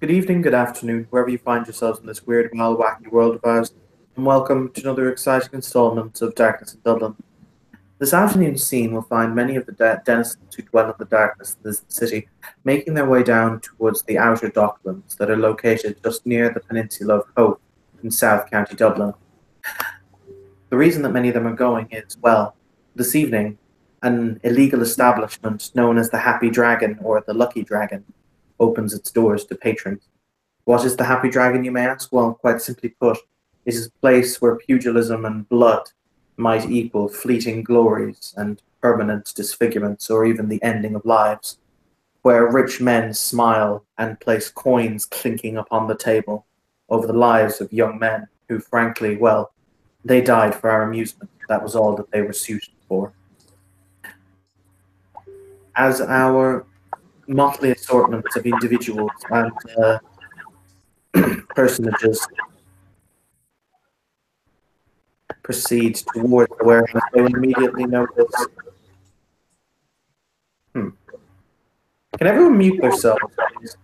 Good evening, good afternoon, wherever you find yourselves in this weird, wild, wacky world of ours, and welcome to another exciting installment of Darkness in Dublin. This afternoon's scene will find many of the denizens who dwell in the darkness of this city making their way down towards the outer docklands that are located just near the peninsula of Howth in South County Dublin. The reason that many of them are going is, well, this evening, an illegal establishment known as the Happy Dragon or the Lucky Dragon opens its doors to patrons. What is the Happy Dragon, you may ask? Well, quite simply put, it is a place where pugilism and blood might equal fleeting glories and permanent disfigurements or even the ending of lives, where rich men smile and place coins clinking upon the table over the lives of young men who, frankly, well, they died for our amusement. That was all that they were suited for. As our motley assortments of individuals and personages proceed towards the warehouse, they will immediately notice. Can everyone mute themselves, please?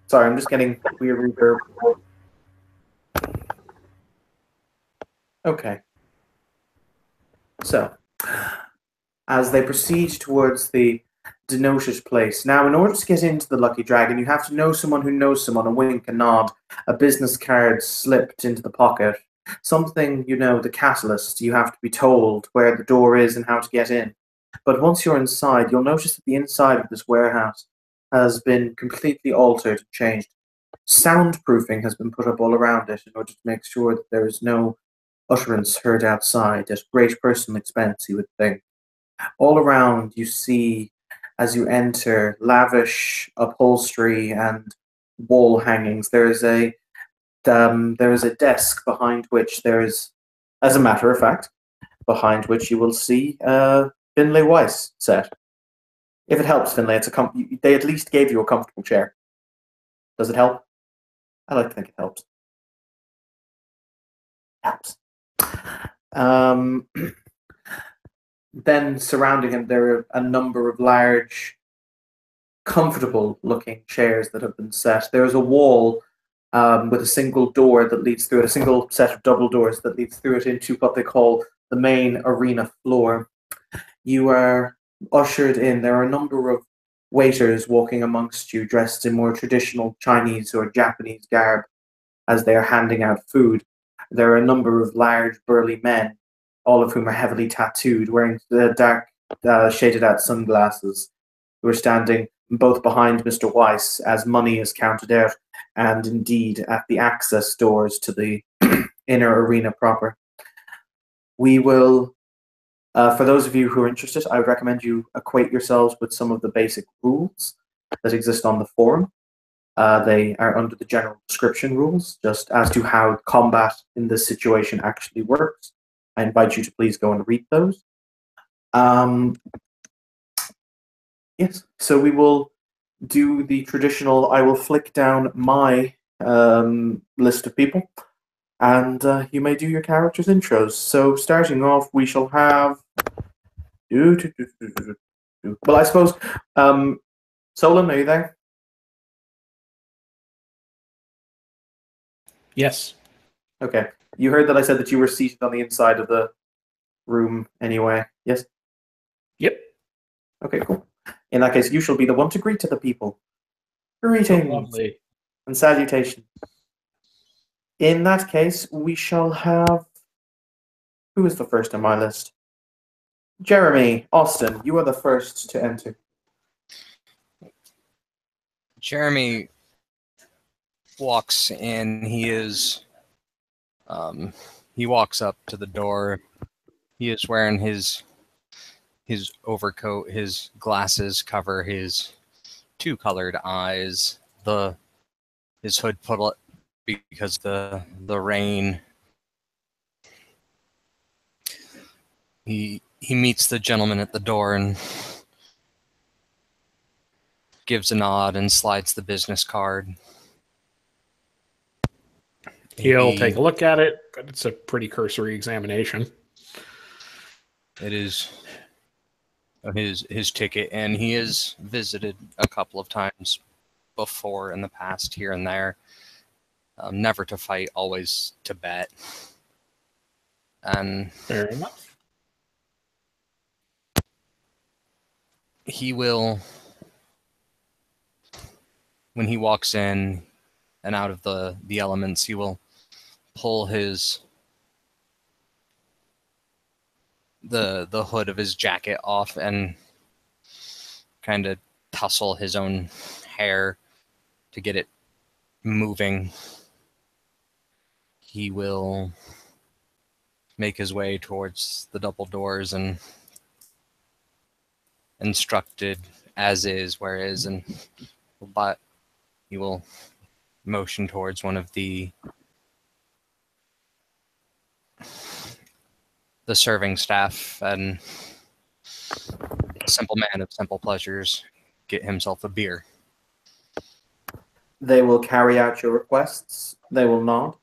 Sorry, I'm just getting weird reverb. Okay. So, as they proceed towards the denoted place. Now, in order to get into the Lucky Dragon, you have to know someone who knows someone, a wink, a nod, a business card slipped into the pocket, something, the catalyst. You have to be told where the door is and how to get in. But once you're inside, you'll notice that the inside of this warehouse has been completely altered and changed. Soundproofing has been put up all around it in order to make sure that there is no utterance heard outside at great personal expense, you would think. All around, you see, as you enter, lavish upholstery and wall hangings. There is a desk behind which there is, as a matter of fact, behind which you will see Finlay Weiss set. If it helps, Finlay, they at least gave you a comfortable chair. Does it help? I like to think it helps. Helps. Then surrounding him, there are a number of large, comfortable-looking chairs that have been set. There is a wall with a single door that leads through it, a single set of double doors that leads through it into what they call the main arena floor. You are ushered in. There are a number of waiters walking amongst you, dressed in more traditional Chinese or Japanese garb as they are handing out food. There are a number of large, burly men, all of whom are heavily tattooed, wearing dark, shaded-out sunglasses, who are standing both behind Mr. Weiss as money is counted out, and indeed at the access doors to the inner arena proper. We will, for those of you who are interested, I would recommend you acquaint yourselves with some of the basic rules that exist on the forum. They are under the general description rules, just as to how combat in this situation actually works. I invite you to please go and read those. Yes, so we will do the traditional, I will flick down my list of people, and you may do your character's intros. So starting off, we shall have... Well, I suppose, Solon, are you there? Yes. Okay. You heard that I said that you were seated on the inside of the room anyway, yes? Yep. Okay, cool. In that case, you shall be the one to greet to the people. Greetings Lovely. and salutations. In that case, we shall have... Who is the first on my list? Jeremy, Austin, you are the first to enter. Jeremy walks in. He walks up to the door. He is wearing his overcoat. His glasses cover his two colored eyes. His hood put up because the rain. He meets the gentleman at the door and gives a nod and slides the business card. He'll take a look at it, but it's a pretty cursory examination. It is his ticket, and he has visited a couple of times before in the past here and there. Never to fight, always to bet. And Fair enough. he will, when he walks in and out of the elements, he will pull the hood of his jacket off and kind of tussle his own hair to get it moving. He will make his way towards the double doors and instructed as is, where is, but he will motion towards one of the serving staff and a simple man of simple pleasures get himself a beer. They will carry out your requests. They will nod.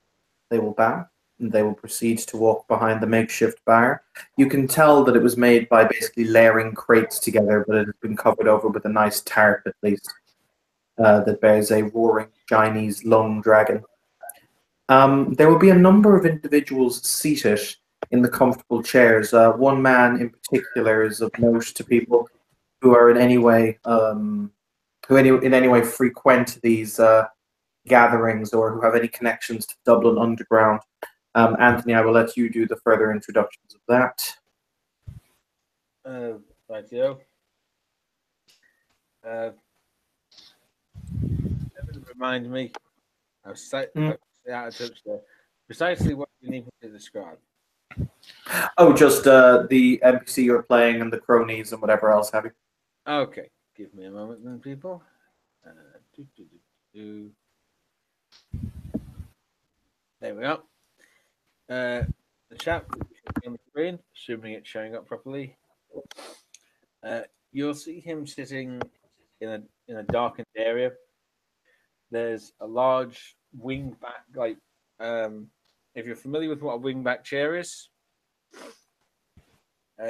They will bow. And they will proceed to walk behind the makeshift bar. You can tell that it was made by basically layering crates together, but it has been covered over with a nice tarp at least that bears a roaring Chinese lung dragon. There will be a number of individuals seated in the comfortable chairs. One man in particular is of note to people who are in any way frequent these gatherings or who have any connections to Dublin Underground. Anthony, I will let you do the further introductions of that. Rightio. Remind me. I was out of touch there. Precisely what you need me to describe. Oh, just the NPC you're playing and the cronies and whatever else have you. Okay, give me a moment then, people. There we go. The chap on the screen, assuming it's showing up properly. You'll see him sitting in a darkened area. There's a large wingback, like if you're familiar with what a wingback chair is,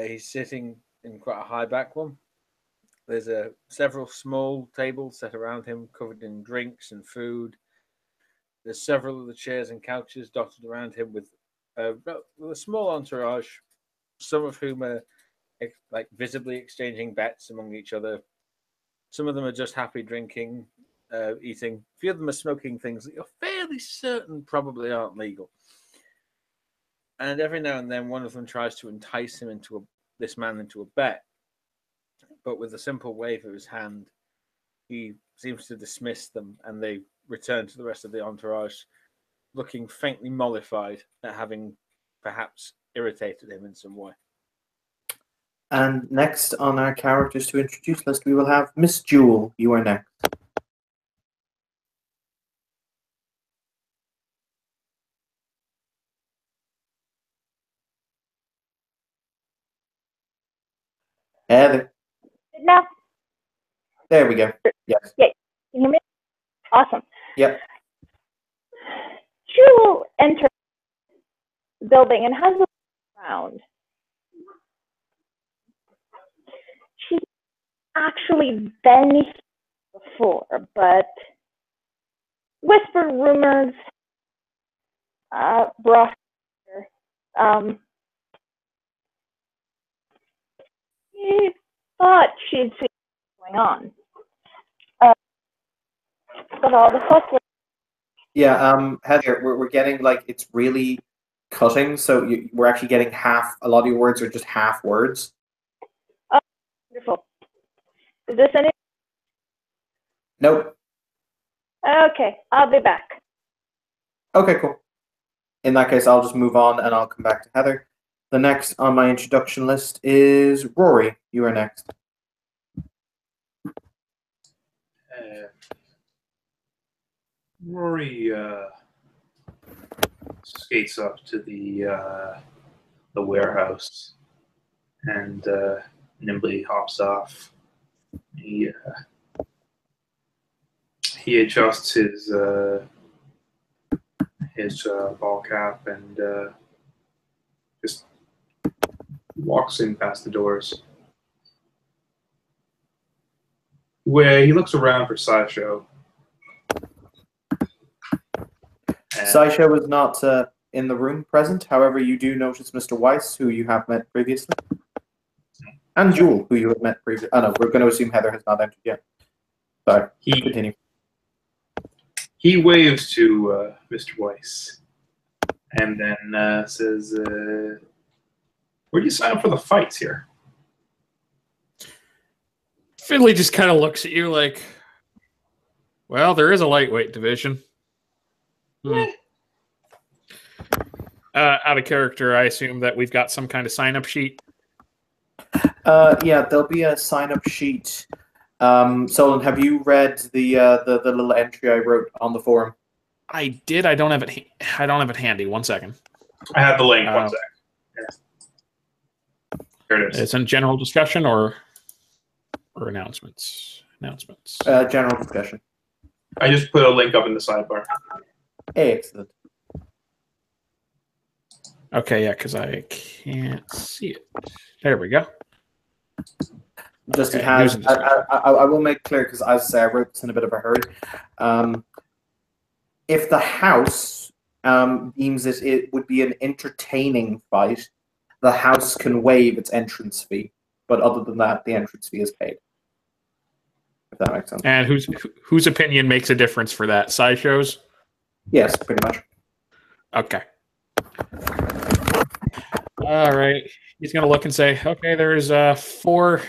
he's sitting in quite a high back one. There's several small tables set around him, covered in drinks and food. There's several of the chairs and couches dotted around him with a small entourage, some of whom are like visibly exchanging bets among each other. Some of them are just happy drinking, eating. A few of them are smoking things that you're fairly certain probably aren't legal. And every now and then, one of them tries to entice him this man into a bet. But with a simple wave of his hand, he seems to dismiss them, and they return to the rest of the entourage, looking faintly mollified at having perhaps irritated him in some way. And next on our characters to introduce list, we will have Miss Jewel. You are next. Heather. Now, there we go. Yes. Yeah, can you hear me? Awesome. Yep. Jewel enters the building and has a look around. She's actually been here before, but whispered rumors brought her. She thought she'd see what's going on. But all the fuss. Yeah, Heather, we're getting like it's really cutting, so we're actually getting half. A lot of your words are just half words. Oh, wonderful. Is this any? Nope. Okay, I'll be back. Okay, cool. In that case, I'll just move on and I'll come back to Heather. The next on my introduction list is Rory. You are next. Rory skates up to the warehouse and nimbly hops off. He adjusts his ball cap and just walks in past the doors. Where he looks around for Sideshow, And Sideshow is not in the room present. However, you do notice Mr. Weiss, who you have met previously, and Jewel, who you have met previously. Oh no, we're going to assume Heather has not entered yet. Sorry, continue. he waves to Mr. Weiss and then says, where do you sign up for the fights here? Finley just kind of looks at you like, well, there is a lightweight division. Out of character, I assume that we've got some kind of sign-up sheet. Yeah, there'll be a sign-up sheet. Solon, have you read the little entry I wrote on the forum? I did. I don't have it. I don't have it handy. 1 second. I have the link. 1 sec. Yeah. Here it is. It's in general discussion or announcements. Announcements. General discussion. I just put a link up in the sidebar. Excellent. Okay, yeah, because I can't see it. There we go. Just Okay, it has. news and discussion. I will make clear because, as I say, I wrote this in a bit of a hurry. If the house deems it would be an entertaining fight, the house can waive its entrance fee. But other than that, the entrance fee is paid. If that makes sense. And whose opinion makes a difference for that? Sideshows? Yes, pretty much. Okay. All right. He's going to look and say, okay, there's 4.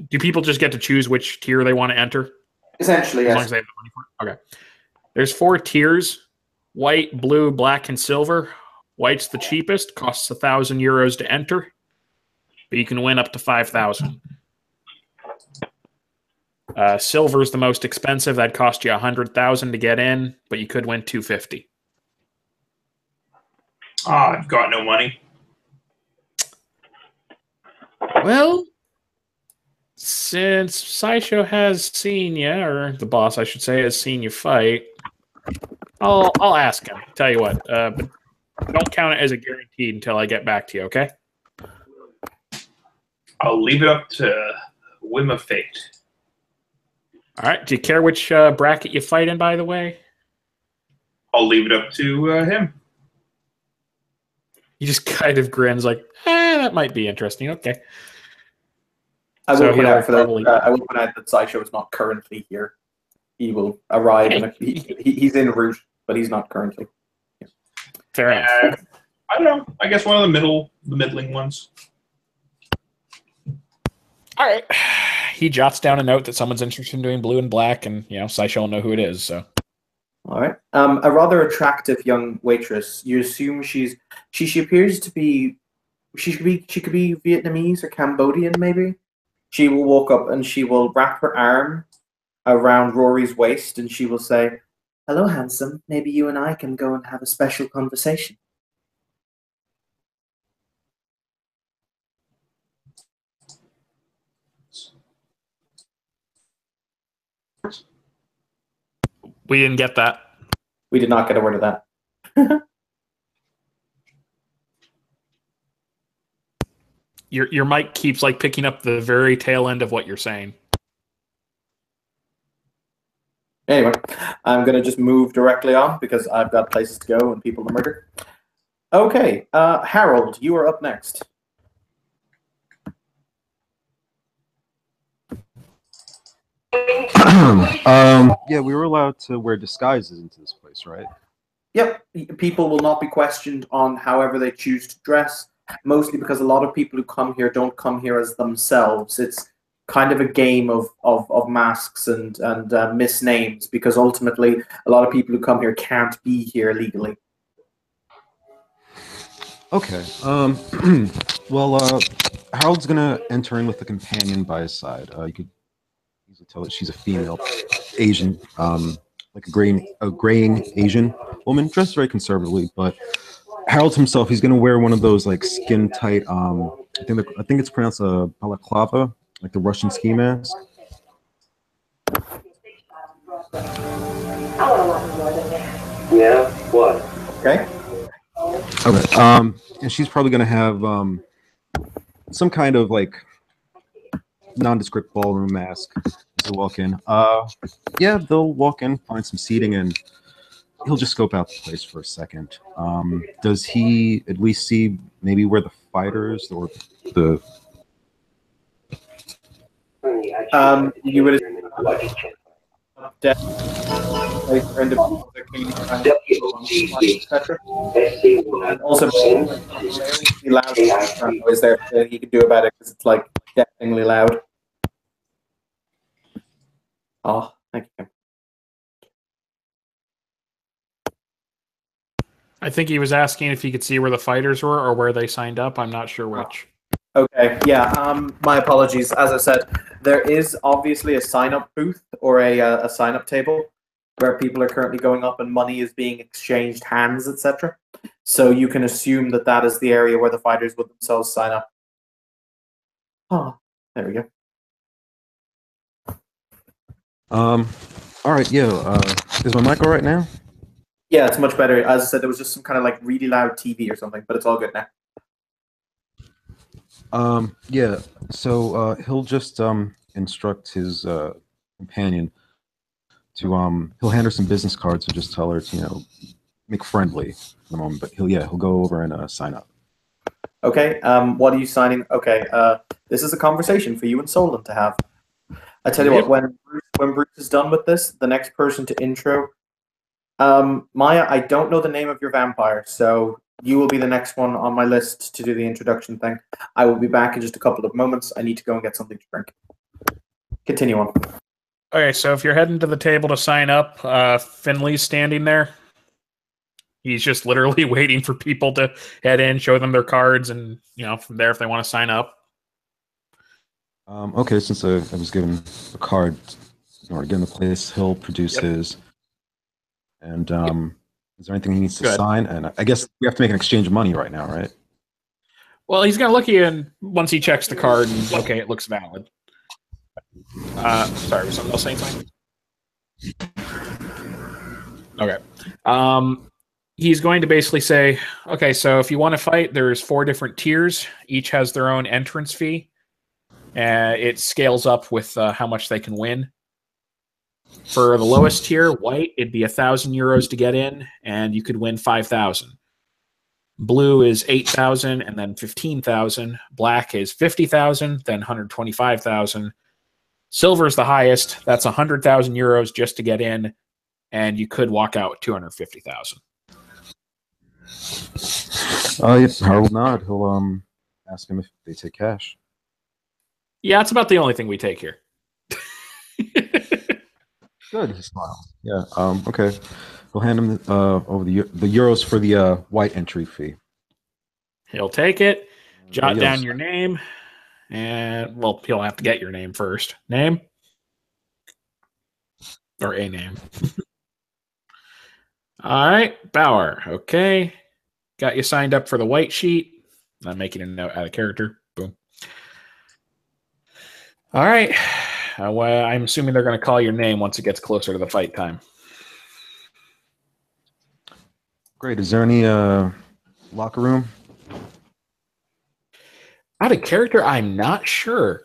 Do people just get to choose which tier they want to enter? Essentially, As long yes. as they have the money for it? Okay. There's 4 tiers: white, blue, black, and silver. White's the cheapest, costs 1,000 euros to enter, but you can win up to 5,000. Silver's the most expensive. That'd cost you 100,000 to get in, but you could win 250. I've got no money. Well, since Sideshow has seen you, or the boss, I should say, has seen you fight, I'll ask him. Tell you what, but don't count it as a guaranteed until I get back to you. Okay? I'll leave it up to whim of fate. All right. Do you care which bracket you fight in? By the way, I'll leave it up to him. he just kind of grins, like, that might be interesting. Okay. I So will point he'll out probably- I will point out that Sideshow is not currently here. He will arrive. He's en route, but he's not currently. Fair enough. I don't know. I guess one of the middling ones. All right. He jots down a note that someone's interested in doing blue and black, and Sideshow will know who it is. So. All right. A rather attractive young waitress. You assume she appears to be. She could be Vietnamese or Cambodian, maybe. She will walk up and she will wrap her arm around Rory's waist, and she will say, "Hello, handsome. Maybe you and I can go and have a special conversation." We didn't get that. We did not get a word of that. Your mic keeps picking up the very tail end of what you're saying. Anyway, I'm going to just move directly on because I've got places to go and people to murder. Okay, Harold, you are up next. Yeah, we were allowed to wear disguises into this place, right? Yep, people will not be questioned on however they choose to dress, mostly because a lot of people who come here don't come here as themselves. It's kind of a game of masks and misnames, because ultimately a lot of people who come here can't be here legally. Okay. Well, Harold's gonna enter in with a companion by his side. You could easily tell that she's a female, Asian, like a graying Asian woman, dressed very conservatively. But Harold himself, he's gonna wear one of those skin tight. I think it's pronounced a balaclava, like the Russian ski mask. Yeah, what? Okay. Okay. And she's probably gonna have some kind of nondescript ballroom mask to walk in. Yeah, they'll walk in, find some seating, and he'll just scope out the place for a second. Does he at least see maybe where the fighters or the You would definitely etc. And also, the loud noise there that he can do about it because it's like deafeningly loud. Oh, thank you. I think he was asking if he could see where the fighters were or where they signed up. I'm not sure which. Okay, yeah. My apologies. As I said, there is obviously a sign-up booth or a sign-up table where people are currently going up and money is being exchanged hands, etc. So you can assume that that is the area where the fighters would themselves sign up. Oh, there we go. All right, yeah. Is my mic all right now? Yeah, it's much better. As I said, there was just some kind of like really loud TV or something, but it's all good now. Yeah. So he'll just instruct his companion to he'll hand her some business cards and just tell her to make friendly for the moment. But he'll go over and sign up. Okay. What are you signing? Okay. This is a conversation for you and Solon to have. I tell you what, when Bruce is done with this, the next person to intro. Maya, I don't know the name of your vampire, so you will be the next one on my list to do the introduction thing. I will be back in just a couple of moments. I need to go and get something to drink. Continue on. Okay, so if you're heading to the table to sign up, Finley's standing there. He's just literally waiting for people to head in, show them their cards, and from there if they want to sign up. Okay, since I was given a card in order to get in the place, he'll produce his. And is there anything he needs to sign? And I guess we have to make an exchange of money right now, right? Well, he's gonna look at you, and once he checks the card, and okay, it looks valid. Sorry, was someone else saying something? Okay. He's going to basically say, okay, so if you want to fight, there's 4 different tiers. Each has their own entrance fee. It scales up with how much they can win. For the lowest tier, white, it'd be 1,000 euros to get in, and you could win 5,000. Blue is 8,000, and then 15,000. Black is 50,000, then 125,000. Silver is the highest. That's 100,000 euros just to get in, and you could walk out with 250,000. Harold nod. He'll ask him if they take cash. Yeah, it's about the only thing we take here. Good. He smiles. Yeah. Okay. We'll hand him over the euros for the white entry fee. He'll take it. Jot down your name, and he'll have to get your name first. Name or a name. All right, Bauer. Okay, got you signed up for the white sheet. I'm making a note out of character. Boom. All right. Well, I'm assuming they're going to call your name once it gets closer to the fight time. Great. Is there any locker room? Out of character, I'm not sure.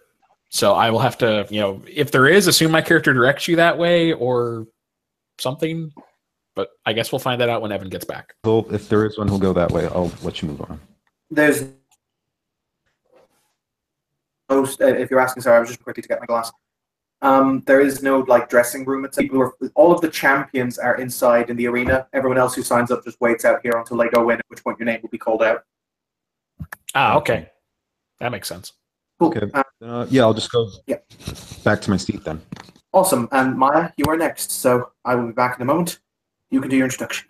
So I will have to, if there is, assume my character directs you that way or something. But I guess we'll find that out when Evan gets back. Well, if there is one, he'll go that way. I'll let you move on. There's most. If you're asking, sorry, I was just quickly to get my glass. There is no dressing room. It's all of the champions are inside in the arena. Everyone else who signs up just waits out here until they go in, at which point your name will be called out. Ah, okay. That makes sense. Cool. Okay. Yeah, I'll just go back to my seat then. Awesome. And Maya, you are next. So I will be back in a moment. You can do your introduction.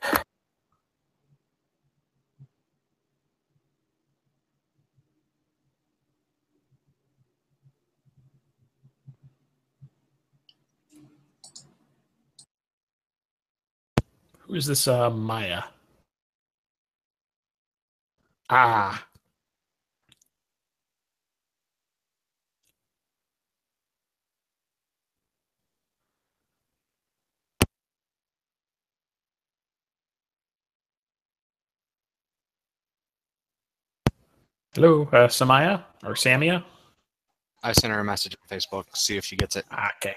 Who is this Maya? Ah. Hello, Samaya or Samia? I sent her a message on Facebook. See if she gets it. Okay.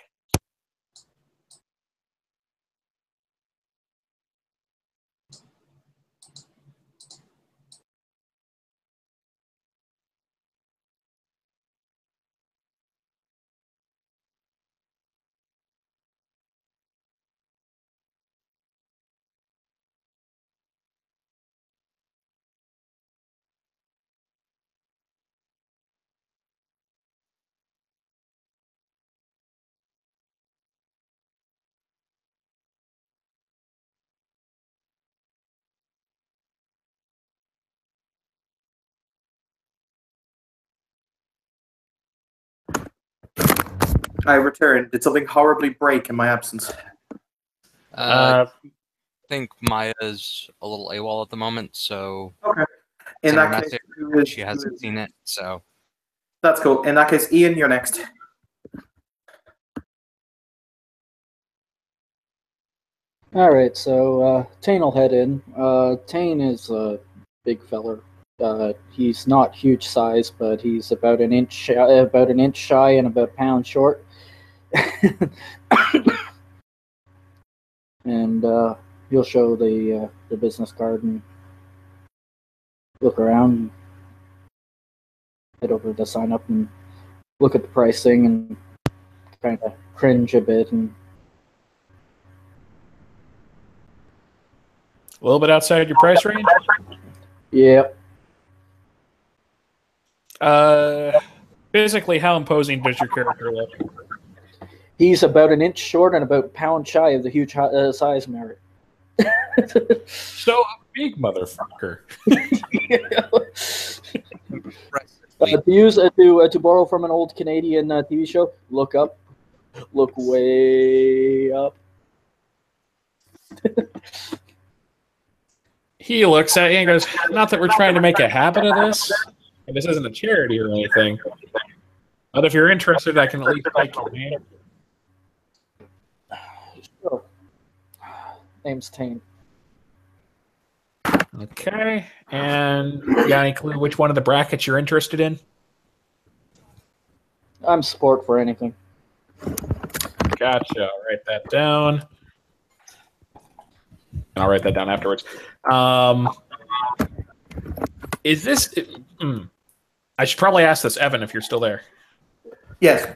I returned. Did something horribly break in my absence? I think Maya's a little AWOL at the moment, so Okay. In send her a that case, message. She hasn't seen it, so that's cool. In that case, Ian, you're next. All right, so Tane will head in. Tane is a big feller. He's not huge size, but he's about an inch shy and about a pound short. And he'll show the business card and look around, and head over to sign up and look at the pricing and kind of cringe a bit and. A little bit outside your price range? Yep. Physically, how imposing does your character look? He's about an inch short and about a pound shy of the huge size merit. So a big motherfucker. To borrow from an old Canadian TV show, look up, look way up. He looks at you and goes, not that we're trying to make a habit of this. And this isn't a charity or anything. But if you're interested, I can at least take your name. Sure. Name's Tane. Okay. And you got any clue which one of the brackets you're interested in? I'm sport for anything. Gotcha. I'll write that down. And I'll write that down afterwards. Is this... I should probably ask this, Evan, if you're still there. Yes.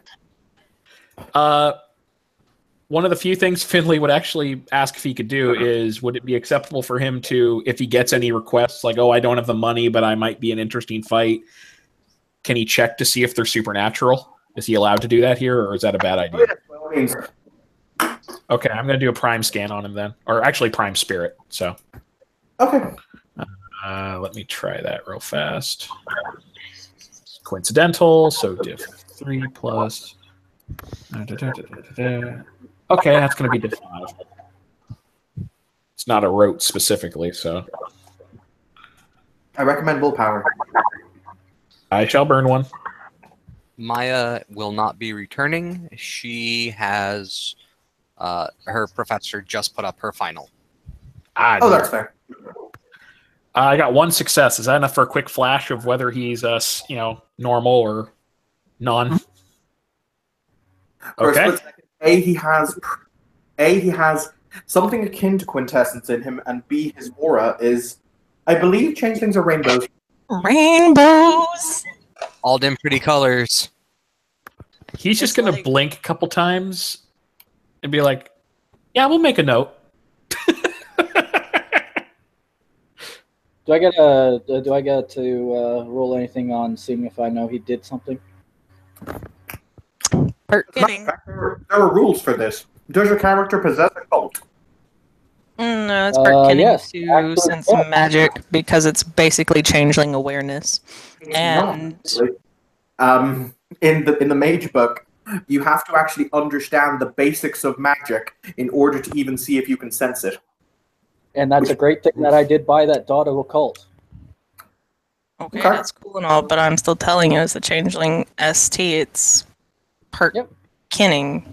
One of the few things Finley would actually ask if he could do is, would it be acceptable for him to, if he gets any requests, like, oh, I don't have the money, but I might be an interesting fight, can he check to see if they're supernatural? Is he allowed to do that here, or is that a bad idea? Okay, I'm going to do a prime scan on him then. Or actually prime spirit, so. Okay. Let me try that real fast. Coincidental, so diff 3 plus... Okay, that's going to be diff 5. It's not a rote specifically, so... I recommend willpower. I shall burn one. Maya will not be returning. She has her professor just put up her final. Oh, that's fair. I got one success. Is that enough for a quick flash of whether he's normal or non? Okay. He has something akin to quintessence in him, and B, his aura is, I believe, changelings are rainbows. Rainbows. All dim pretty colors. He's just going to blink a couple times and be like, "Yeah, we'll make a note." Do I get to roll anything on seeing if I know he did something? There are rules for this. Does your character possess a cult? No, it's pertaining yes, to actually, sense yes. magic because it's basically changeling awareness. And In the mage book, you have to actually understand the basics of magic in order to even see if you can sense it. And that's a great thing that I did buy that dot of occult. okay, that's cool and all, but I'm still telling you, as a changeling ST, it's kinning.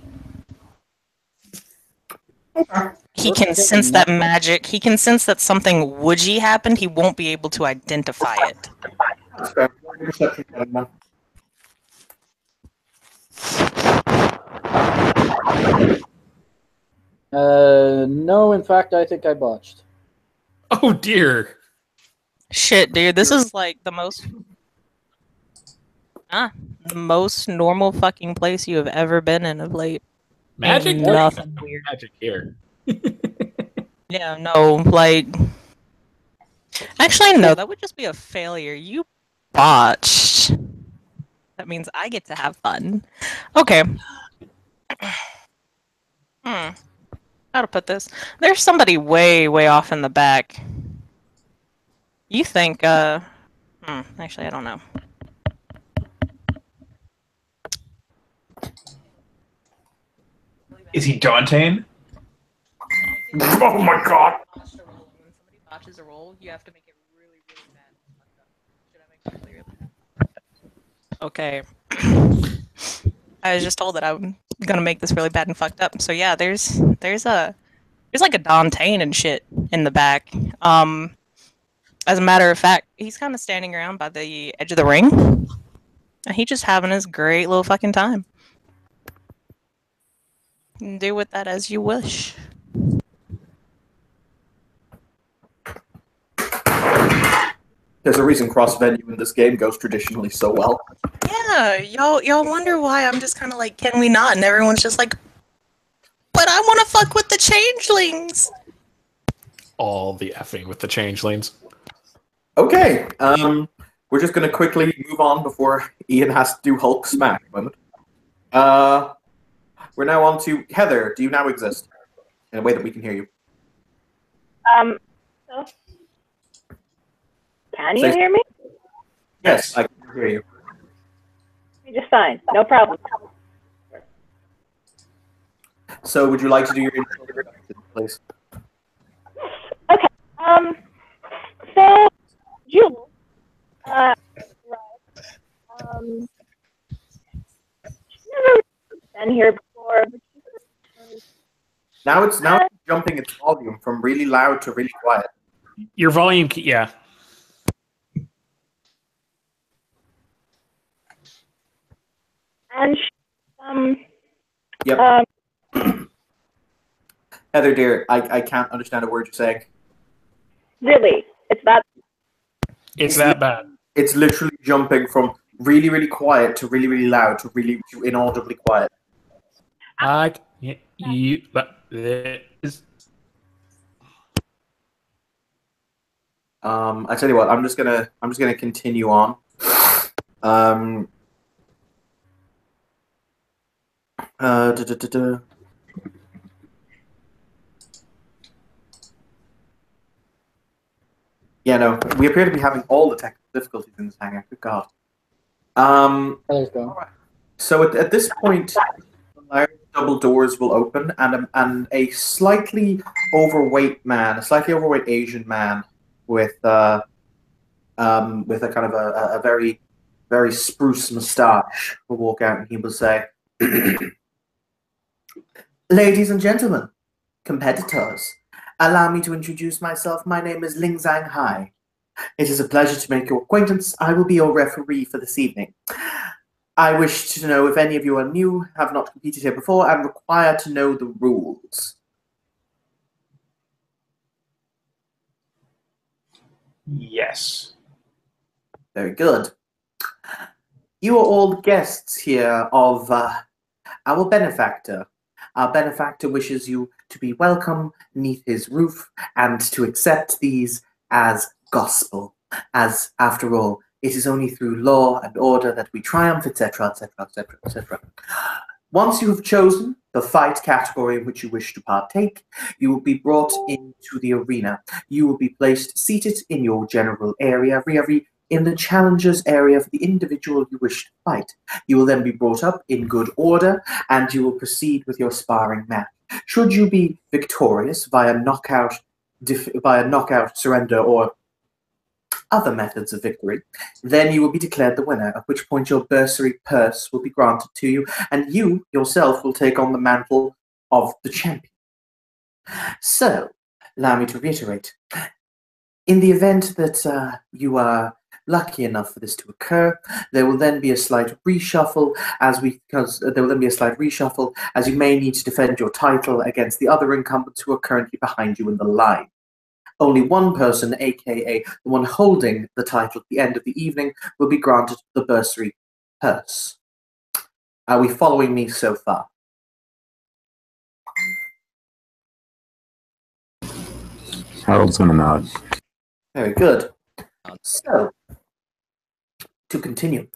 He can sense that magic. He can sense that something woodgy happened. He won't be able to identify it. That's fair. Perception check, man. No, in fact, I think I botched. Oh dear. Shit, dude, this is like the most normal fucking place you have ever been in of late. Magic? Ain't nothing weird. Magic here. Yeah, no, like... Actually, no, that would just be a failure. You botched. That means I get to have fun. Okay. How to put this? There's somebody way, way off in the back. You think, actually, I don't know. Is he Dantean? Oh my god! When somebody botches a roll, you have to make it really, really bad. Should I make it clear? Okay. I was just told that I'm gonna make this really bad and fucked up. So yeah, there's like a Dantean and shit in the back. As a matter of fact, he's kind of standing around by the edge of the ring. And he just having his great little fucking time. Do with that as you wish. There's a reason cross-venue in this game goes traditionally so well. Yeah, y'all wonder why I'm just kind of like, can we not? And everyone's just like, but I want to fuck with the changelings. All the effing with the changelings. Okay, we're just going to quickly move on before Ian has to do Hulk smack a moment. We're now on to Heather. Do you now exist in a way that we can hear you? So, can you hear me? Yes, I can hear you. Just fine. No problem. So, would you like to do your introduction, please? Okay. So, Jules, right. She's never been here before, but Now it's jumping its volume from really loud to really quiet. Your volume, yeah. and Yep. Heather, dear, I can't understand a word you're saying. really, it's that. It's that bad. It's literally jumping from really, really quiet to really, really loud to really inaudibly quiet. I tell you what, I'm just gonna continue on. Yeah, no, we appear to be having all the technical difficulties in this hangout. Good God. Let's go. So at this point, the large double doors will open, and a slightly overweight Asian man with a kind of a very, very spruce moustache will walk out, and he will say, "Ladies and gentlemen, competitors, allow me to introduce myself. My name is Ling Zhang Hai. It is a pleasure to make your acquaintance. I will be your referee for this evening. I wish to know if any of you are new, have not competed here before, and require to know the rules." Yes. Very good. You are all guests here of our benefactor. Our benefactor wishes you to be welcome beneath his roof and to accept these as gospel, as, after all, it is only through law and order that we triumph, etc., etc., etc., etc. Once you have chosen the fight category in which you wish to partake, you will be brought into the arena. You will be placed seated in your general area, in the challenger's area for the individual you wish to fight. You will then be brought up in good order, and you will proceed with your sparring match. Should you be victorious via knockout, surrender, or other methods of victory, then you will be declared the winner, at which point your bursary purse will be granted to you, and you yourself will take on the mantle of the champion. So, allow me to reiterate. In the event that you are lucky enough for this to occur, there will then be a slight reshuffle as you may need to defend your title against the other incumbents who are currently behind you in the line. Only one person, aka the one holding the title at the end of the evening, will be granted the bursary purse. Are we following me so far? Harold's gonna nod. Very good. So, to continue,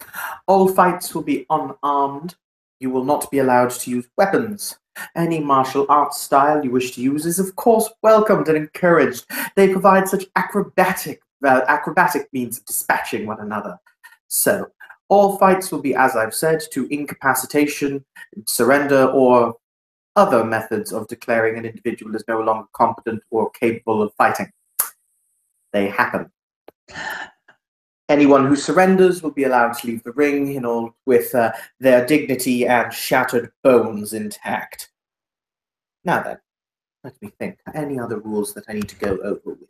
all fights will be unarmed. You will not be allowed to use weapons. Any martial arts style you wish to use is, of course, welcomed and encouraged. They provide such acrobatic means of dispatching one another. So, all fights will be, as I've said, to incapacitation, surrender, or other methods of declaring an individual is no longer competent or capable of fighting. They happen. Anyone who surrenders will be allowed to leave the ring with their dignity and shattered bones intact. Now then, let me think. Any other rules that I need to go over with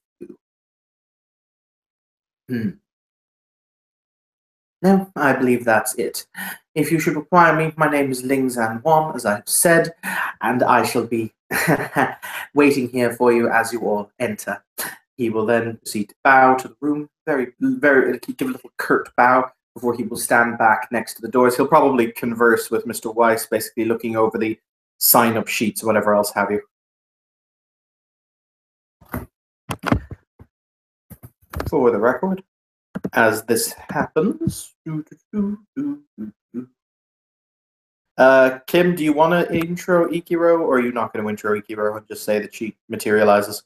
you? No, I believe that's it. If you should require me, my name is Ling Zhanwan, as I have said, and I shall be waiting here for you as you all enter. He will then proceed to bow to the room, very, give a little curt bow before he will stand back next to the doors. He'll probably converse with Mr. Weiss, basically looking over the sign-up sheets or whatever else have you. For the record, as this happens, Kim, do you want to intro Ikiro, or are you not going to intro Ikiro and just say that she materializes?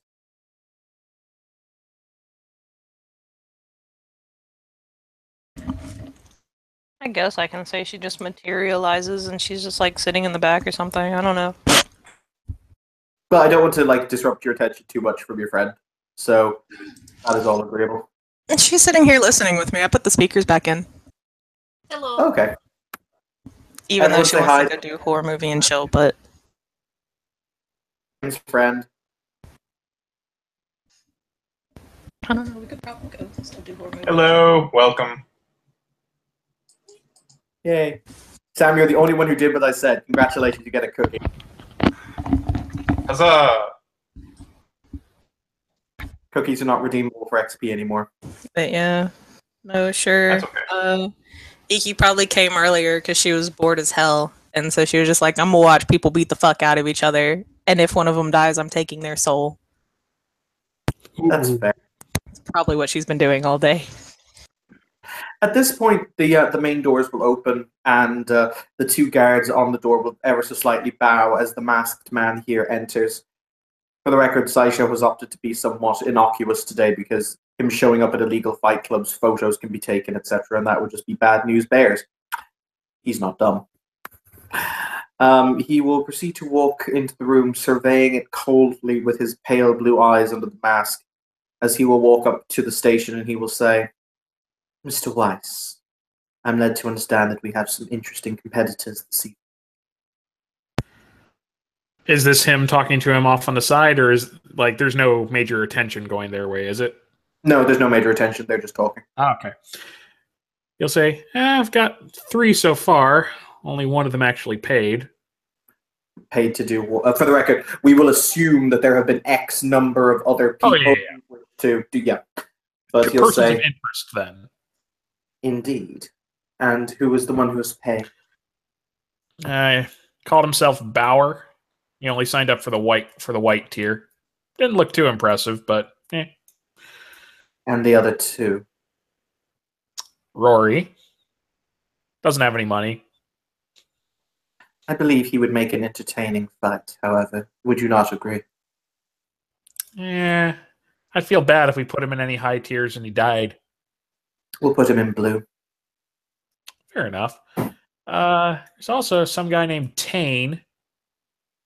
I guess I can say she just materializes and she's just like sitting in the back or something. I don't know. Well, I don't want to disrupt your attention too much from your friend, so that is all agreeable. She's sitting here listening with me. I put the speakers back in. Hello. Okay. Even though she wants hi. to go do a horror movie and chill, but Friend. I don't know. We could probably go still do horror movie. Hello, welcome. Yay. Sam, you're the only one who did what I said. Congratulations, you get a cookie. Huzzah! Cookies are not redeemable for XP anymore. But yeah, no, sure. That's okay. Iki probably came earlier because she was bored as hell, and so she was just like, "I'm gonna watch people beat the fuck out of each other, and if one of them dies, I'm taking their soul." That's fair. That's probably what she's been doing all day. At this point, the main doors will open, and the two guards on the door will ever so slightly bow as the masked man here enters. For the record, Saisho has opted to be somewhat innocuous today because him showing up at illegal fight clubs, photos can be taken, etc., and that would just be bad news bears. He's not dumb. He will proceed to walk into the room, surveying it coldly with his pale blue eyes under the mask, as he will walk up to the station and he will say, "Mr. Weiss, I'm led to understand that we have some interesting competitors this evening." Is this him talking to him off on the side, or is there's no major attention going their way, is it? No, there's no major attention. They're just talking. Okay. You'll say, I've got 3 so far. Only one of them actually paid. Paid to do what? For the record, we will assume that there have been X number of other people to do. Yeah. But he'll Persons say, of interest, then. Indeed. And who was the one who was paid? Called himself Bauer. He only signed up for the white tier. Didn't look too impressive, but And the other two? Rory. Doesn't have any money. I believe he would make an entertaining fight, however. Would you not agree? Yeah. I'd feel bad if we put him in any high tiers and he died. We'll put him in blue. Fair enough. There's also some guy named Tane.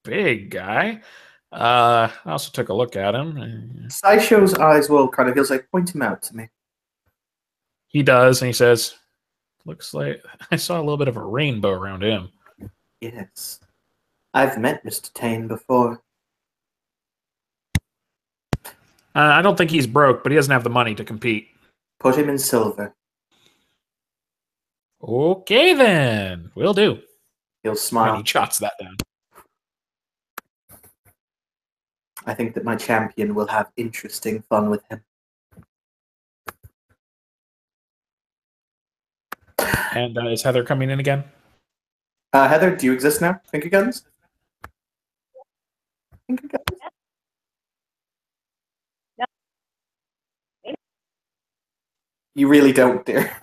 Big guy. I also took a look at him. Saisho's eyes will he'll say, point him out to me. He does, and he says, looks like I saw a little bit of a rainbow around him. Yes. I've met Mr. Tane before. I don't think he's broke, but he doesn't have the money to compete. Put him in silver. Okay, then. Will do. He'll smile. And he jots that down. I think that my champion will have interesting fun with him. And is Heather coming in again? Heather, do you exist now? Finger guns? Finger guns? No. You really don't, dear.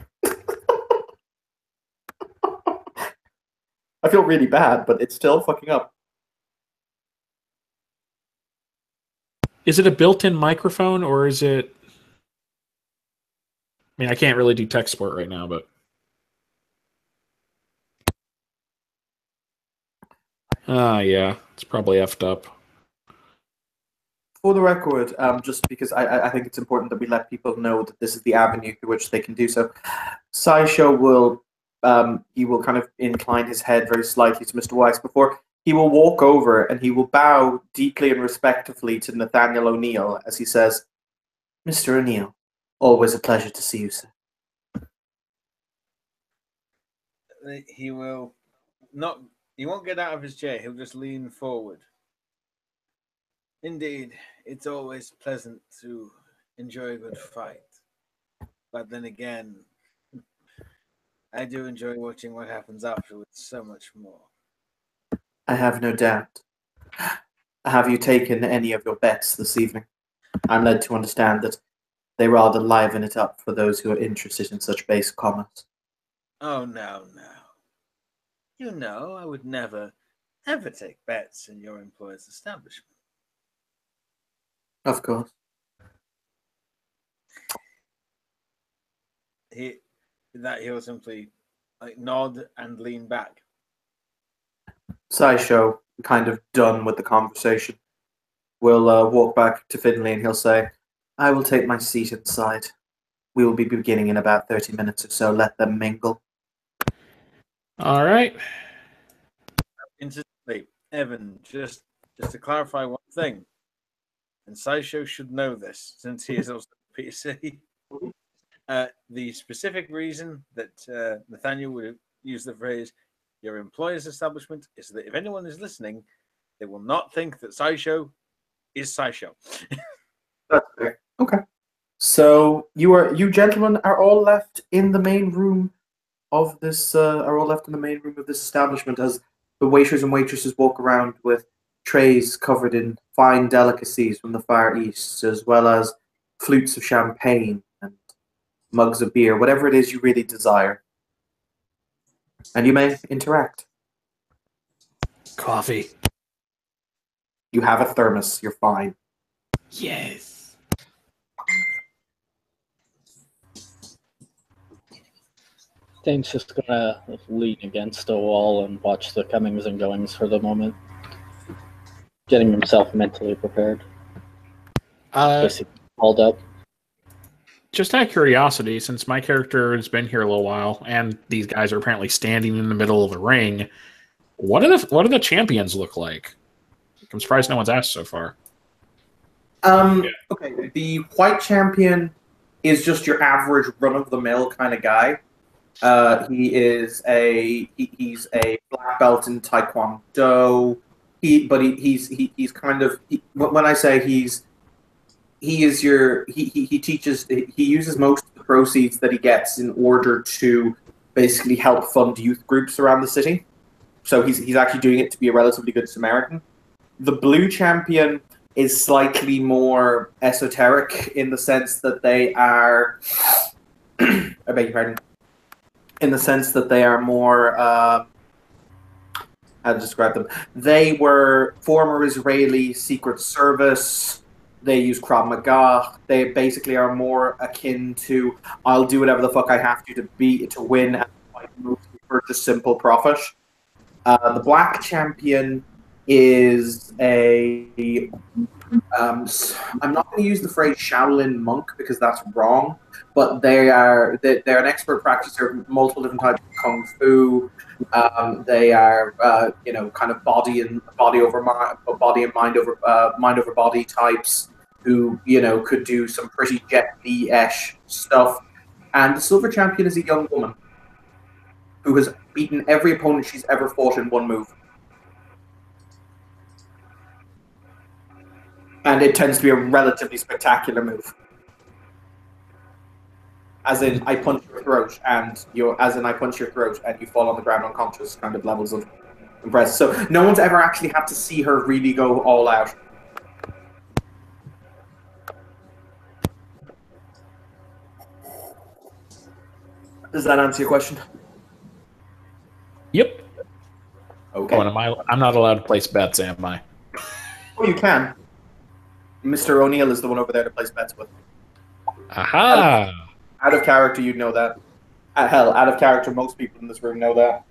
I feel really bad, but it's still fucking up. Is it a built-in microphone, or is it... I mean, I can't really do tech support right now, but... Yeah, it's probably effed up. For the record, just because I think it's important that we let people know that this is the avenue through which they can do so. Sideshow will he will kind of incline his head very slightly to Mr. Weiss before he will walk over and he will bow deeply and respectfully to Nathaniel O'Neill as he says, "Mr. O'Neill, always a pleasure to see you, sir." He will not. He won't get out of his chair. He'll just lean forward. Indeed, it's always pleasant to enjoy a good fight. But then again, I do enjoy watching what happens afterwards so much more. I have no doubt. Have you taken any of your bets this evening? I'm led to understand that they rather liven it up for those who are interested in such base commerce. Oh, no. You know, I would never, ever take bets in your employer's establishment. Of course. He'll simply nod and lean back. Sideshow, kind of done with the conversation, will walk back to Finley and he'll say, "I will take my seat inside. We will be beginning in about 30 minutes or so. Let them mingle." All right. Instantly, Evan, just to clarify one thing, and Sideshow should know this since he is also a PC. The specific reason that Nathaniel would use the phrase "your employer's establishment" is that if anyone is listening, they will not think that Sideshow is Sideshow. That's fair. Okay. So you gentlemen are all left in the main room of this establishment as the waiters and waitresses walk around with trays covered in fine delicacies from the Far East, as well as flutes of champagne and mugs of beer, whatever it is you really desire. And you may interact. Coffee. You have a thermos. You're fine. Yes. Dane's just gonna lean against a wall and watch the comings and goings for the moment, getting himself mentally prepared. Basically called up. Just out of curiosity, since my character has been here a little while, and these guys are apparently standing in the middle of the ring, what do the champions look like? I'm surprised no one's asked so far. Okay, the white champion is just your average run-of-the-mill kind of guy. He's a black belt in Taekwondo. He uses most of the proceeds that he gets in order to basically help fund youth groups around the city. So he's actually doing it to be a relatively good Samaritan. The blue champion is slightly more esoteric in the sense that they are I beg your pardon. In the sense that they are more how to describe them. They were former Israeli Secret Service. They use Krav Maga. They basically are more akin to I'll do whatever the fuck I have to win and fight mostly for just simple profit. The black champion is a I'm not going to use the phrase Shaolin monk because that's wrong, but they're an expert practitioner of multiple different types of kung fu. They are kind of body and mind over body types who could do some pretty Jet Li-ish stuff. And the silver champion is a young woman who has beaten every opponent she's ever fought in one move. And it tends to be a relatively spectacular move. As in, I punch your throat and you fall on the ground unconscious kind of levels of impressive. So no one's ever actually had to see her really go all out. Does that answer your question? Yep. Okay. Oh, I'm not allowed to place bets, am I? Oh, you can. Mr. O'Neill is the one over there to place bets with. Aha! Out of character, you'd know that. Out of character, most people in this room know that.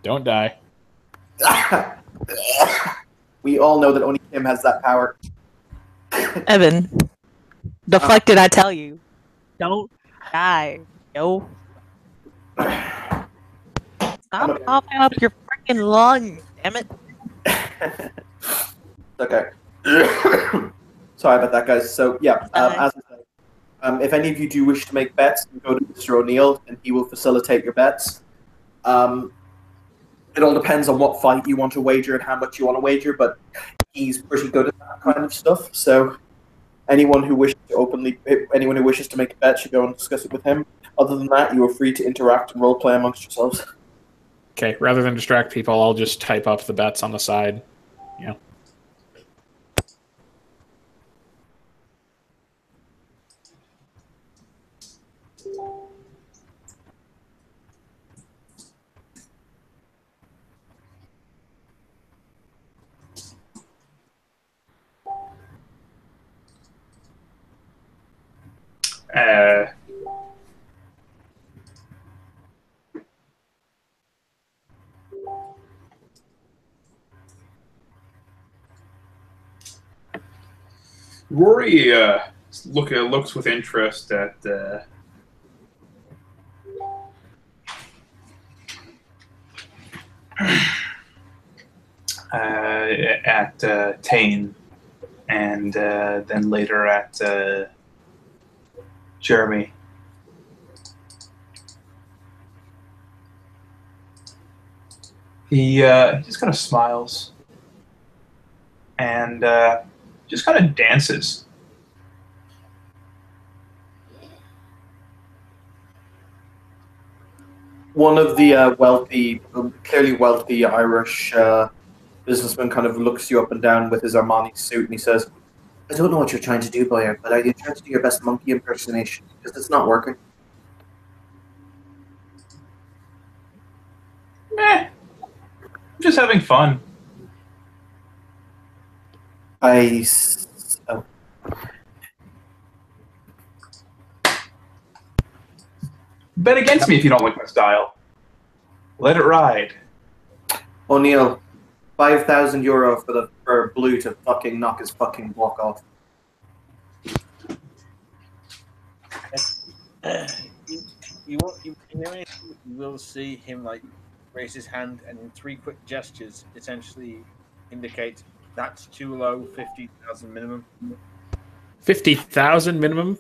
Don't die. We all know that only Kim has that power. Evan, the fuck did I tell you? Don't die, yo. Stop coughing up your freaking lungs, damn it. Okay. Sorry about that, guys. So, yeah, as I said, if any of you do wish to make bets, you go to Mr. O'Neill, and he will facilitate your bets. It all depends on what fight you want to wager and how much you want to wager, but he's pretty good at that kind of stuff. So, anyone who wishes to make a bet should go and discuss it with him. Other than that, you are free to interact and roleplay amongst yourselves. Okay, rather than distract people, I'll just type up the bets on the side. Yeah. Rory looks with interest at Tane, and then later at Jeremy. He just kind of smiles and just kind of dances. One of the clearly wealthy Irish businessmen kind of looks you up and down with his Armani suit, and he says, "I don't know what you're trying to do, Boyer, but are you trying to do your best monkey impersonation? Because it's not working." I'm just having fun. Bet against me if you don't like my style. Let it ride. O'Neill, €5,000 for Blue to fucking knock his fucking block off. You will see him like raise his hand and in 3 quick gestures essentially indicate that's too low, 50,000 minimum. 50,000 minimum?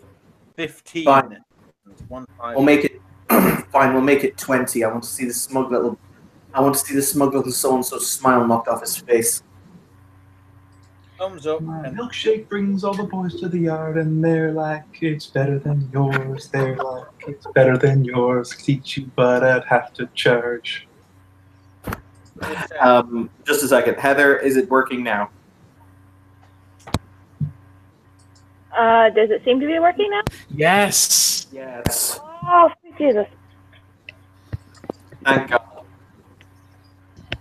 15. Fine. 1 We'll make it fine, we'll make it 20. I want to see the smug little so-and-so smile knocked off his face. Thumbs up. My milkshake brings all the boys to the yard, and they're like, it's better than yours. They're like, it's better than yours. Teach you, but I'd have to charge. Just a second. Heather, is it working now? Does it seem to be working now? Yes. Yes. Oh, sweet Jesus. Thank God.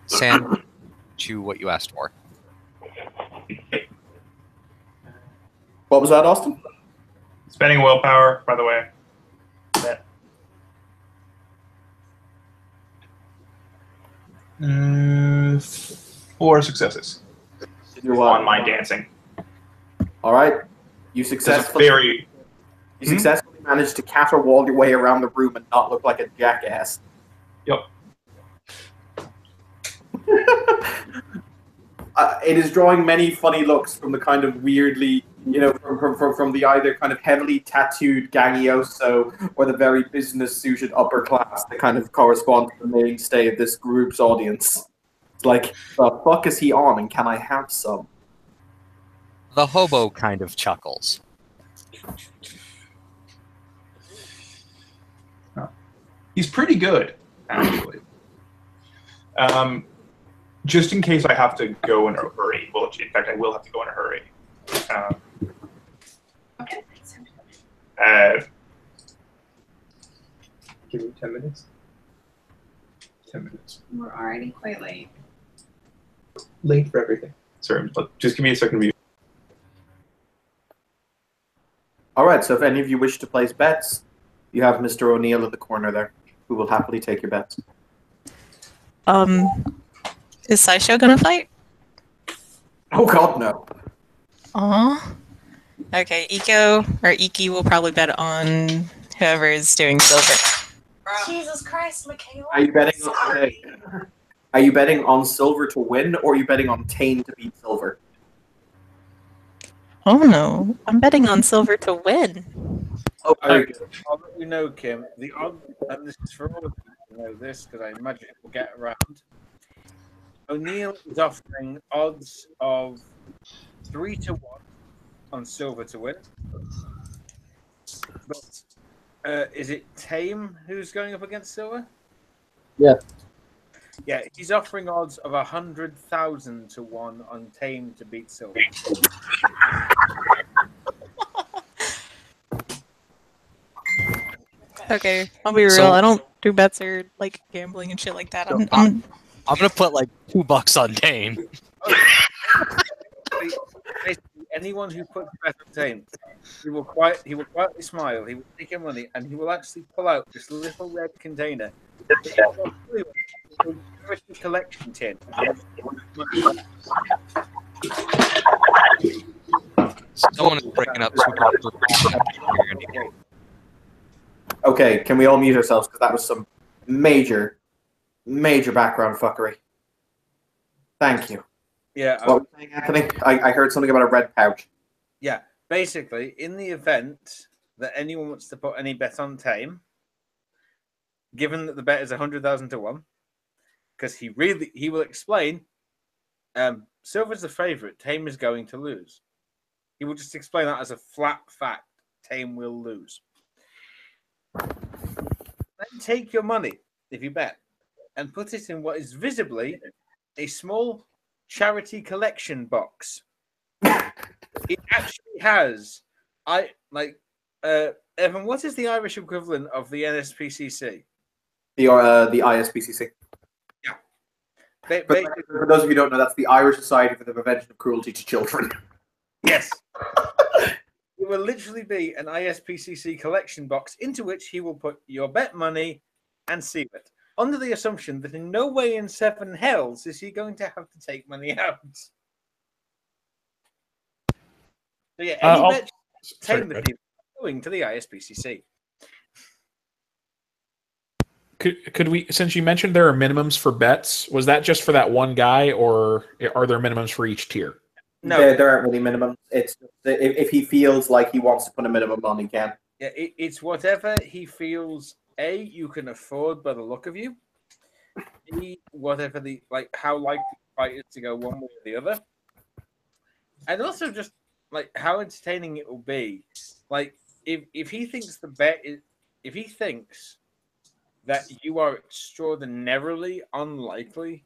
Sam, to what you asked for. What was that, Austin? Spending willpower, by the way. Bet. 4 successes on my dancing. All right. You successfully managed to caterwaul your way around the room and not look like a jackass. Yep. It is drawing many funny looks from the kind of weirdly, from the either kind of heavily tattooed gangioso or the very business-suited upper class that kind of correspond to the mainstay of this group's audience. It's like, the fuck is he on, and can I have some? The hobo kind of chuckles. He's pretty good, actually. Just in case I have to go in a hurry. Well, in fact, I will have to go in a hurry. Give me 10 minutes. 10 minutes. We're already quite late. Late for everything. Sorry, just give me a second. All right, so if any of you wish to place bets, you have Mr. O'Neill in the corner there, who will happily take your bets. Is Sideshow gonna fight? Oh God, no. Aw. Okay, Iki will probably bet on whoever is doing silver. Jesus Christ, Michaela. Are you betting on okay. Are you betting on silver to win, or are you betting on Tane to beat silver? Oh no, I'm betting on silver to win. Oh, very good. I'll let you know, Kim. The odd, and this is for all of you to know this because I imagine it will get around. O'Neill is offering odds of 3 to 1 on silver to win. But is it Tame who's going up against silver? Yeah. Yeah, he's offering odds of 100,000 to 1 on Tame to beat silver. Okay, I'll be real. So- I don't do bets or like gambling and shit like that. So I'm gonna put like $2 on Tame. Basically, anyone who puts bet on Tame, he will quietly smile. He will take your money, and he will actually pull out this little red container. It's a collection tin. Someone is breaking up super. Okay, can we all mute ourselves because that was some major background fuckery. Thank you. Yeah. What were you saying, Anthony? I heard something about a red pouch. Yeah. Basically, in the event that anyone wants to put any bet on Tame, given that the bet is 100,000 to 1, because he will explain, Silver's the favorite. Tame is going to lose. He will just explain that as a flat fact. Tame will lose. Then take your money, if you bet, and put it in what is visibly a small charity collection box. It actually has, Evan, what is the Irish equivalent of the NSPCC? The ISPCC. Yeah. For those of you who don't know, that's the Irish Society for the Prevention of Cruelty to Children. Yes. It will literally be an ISPCC collection box into which he will put your bet money and seal it, under the assumption that in no way in 7 hells is he going to have to take money out. So yeah, any bet Tame the people going to the ISPCC. Could we, since you mentioned there are minimums for bets, was that just for that one guy, or are there minimums for each tier? No, there aren't really minimums. It's if he feels like he wants to put a minimum on, he can. Yeah, it's whatever he feels. A, you can afford by the look of you. B, whatever how likely the fight is to go one way or the other, and also just how entertaining it will be. If he thinks the bet is, if he thinks that you are extraordinarily unlikely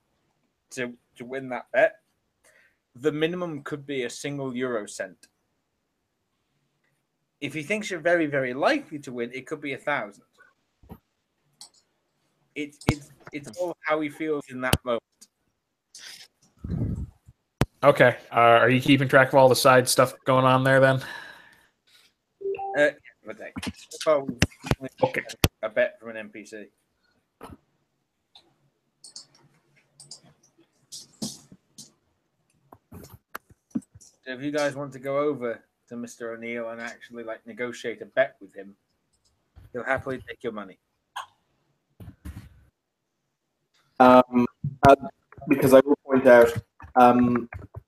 to win that bet, the minimum could be a single euro cent. If he thinks you're very, very likely to win, it could be 1,000. It's all how he feels in that moment. Okay. Are you keeping track of all the side stuff going on there then? Okay. A bet from an NPC. So if you guys want to go over to Mr. O'Neill and actually negotiate a bet with him, he'll happily take your money. Because I will point out,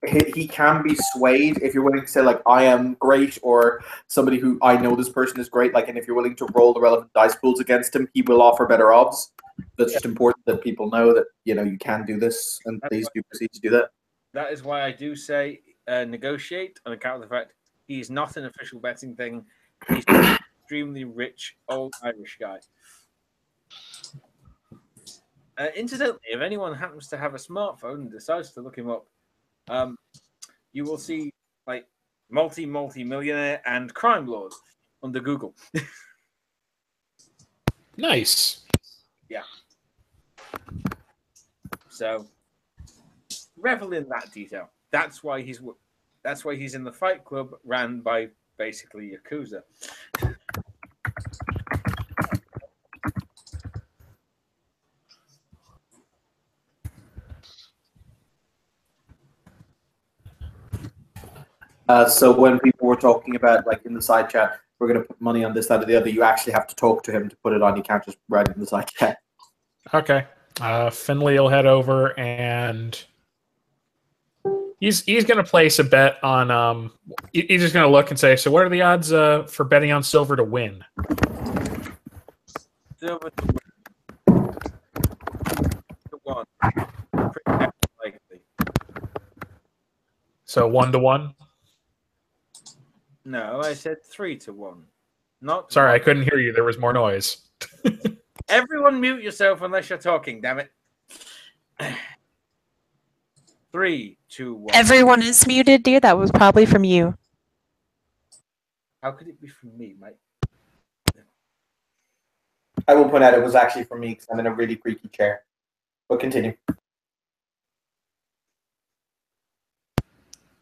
he can be swayed if you're willing to say I am great, or somebody who I know this person is great. And if you're willing to roll the relevant dice pools against him, he will offer better odds. That's just important that people know that you can do this, and please do proceed to do that. That is why I do say negotiate on account of the fact he's not an official betting thing. He's an extremely rich old Irish guy. Incidentally, if anyone happens to have a smartphone and decides to look him up, you will see multi-millionaire and crime lord under Google. Nice. Yeah. So revel in that detail. That's why he's in the Fight Club ran by basically Yakuza. So when people were talking about, like in the side chat, we're going to put money on this, that, or the other, you actually have to talk to him to put it on. You can't just write it in the side chat. Okay. Finley will head over and he's going to place a bet on. He's just going to look and say, "So what are the odds for betting on silver to win?" Silver to 1. Pretty likely. So 1-1. No, I said 3-1. Not. Sorry, I couldn't hear you. There was more noise. Everyone mute yourself unless you're talking, damn it. 3, 2, 1. Everyone is muted, dear. That was probably from you. How could it be from me, mate? I will point out it was actually for me because I'm in a really creaky chair. But continue.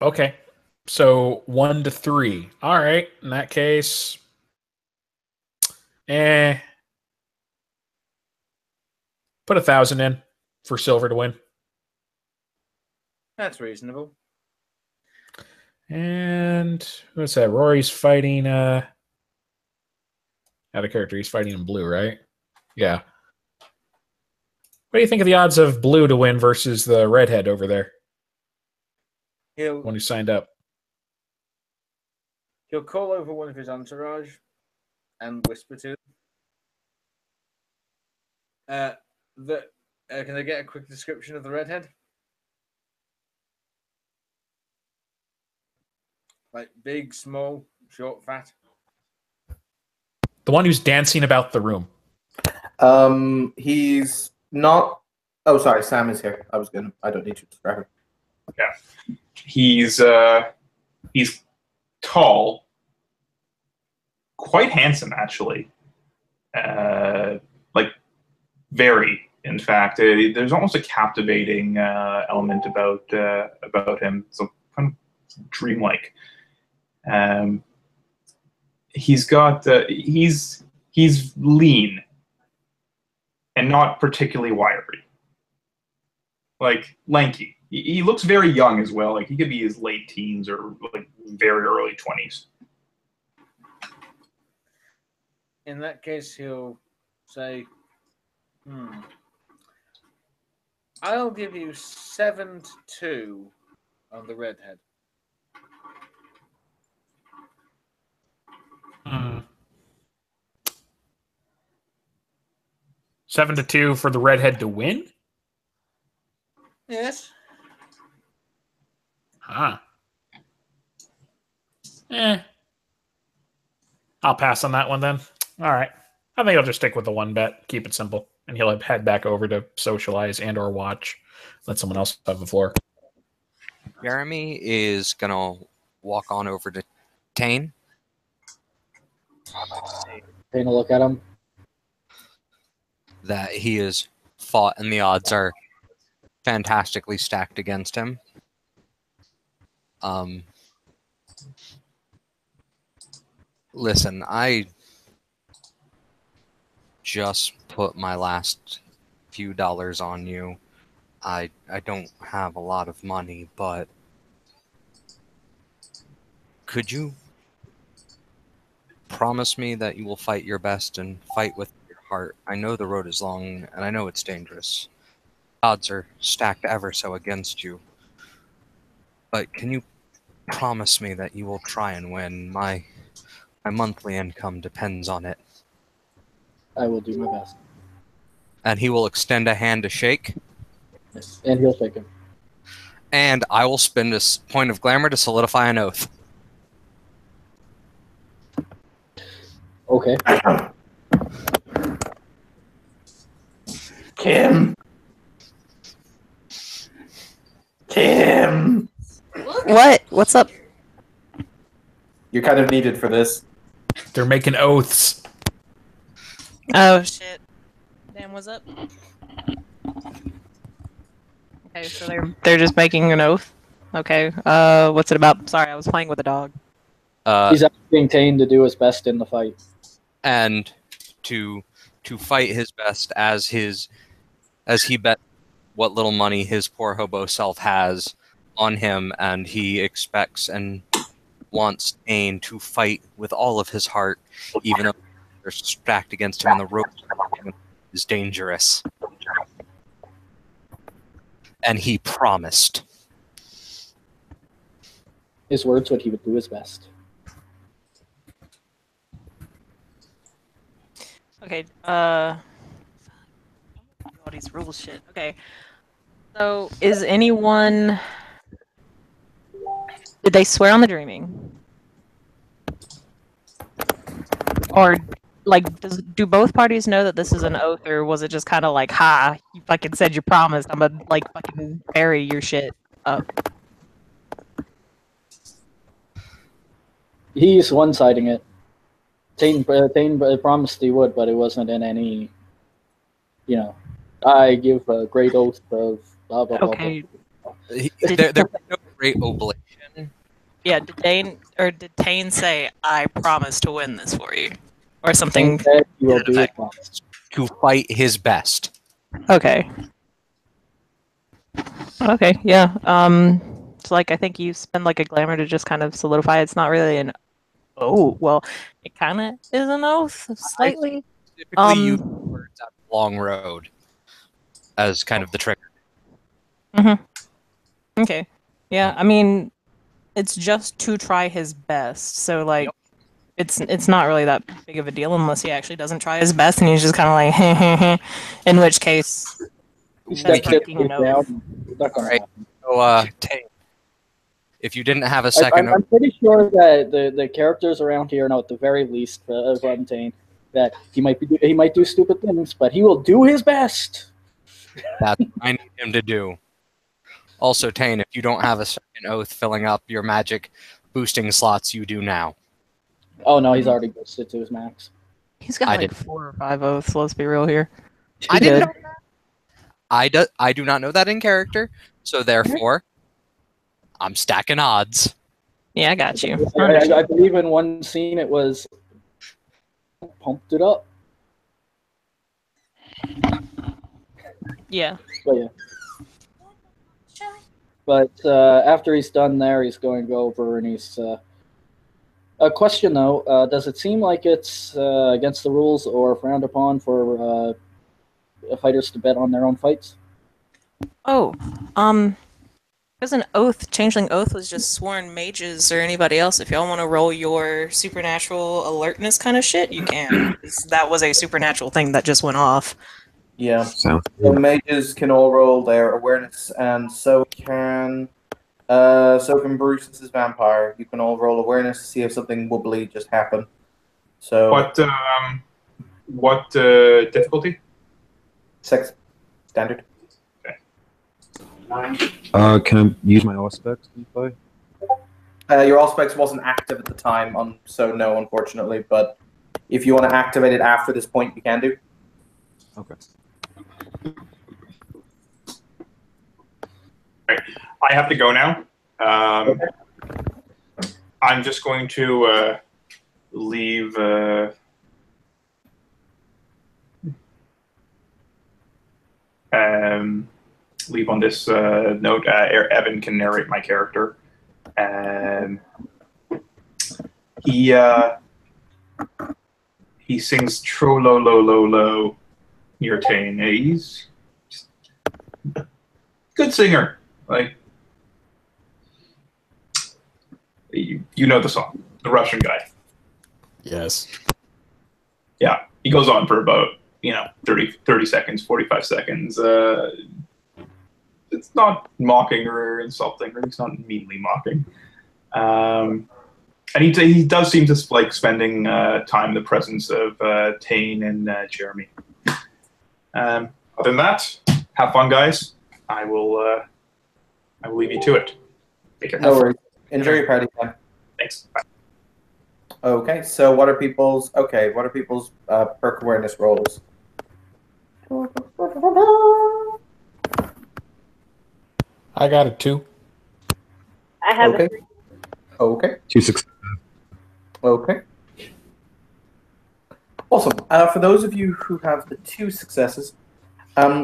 Okay. So 1-3. All right. In that case, put 1,000 in for silver to win. That's reasonable. And what's that? Rory's fighting out of character. He's fighting in blue, right? Yeah. What do you think of the odds of blue to win versus the redhead over there? One who signed up. He'll call over one of his entourage and whisper to them. Can I get a quick description of the redhead? Like big, small, short, fat. The one who's dancing about the room. He's not. Oh, sorry, Sam is here. I don't need to describe him. Yeah, he's tall, quite handsome actually. Like very, in fact. There's almost a captivating element about him. So kind of dreamlike. He's got he's lean and not particularly wiry. Like lanky. He looks very young as well. Like he could be his late teens or like very early 20s. In that case, he'll say, I'll give you 7-2 on the redhead. 7-2 for the redhead to win? Yes. I'll pass on that one then. All right. I think I'll just stick with the one bet. Keep it simple. And he'll head back over to socialize and or watch. Let someone else have the floor. Jeremy is going to walk on over to Tane. Taking a look at him. That he has fought and the odds are fantastically stacked against him. Listen, I just put my last few dollars on you. I don't have a lot of money, but could you promise me that you will fight your best and fight with your heart? I know the road is long and I know it's dangerous. Odds are stacked ever so against you. But can you promise me that you will try and win? My monthly income depends on it. I will do my best. And he will extend a hand to shake. And he'll shake him. And I will spend a point of glamour to solidify an oath. Okay. Kim. What? What's up? You're kind of needed for this. They're making oaths. Oh shit. Damn, what's up? Okay, so they're just making an oath. Okay. What's it about? Sorry, I was playing with a dog. He's asking Tane to do his best in the fight. And to fight his best as he bet what little money his poor hobo self has on him, and he expects and wants Tane to fight with all of his heart, even though they're stacked against him and the rope is dangerous. And he promised. His words, what he would do his best. Okay, all these rules shit. Okay. So, is anyone... Did they swear on the dreaming? Or, like, do both parties know that this is an oath, or was it just kind of like, ha, you fucking said you promised, I'm gonna, like, fucking bury your shit up? He's one-siding it. Tane promised he would, but it wasn't in any, I give a great oath of blah, blah, blah. Okay. There was no great oblation. Yeah, did Tane say, I promise to win this for you? Or something? Tane said he will do it. To fight his best. Okay. Okay, yeah. It's like, I think you spend like a glamour to just kind of solidify. It's not really an well, it kind of is an oath, slightly. Typically use words out of Long Road as kind of the trigger. Okay. Yeah, I mean, it's just to try his best. So like, it's not really that big of a deal unless he actually doesn't try his best and he's just kind of like, in which case, that's breaking an oath. Alright, so Tane, if you didn't have a second... I'm pretty sure that the characters around here know at the very least from Tane that he might do stupid things, but he will do his best. That's what I need him to do. Also, Tane, if you don't have a second oath filling up your magic boosting slots, you do now. Oh no, he's already boosted to his max. He's got 4 or 5 oaths, let's be real here. I didn't know that. I do not know that in character, so therefore, I'm stacking odds. Yeah, I got you. I believe in one scene it was pumped it up. Yeah. But after he's done there, he's going to go over and he's... a question though, does it seem like it's against the rules or frowned upon for fighters to bet on their own fights? Oh, there's an oath. Changeling oath was just sworn mages or anybody else. If y'all want to roll your supernatural alertness kind of shit, you can. That was a supernatural thing that just went off. Yeah. Sounds So mages can all roll their awareness, and so can Bruce and his vampire. You can all roll awareness to see if something wobbly just happened. So what difficulty? 6 standard. Can I use my Auspex DeFi? Your Auspex wasn't active at the time, so no, unfortunately. But if you want to activate it after this point, you can do. Okay. Right. I have to go now. I'm just going to leave. Leave on this note. Evan can narrate my character. He sings tro lo lo lo lo near Tane. He's good singer. Like you know the song, the Russian guy. Yes. Yeah, he goes on for about 30 seconds, 45 seconds. It's not mocking or insulting, or he's not meanly mocking. And he does seem to like spending time in the presence of Tane and Jeremy. Other than that, have fun, guys. I will leave you to it. Take care. No worries. Enjoy your party time. Thanks. Bye. Okay, so what are people's perk awareness rolls? I got a 2. I have Okay. a 3. Okay. 2 successes. Okay. Awesome. For those of you who have the 2 successes,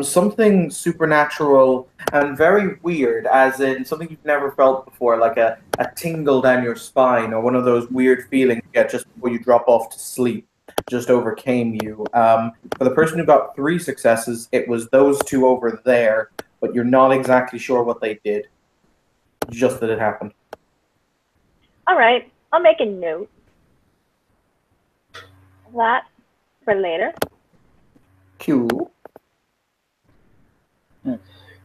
Something supernatural and very weird, as in something you've never felt before, like a tingle down your spine, or one of those weird feelings you get just before you drop off to sleep, just overcame you. For the person who got 3 successes, it was those 2 over there, but you're not exactly sure what they did. Just that it happened. All right, I'll make a note of that for later. Cool.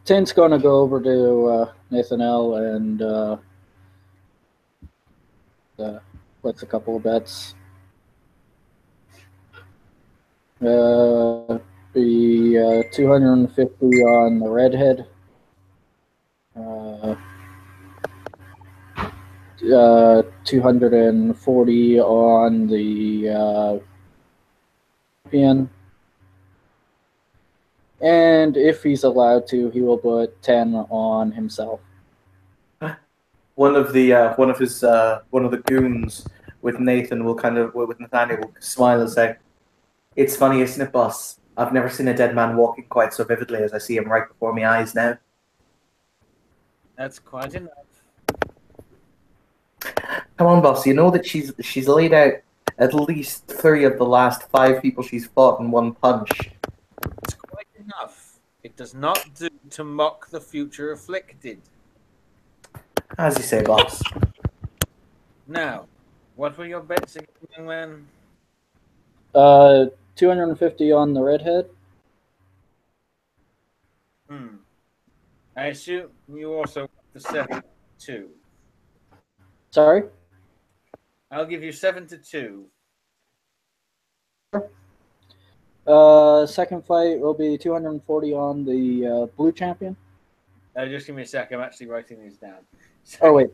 Tin's going to go over to Nathaniel and puts a couple of bets. The 250 on the redhead. 240 on the champion. And if he's allowed to, he will put 10 on himself. One of the goons with Nathan will with Nathaniel will smile and say, "It's funny, isn't it, boss? I've never seen a dead man walking quite so vividly as I see him right before my eyes now." That's quite enough. Come on, boss. You know that she's laid out at least 3 of the last 5 people she's fought in one punch. It's quite enough. It does not do to mock the future afflicted. As you say, boss. Now, what were your bets again, young man? 250 on the redhead. I assume you also want the 7-2. Sorry? I'll give you 7-2. Second fight will be 240 on the blue champion. Just give me a sec. I'm actually writing these down. Oh wait,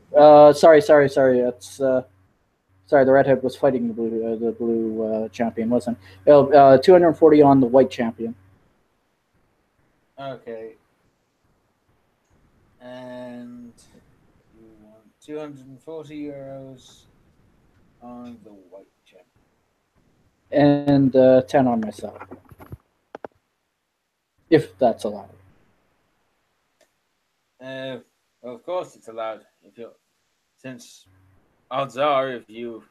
sorry. It's sorry. The redhead was fighting the blue champion, wasn't it? 240 on the white champion. Okay. And you want 240 euros on the white champion. And 10 on myself, if that's allowed. Well, of course it's allowed. Since odds are, if you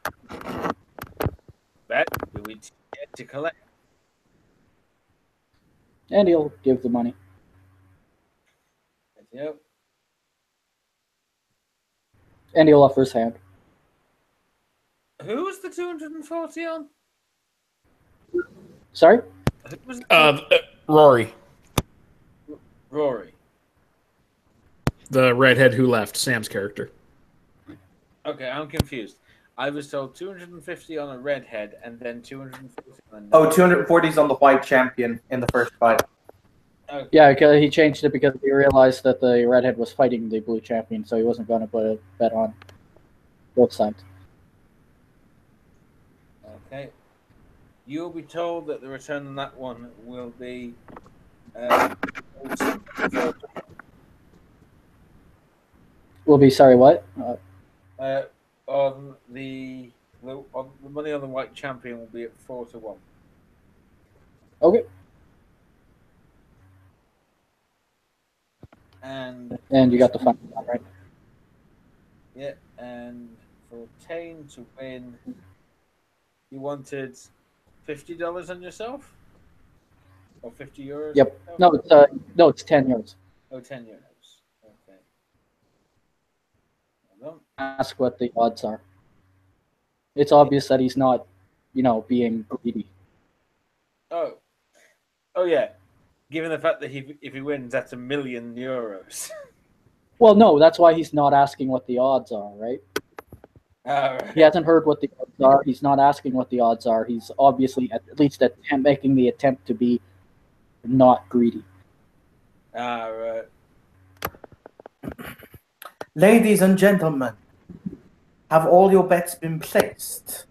bet, you would get to collect. And he'll give the money. Yep. And he'll offer his hand. Who was the 240 on? Sorry? Who was Rory, Rory. the redhead who left, Sam's character. Okay, I'm confused. I was told 250 on a redhead and then 240 on Oh, 240 is on the white champion in the first fight. Okay. Yeah, because he changed it because he realized that the redhead was fighting the blue champion, so he wasn't going to put a bet on both sides. Okay. You'll be told that the return on that one will be Will be sorry, what? on the money on the white champion will be at 4-1. Okay. And you got the final one, right? Yeah, and for Tane to win, you wanted $50 on yourself? Or 50 euros? Yep. No, it's 10 euros. Oh, 10 euros. Okay. Hold on. Ask what the odds are. It's obvious that he's not, being greedy. Oh yeah. Given the fact that if he wins, that's €1 million. Well, no, that's why he's not asking what the odds are, right? Right. He hasn't heard what the odds are. He's not asking what the odds are. He's obviously at least making the attempt to be not greedy. Right. Ladies and gentlemen, have all your bets been placed?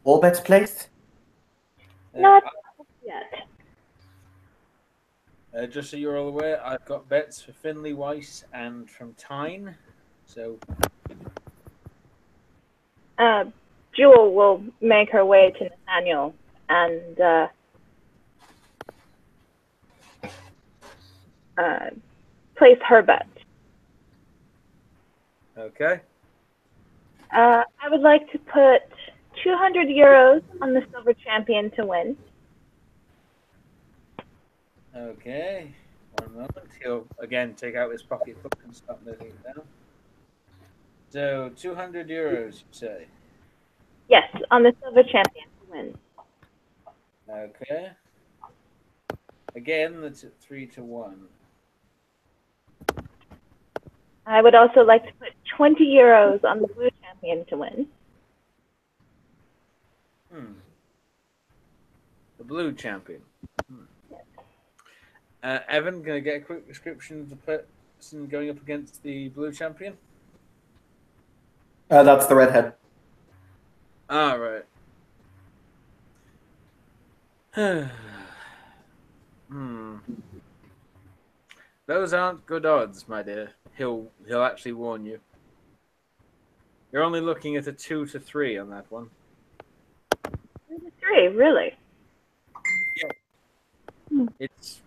All bets placed? Not yet. Just so you're all aware, I've got bets for Finley Weiss and from Tyne. So Jewel will make her way to Nathaniel and place her bet. Okay. I would like to put 200 euros on the silver champion to win. Okay. 1 moment. He'll again take out his pocketbook and start noting it down. So 200 euros, you say? Yes, on the silver champion to win. Okay. Again, that's at 3-1. I would also like to put 20 euros on the blue champion to win. The blue champion. Evan, can I get a quick description of the person going up against the blue champion? That's the redhead. Ah, right. Those aren't good odds, my dear. He'll actually warn you. You're only looking at a 2-3 on that one. 3, really? Yeah. It's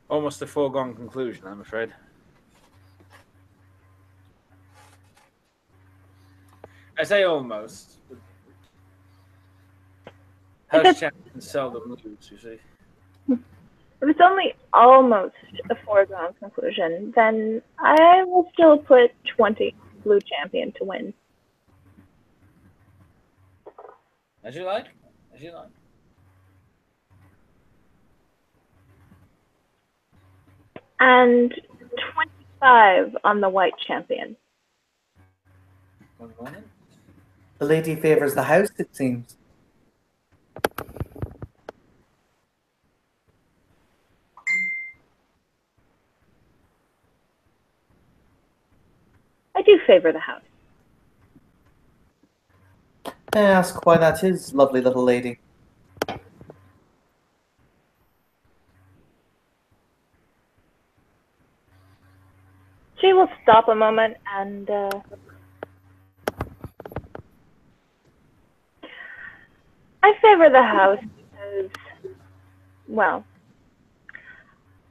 almost a foregone conclusion, I'm afraid. I say almost. House champions seldom lose, you see. If it's only almost a foregone conclusion, then I will still put 20 blue champion to win. As you like. As you like. And 25 on the white champion. 1 moment. The lady favors the house, it seems. I do favor the house. May I ask why that is, lovely little lady? She will stop a moment and I favor the house because, well,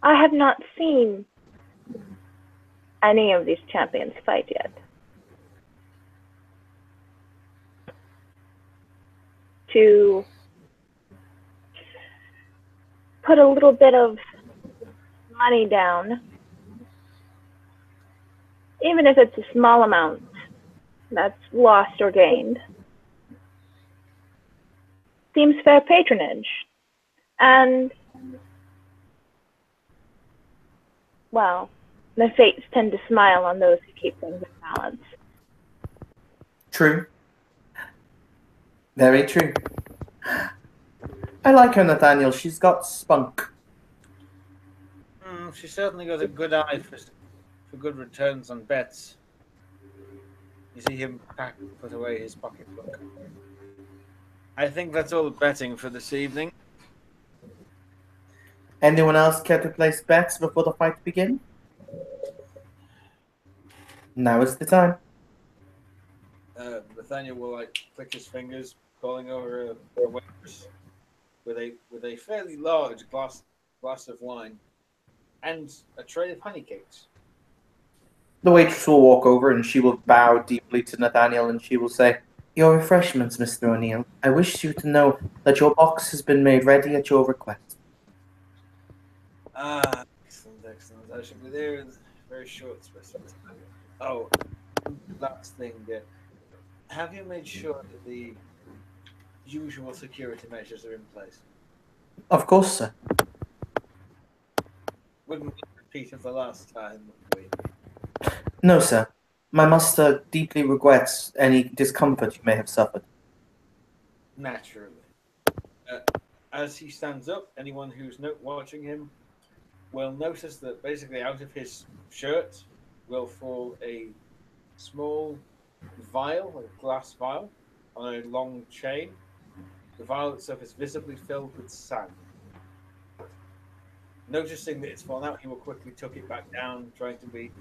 I have not seen any of these champions fight yet. To put a little bit of money down, even if it's a small amount that's lost or gained, seems fair patronage. And, well, the fates tend to smile on those who keep things in balance. True. Very true. I like her, Nathaniel. She's got spunk. She certainly got a good eye for good returns on bets. You see him put away his pocketbook. I think that's all the betting for this evening. Anyone else care to place bets before the fight begins? Now is the time. Nathaniel will click his fingers, calling over a waitress with a fairly large glass of wine and a tray of honey cakes. The waitress will walk over and she will bow deeply to Nathaniel and she will say, "Your refreshments, Mr. O'Neill. I wish you to know that your box has been made ready at your request." Ah, excellent. I shall be there in very short space of time. Oh, last thing. Have you made sure that the usual security measures are in place? Of course, sir. Wouldn't be a repeat of the last time, would we? No, sir. My master deeply regrets any discomfort you may have suffered. Naturally. As he stands up, anyone who's watching him will notice that basically out of his shirt will fall a small vial, a glass vial, on a long chain. The vial itself is visibly filled with sand. Noticing that it's fallen out, he will quickly tuck it back down, trying to be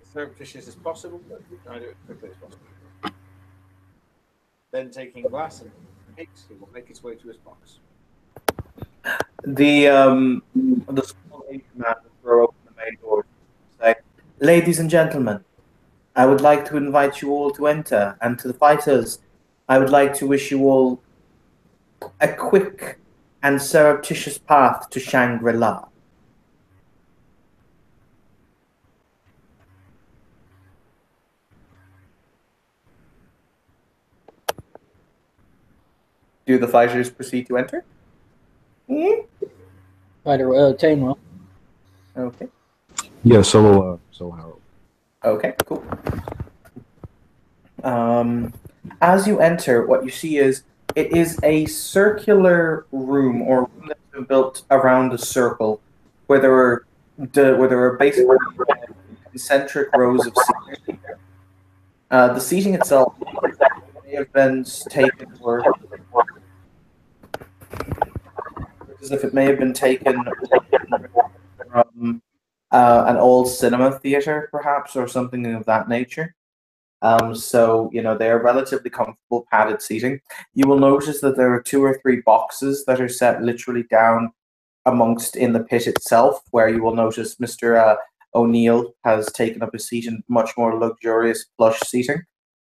as surreptitious as possible, but try to do it as quickly as possible. Then taking glass and cakes, he will make his way to his box. The small Asian man will throw open the Ladies and gentlemen, I would like to invite you all to enter, and to the fighters, I would like to wish you all a quick and surreptitious path to Shangri-La. Do the fighters proceed to enter? Fighter Tane will. Okay. Yeah, so Harold. Okay, cool. As you enter, what you see is it is a circular room, or room that's been built around a circle, where there are basically concentric rows of seating. The seating itself may have been taken, or as if it may have been taken from an old cinema theater, perhaps, or something of that nature. So, they are relatively comfortable padded seating. You will notice that there are 2 or 3 boxes that are set literally down amongst in the pit itself, where you will notice Mr. O'Neill has taken up a seat in much more luxurious plush seating.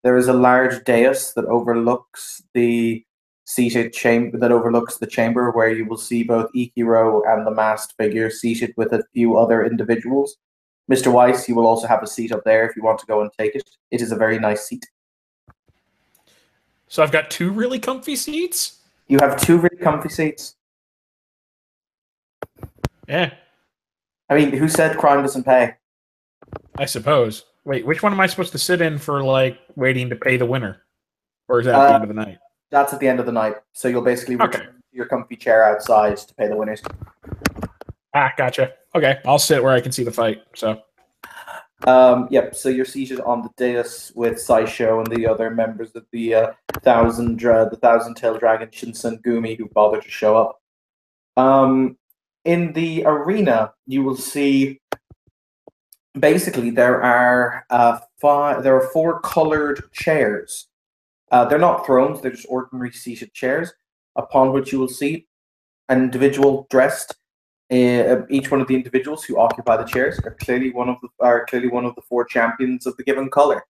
There is a large dais that overlooks the chamber where you will see both Ichiro and the masked figure seated with a few other individuals. Mr. Weiss, you will also have a seat up there if you want to go and take it. It is a very nice seat. So I've got 2 really comfy seats? You have 2 really comfy seats. Yeah. I mean, who said crime doesn't pay? I suppose. Wait, which one am I supposed to sit in for, waiting to pay the winner? Or is that at the end of the night? That's at the end of the night. So you'll basically return to your comfy chair outside to pay the winners. Ah, gotcha. Okay, I'll sit where I can see the fight. So, yep. So you're seated on the dais with Saisho and the other members of the Thousand Tail Dragon Shinsen Gumi who bothered to show up. In the arena, you will see. Basically, there are 4 colored chairs. They're not thrones; they're just ordinary seated chairs, upon which you will see an individual dressed. Each one of the individuals who occupy the chairs are clearly one of the 4 champions of the given color.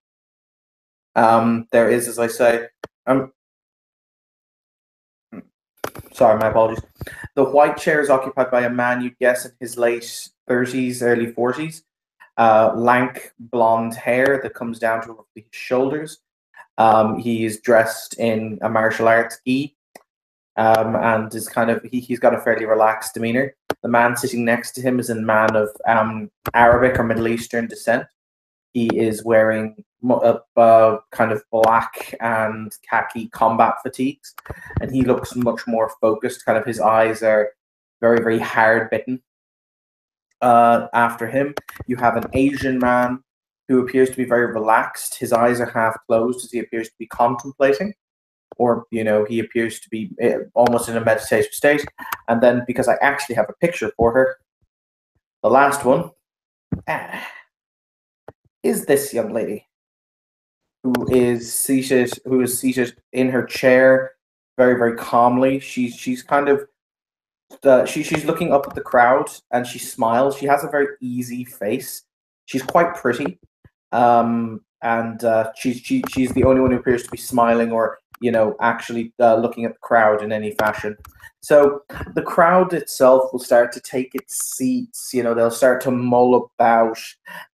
There is, as I say, sorry, my apologies. The white chair is occupied by a man you'd guess in his late 30s, early 40s. Lank blonde hair that comes down to his shoulders. He is dressed in a martial arts gi, and is he's got a fairly relaxed demeanor. The man sitting next to him is a man of Arabic or Middle Eastern descent. He is wearing kind of black and khaki combat fatigues, and he looks much more focused. Kind of his eyes are very, very hard bitten. After him, you have an Asian man who appears to be very relaxed. His eyes are half closed as he appears to be contemplating, or he appears to be almost in a meditative state. And then, because I actually have a picture for her, the last one is this young lady who is seated in her chair very, very calmly. She's kind of she's looking up at the crowd and she smiles. She has a very easy face. She's quite pretty, and she's the only one who appears to be smiling or actually looking at the crowd in any fashion. So the crowd itself will start to take its seats. They'll start to mull about.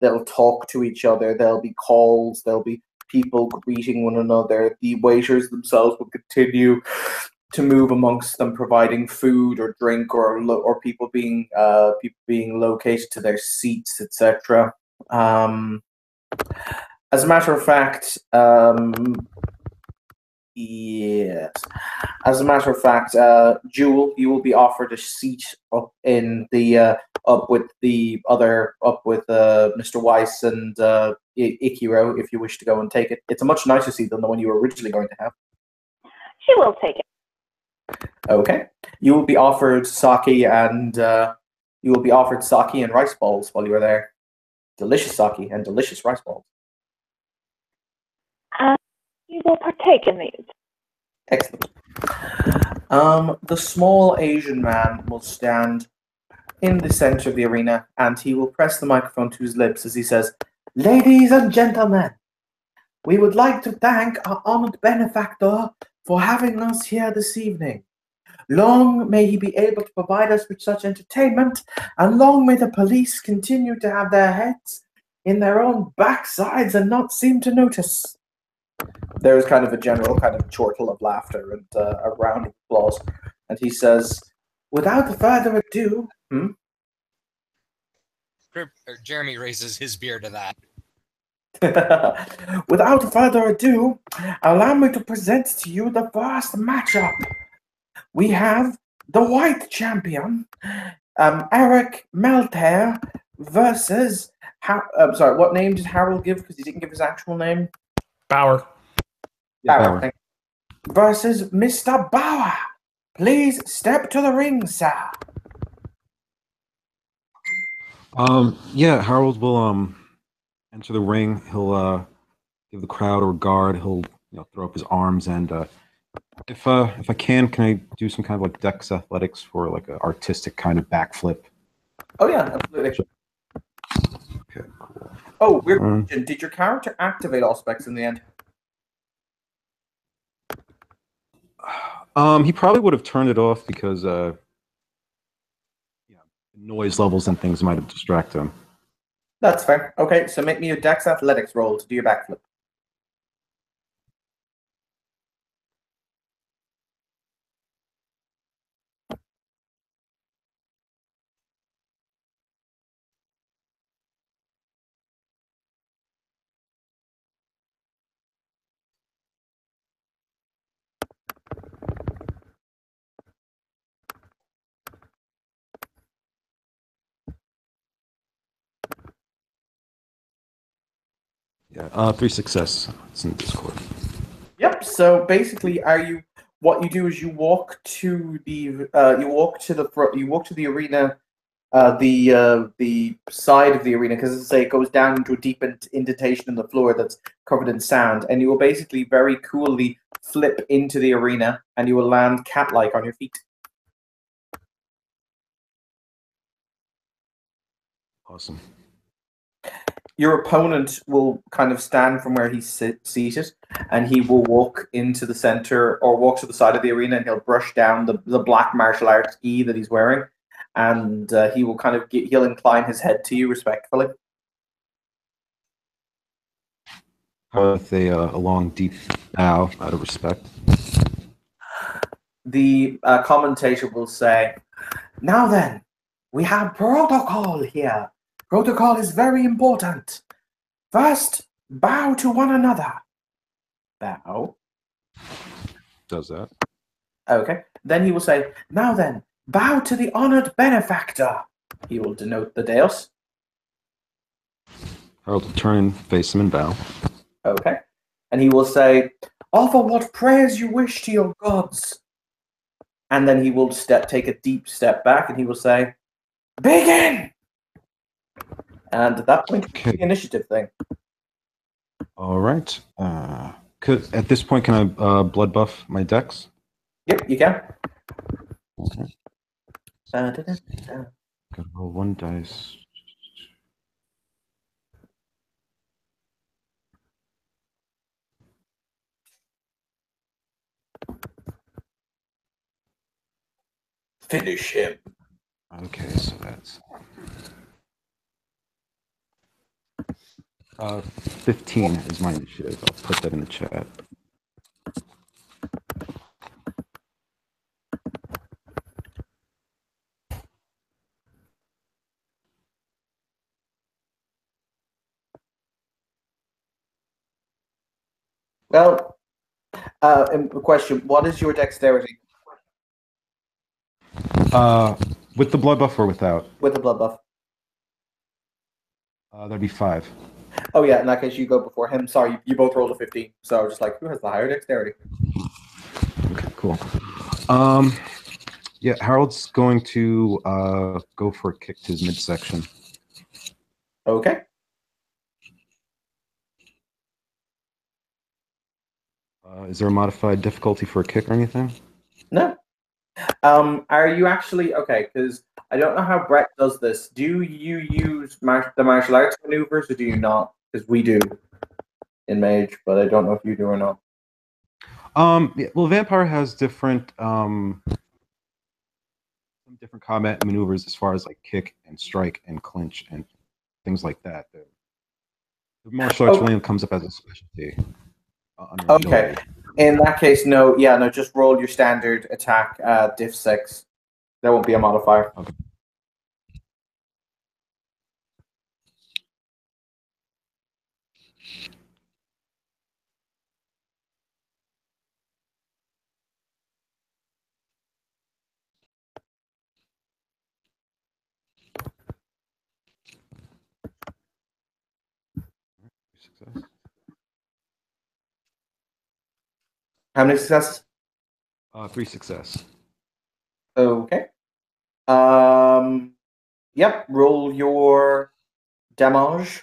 They'll talk to each other. There'll be calls. There'll be people greeting one another. The waiters themselves will continue to move amongst them, providing food or drink, or people being located to their seats, etc. As a matter of fact, yes. As a matter of fact, Jewel, you will be offered a seat up in the up with Mr. Weiss and Ichiro if you wish to go and take it. It's a much nicer seat than the one you were originally going to have. She will take it. Okay. You will be offered sake and rice balls while you are there. Delicious sake and delicious rice balls. You will partake in these. Excellent. The small Asian man will stand in the center of the arena, and he will press the microphone to his lips as he says, "Ladies and gentlemen, we would like to thank our honored benefactor for having us here this evening. Long may he be able to provide us with such entertainment, and long may the police continue to have their heads in their own backsides and not seem to notice." There is kind of a general kind of chortle of laughter and a round of applause. And he says, "Without further ado..." Jeremy raises his beer to that. "Without further ado, allow me to present to you the first matchup. We have the white champion, Eric Melter, versus... sorry, what name did Harold give? Because he didn't give his actual name. Bauer. Bauer. Thank you. Versus Mr. Bauer. Please step to the ring, sir." Yeah, Harold will enter the ring. He'll give the crowd a regard. He'll throw up his arms, and if I can I do some kind of like Dex athletics for like an artistic kind of backflip? Oh yeah, absolutely. Okay, cool. Oh, weird question. Did your character activate all specs in the end? He probably would have turned it off because noise levels and things might have distracted him. That's fair. Okay, so make me a Dex athletics roll to do your backflip. Yeah, 3 success. It's in Discord. Yep. So basically, what you do is you walk to the arena, the side of the arena, because as I say, it goes down into a deep indentation in the floor that's covered in sand, and you will basically very coolly flip into the arena, and you will land cat-like on your feet. Awesome. Your opponent will kind of stand from where he's seated, and he will walk into the center or walk to the side of the arena, and he'll brush down the black martial arts gi that he's wearing, and he will kind of he'll incline his head to you respectfully. With a long, deep bow out of respect. The commentator will say, "Now then, we have protocol here. Protocol is very important. First, bow to one another." Bow. Does that. Okay. Then he will say, "Now then, bow to the honored benefactor." He will denote the dais. Harold will turn and face him and bow. Okay. And he will say, "Offer what prayers you wish to your gods." And then he will take a deep step back, and he will say, "Begin!" And at that point, okay. The initiative thing. All right. At this point, can I blood buff my dex? Yep, you can. Okay. Gotta roll 1 dice. Finish him. Okay, so that's 15 is my initiative. I'll put that in the chat. Well, question: what is your dexterity? With the blood buff or without? With the blood buff. That'd be 5. Oh yeah, in that case, you go before him. Sorry, you both rolled a 15. So I was just like, who has the higher dexterity? Okay, cool. Yeah, Harold's going to go for a kick to his midsection. Okay. Is there a modified difficulty for a kick or anything? No. Are you actually okay? Because I don't know how Brett does this. Do you use the martial arts maneuvers, or do you not? Because we do in Mage, but I don't know if you do or not. Yeah, well, Vampire has different different combat maneuvers as far as like kick and strike and clinch and things like that. The martial arts really comes up as a specialty. Under Okay. agility. In that case, no. Yeah, no. Just roll your standard attack, diff 6. There won't be a modifier. Okay. Success. How many successes? 3 success. Okay. Yep. Roll your damage.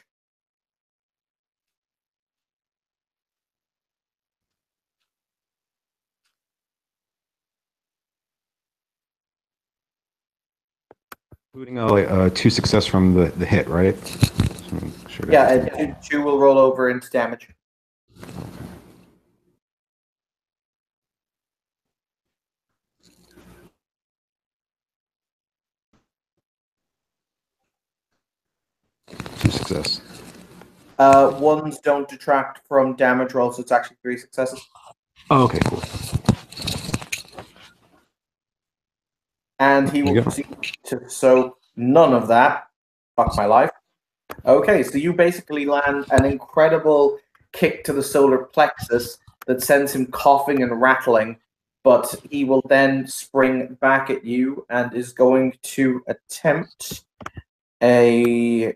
Including 2 success from the hit, right? Sure Yeah, 2 will roll over into damage. Two success. Ones don't detract from damage rolls, so it's actually 3 successes. Oh, okay, cool. And he will proceed to. So none of that. Fuck my life. Okay, so you basically land an incredible kick to the solar plexus that sends him coughing and rattling, but he will then spring back at you and is going to attempt a.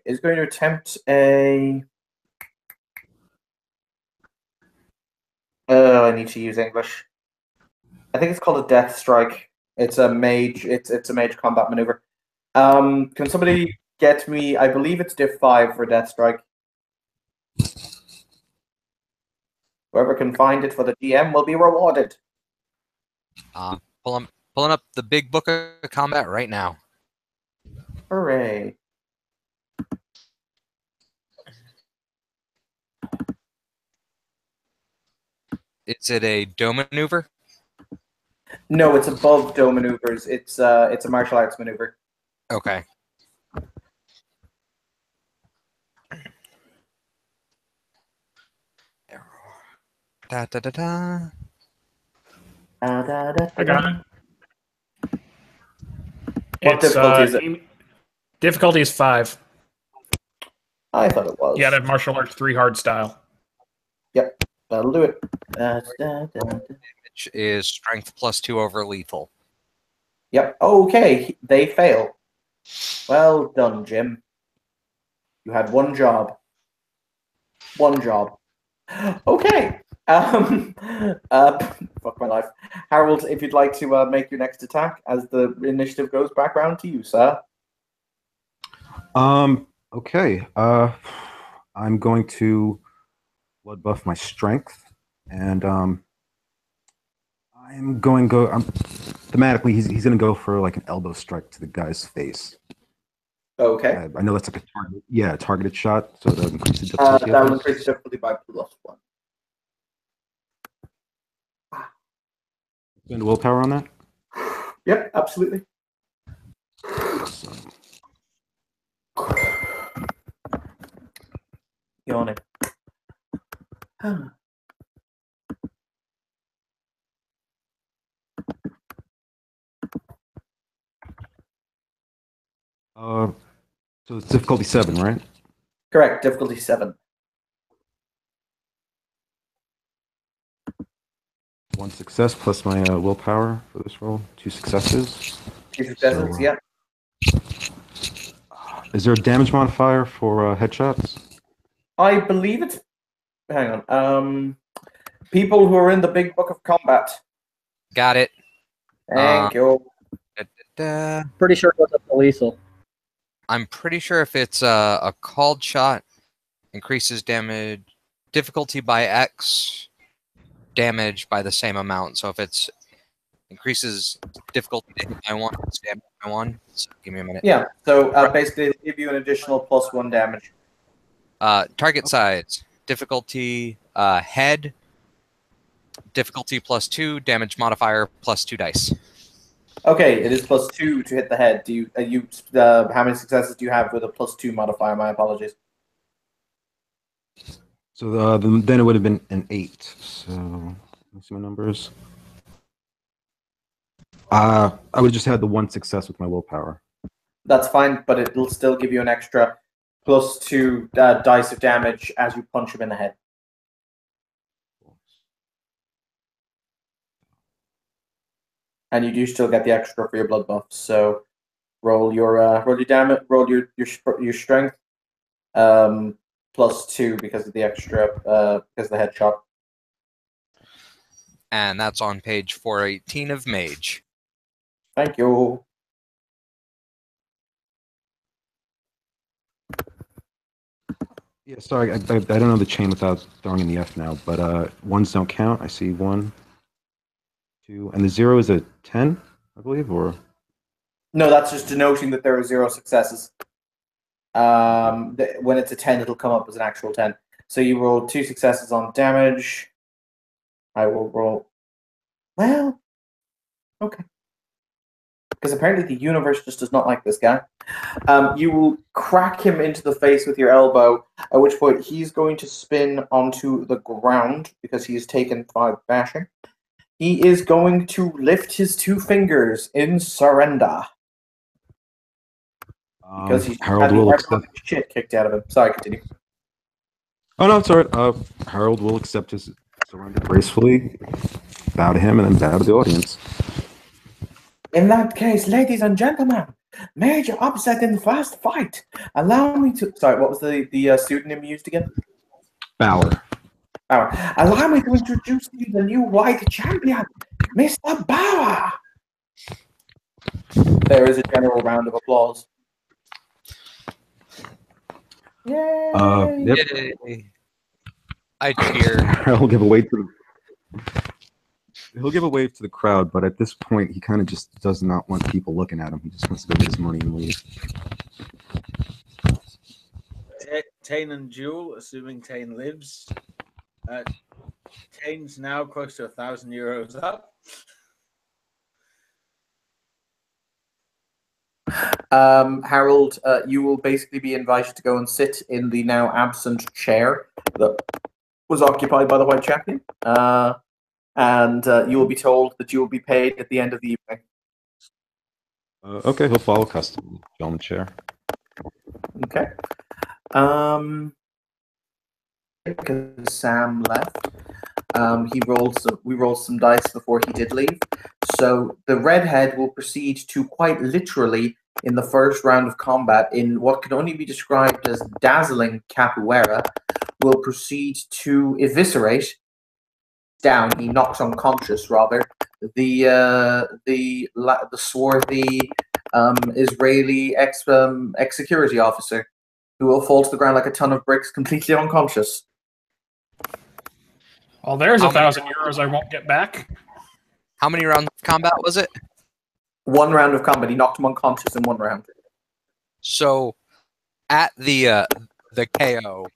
I need to use English. I think it's called a death strike. It's a mage. It's a mage combat maneuver. Can somebody get me? I believe it's diff 5 for death strike. Whoever can find it for the DM will be rewarded. Pulling up the big book of combat right now. Hooray! Is it a dough maneuver? No, it's above dough maneuvers. It's a martial arts maneuver. Okay. Da da da da. I got it. What difficulty is it? Difficulty is 5. I thought it was. Yeah, that martial arts 3 hard style. Yep, that'll do it. Which is strength +2 over lethal. Yep. Okay, they fail. Well done, Jim. You had one job. One job. Okay. Fuck my life. Harold, if you'd like to make your next attack as the initiative goes back round to you, sir. Okay. I'm going to blood buff my strength, and I'm going to go. Thematically, he's going to go for like an elbow strike to the guy's face. Okay. I know that's like a targeted shot, so that will increase the difficulty. That will increase the difficulty by +1. Spend willpower on that? Yep, absolutely. Yawning. So it's difficulty 7, right? Correct, difficulty 7. 1 success plus my willpower for this roll. 2 successes. 2 successes, So, yeah. Is there a damage modifier for headshots? I believe it's. Hang on. People who are in the big book of combat. Got it. Thank you. Pretty sure it was a lethal. I'm pretty sure if it's a called shot, increases damage difficulty by X, damage by the same amount. So if it's increases difficulty to hit by 1, stamina by 1. So give me a minute. Yeah, so basically it'll give you an additional +1 damage. Target size, difficulty head, difficulty +2, damage modifier +2 dice. Okay, it is +2 to hit the head. Do you how many successes do you have with a +2 modifier? My apologies. So then it would have been an 8. So let's see my numbers. I would have just had the 1 success with my willpower. That's fine, but it'll still give you an extra +2 dice of damage as you punch him in the head. And you do still get the extra for your blood buff. So roll your damage, roll your strength, +2 because of the extra because of the headshot. And that's on page 418 of Mage. Thank you. Yeah, sorry, I don't know the chain without throwing in the F now, but ones don't count. I see 1, 2, and the 0 is a 10, I believe, or No, that's just denoting that there are 0 successes. When it's a 10, it'll come up as an actual 10. So you roll 2 successes on damage. I will roll. Well, okay. Because apparently the universe just does not like this guy. You will crack him into the face with your elbow, at which point he's going to spin onto the ground because he has taken 5 bashing. He is going to lift his 2 fingers in surrender. Because he's had the shit kicked out of him. Sorry, continue. Oh no, it's alright. Harold will accept his surrender gracefully, bow to him, and then bow to the audience. In that case, ladies and gentlemen, major upset in the first fight. Allow me to... Sorry, what was the pseudonym used again? Bauer. Bauer. Allow me to introduce you the new white champion, Mr. Bauer. There is a general round of applause. Yay! Yep. Yay. I cheer. He'll give a wave to the crowd, but at this point, he kind of just does not want people looking at him. He just wants to go get his money and leave. Tane and Jewel, assuming Tane lives. Tane's now close to 1,000 euros up. Harold, you will basically be invited to go and sit in the now absent chair that was occupied by the White Champion. And you will be told that you will be paid at the end of the evening. Okay, he'll follow custom. Gentleman chair. Okay. Because Sam left, we rolled some dice before he did leave. So the redhead will proceed to quite literally, in the first round of combat, in what can only be described as dazzling capoeira, will proceed to eviscerate. Down, he knocks unconscious. Rather, the swarthy Israeli ex-security officer, who will fall to the ground like a ton of bricks, completely unconscious. Well, there's 1,000 euros I won't get back. How many rounds of combat was it? 1 round of combat. He knocked him unconscious in 1 round. So, at the KO,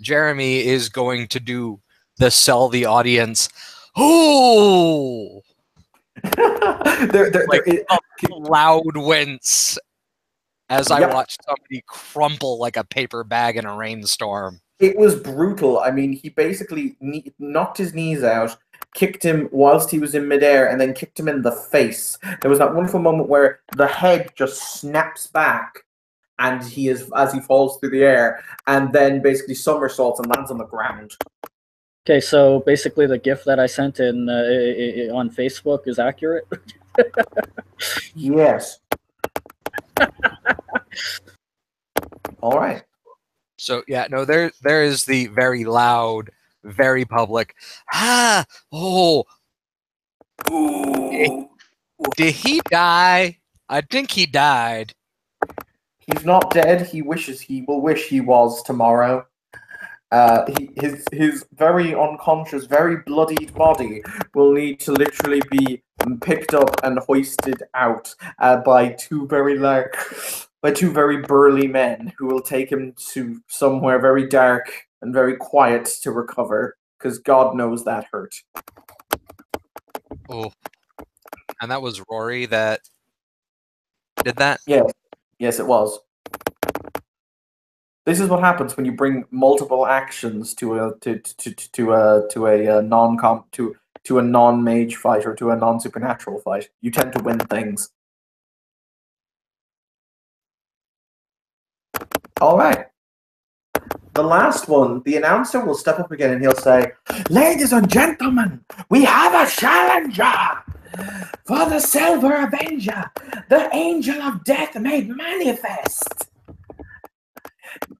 Jeremy is going to do sell the audience. Oh, loud wince as I watched somebody crumple like a paper bag in a rainstorm. It was brutal. I mean, he basically knocked his knees out, kicked him whilst he was in midair, and then kicked him in the face. There was that wonderful moment where the head just snaps back, and he is as he falls through the air, and then basically somersaults and lands on the ground. Okay, so basically the GIF that I sent in on Facebook is accurate? Yes. All right. So yeah, no, there is the very loud, very public. Ooh. Did he die? I think he died. He's not dead. He will wish he was tomorrow. his very unconscious, very bloodied body will need to literally be picked up and hoisted out by two very burly men who will take him to somewhere very dark and very quiet to recover, because God knows that hurt. Oh, and that was Rory that did that? Yes, it was. This is what happens when you bring multiple actions to a non-mage fight or to a non-supernatural fight. You tend to win things. All right. The last one, the announcer will step up again and he'll say, "Ladies and gentlemen, we have a challenger for the Silver Avenger, the Angel of Death made manifest.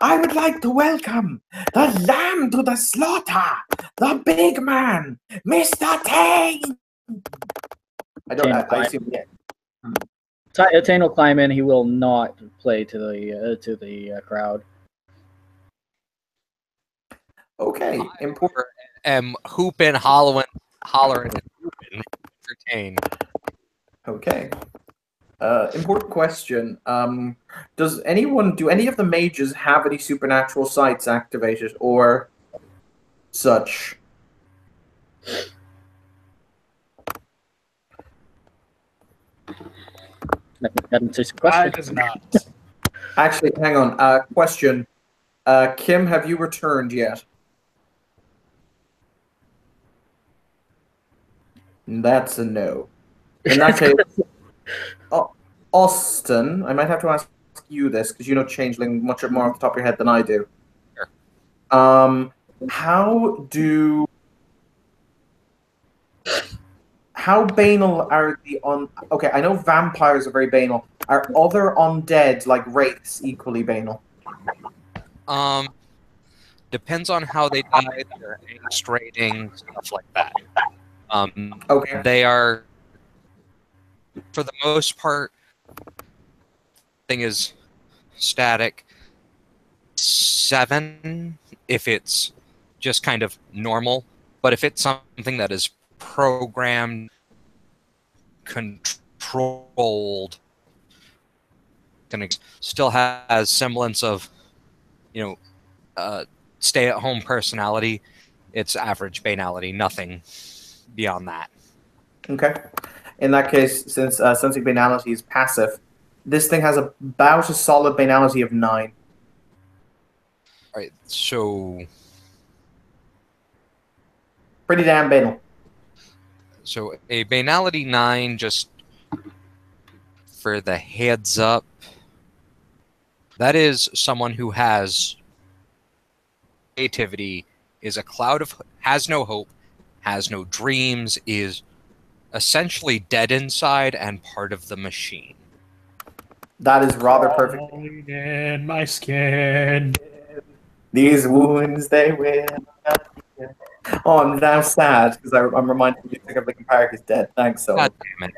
I would like to welcome the Lamb to the Slaughter, the big man, Mr. Tane." I assume, yeah. Tane will climb in. He will not play to the crowd. Okay, important. Hooping, hollering, and hooping for Tane. Okay. Important question. Do any of the mages have any supernatural sights activated or such? That answers the question. It does not. Actually, hang on. Question. Kim, have you returned yet? That's a no. In that case, Austin, I might have to ask you this because you know Changeling much more off the top of your head than I do. Sure. How banal are the Okay, I know vampires are very banal. Are other undead like wraiths equally banal? Depends on how they die, their angst rating, stuff like that. Okay. They are, for the most part, thing is static 7 if it's just kind of normal, but if it's something that is programmed, controlled, still has semblance of, stay-at-home personality, it's average banality, nothing beyond that. Okay. In that case, since sensing banality is passive, this thing has about a solid banality of 9. Alright, so... Pretty damn banal. So a banality 9, just for the heads up, that is someone who has creativity, is a cloud of, has no hope, has no dreams, is essentially dead inside and part of the machine. That is rather perfect. In my skin. These wounds, they will not heal. Oh, I'm now sad because I'm reminded you of Linkin Park is dead. Thanks, so. God damn it.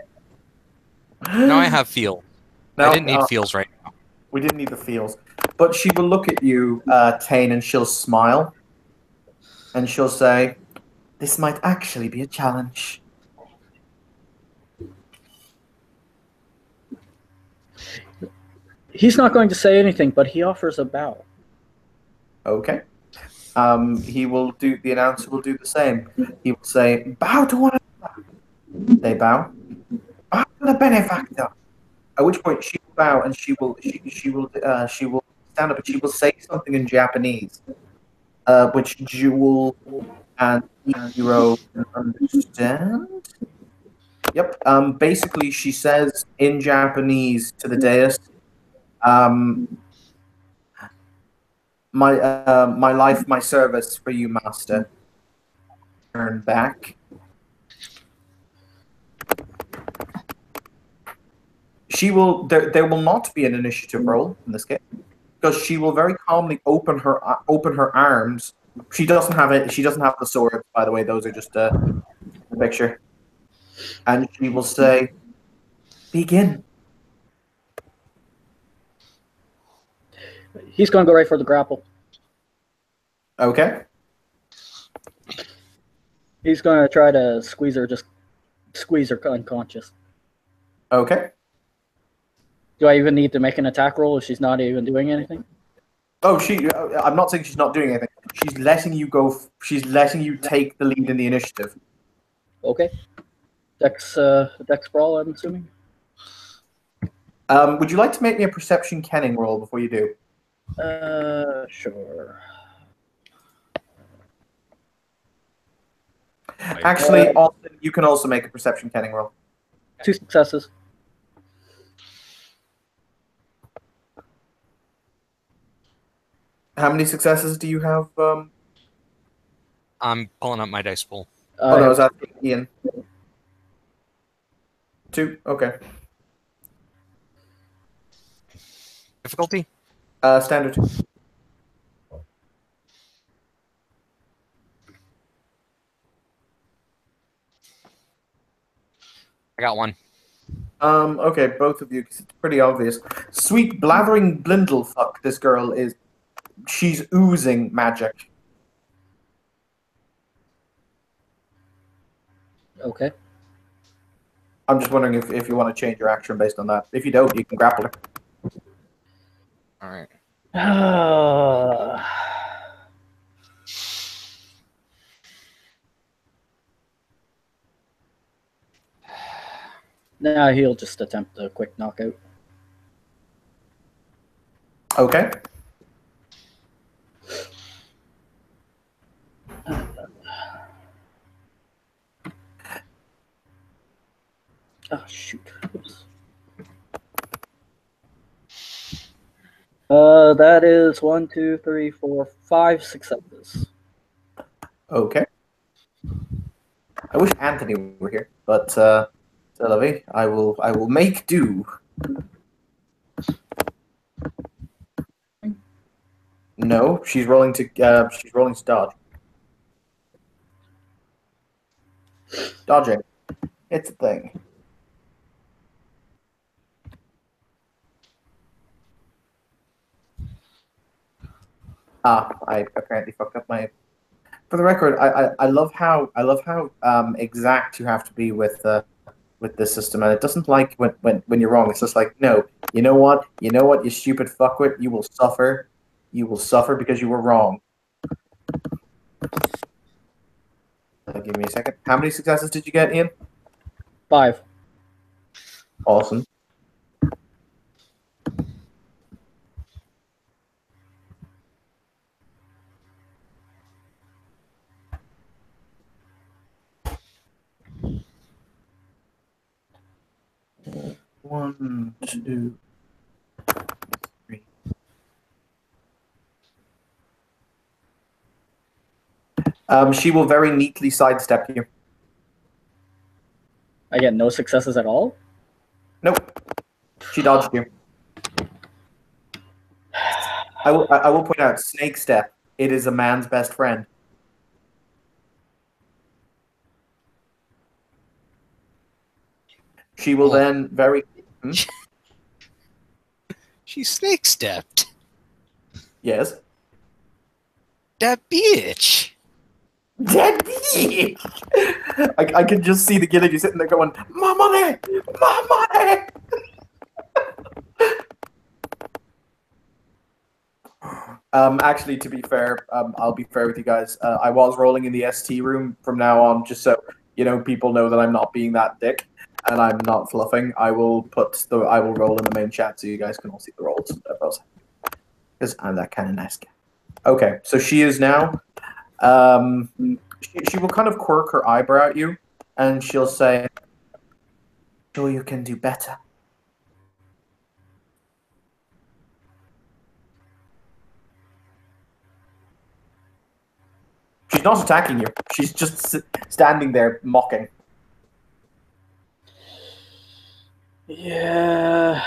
Now I have feel. No, I didn't need feels right now. We didn't need the feels. But she will look at you, Tane, and she'll smile. And she'll say, "This might actually be a challenge." He's not going to say anything, but he offers a bow. Okay. The announcer will do the same. He will say, "Bow to one another." They bow. "Bow to the benefactor." At which point she will bow and she will stand up and she will say something in Japanese, which Jewel and Hero can understand. Yep. Basically, she says in Japanese to the dais, my life, my service for you, master. Turn back. She will. There will not be an initiative roll in this case because she will very calmly open her arms. She doesn't have it. She doesn't have the sword, by the way. Those are just a picture. And she will say, "Begin." He's going to go right for the grapple. Okay. He's gonna try to squeeze her, just squeeze her unconscious. Okay. Do I even need to make an attack roll if she's not even doing anything? Oh, I'm not saying she's not doing anything. She's letting you go. She's letting you take the lead in the initiative. Okay. Dex brawl, I'm assuming. Would you like to make me a perception kenning roll before you do? Sure. Actually, Austin, you can also make a perception kenning roll. 2 successes. How many successes do you have? I'm pulling up my dice pool. Oh, no, I was asking Ian. 2? Okay. Difficulty? Standard. I got 1. Okay, both of you, 'cause it's pretty obvious. Sweet blathering blindlefuck, this girl is. She's oozing magic. Okay. I'm just wondering if you want to change your action based on that. If you don't, you can grapple her. All right. Nah, he'll just attempt a quick knockout. Okay. Oh, shoot. Oops. That is 1, 2, 3, 4, 5 successes. Okay. I wish Anthony were here, but Sylvie, I will make do. No, she's rolling to dodge. Dodging. It's a thing. I apparently fucked up my. For the record, I love how exact you have to be with this system, and it doesn't like when you're wrong. It's just like, no, you know what, you stupid fuckwit, you will suffer because you were wrong. Give me a second. How many successes did you get, Ian? 5. Awesome. One, 2, 3. She will very neatly sidestep you. I get no successes at all? Nope. She dodged you. I will point out, snake step. It is a man's best friend. She will then very. She snake stepped. Yes. That bitch. That bitch. I can just see the Gilligan sitting there going, "My money, my money." Actually, to be fair, I'll be fair with you guys. I was rolling in the ST room from now on, just so people know that I'm not being that dick and I'm not fluffing. I will roll in the main chat so you guys can all see the rolls, because I'm that kind of nice guy. Okay, so she is now. She will kind of quirk her eyebrow at you, and she'll say, "Sure, you can do better." She's not attacking you. She's just standing there mocking. Yeah.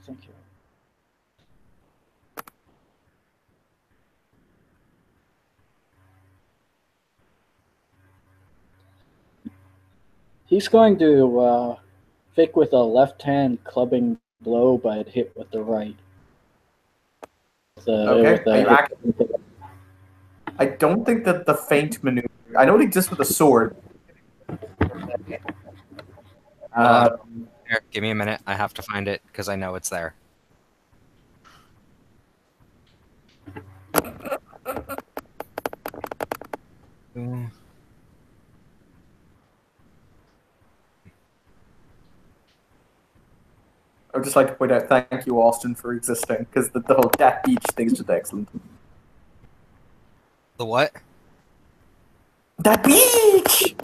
Thank you. He's going to fake with a left hand clubbing blow, but hit with the right. Okay. I don't think that the feint maneuver. I know it exists with a sword. Here, give me a minute. I have to find it because I know it's there. I would just like to point out, thank you, Austin, for existing, because the whole that beach thing is just excellent. The what? That beach!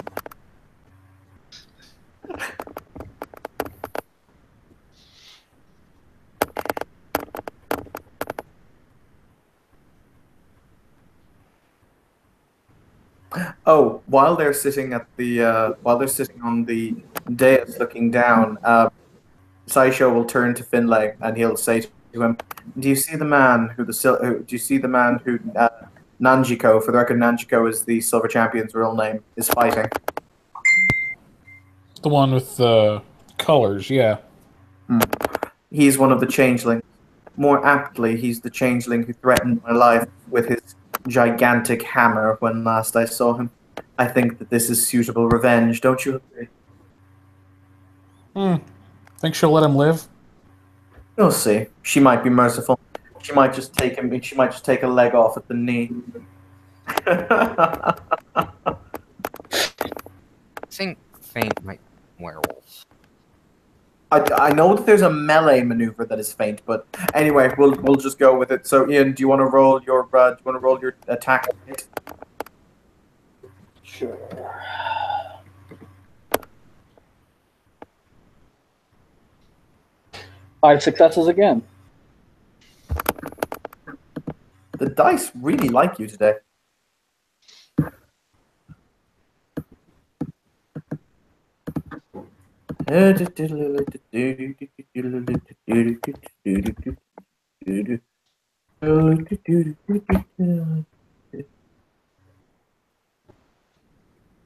Oh, while they're sitting at the while they're sitting on the dais looking down, Saisho will turn to Finlay and he'll say to him, "Do you see the man who Nanjiko? For the record, Nanjiko is the silver champion's real name. Is fighting." The one with the colors, yeah. He's one of the changelings. More aptly, he's the changeling who threatened my life with his gigantic hammer when last I saw him. I think that this is suitable revenge, don't you agree? Think she'll let him live? We'll see. She might be merciful. She might just take him. She might just take a leg off at the knee. I think Feint might be werewolf. I know that there's a melee maneuver that is feint, but anyway, we'll just go with it. So, Ian, do you want to roll your attack? Sure. Five successes again. The dice really like you today.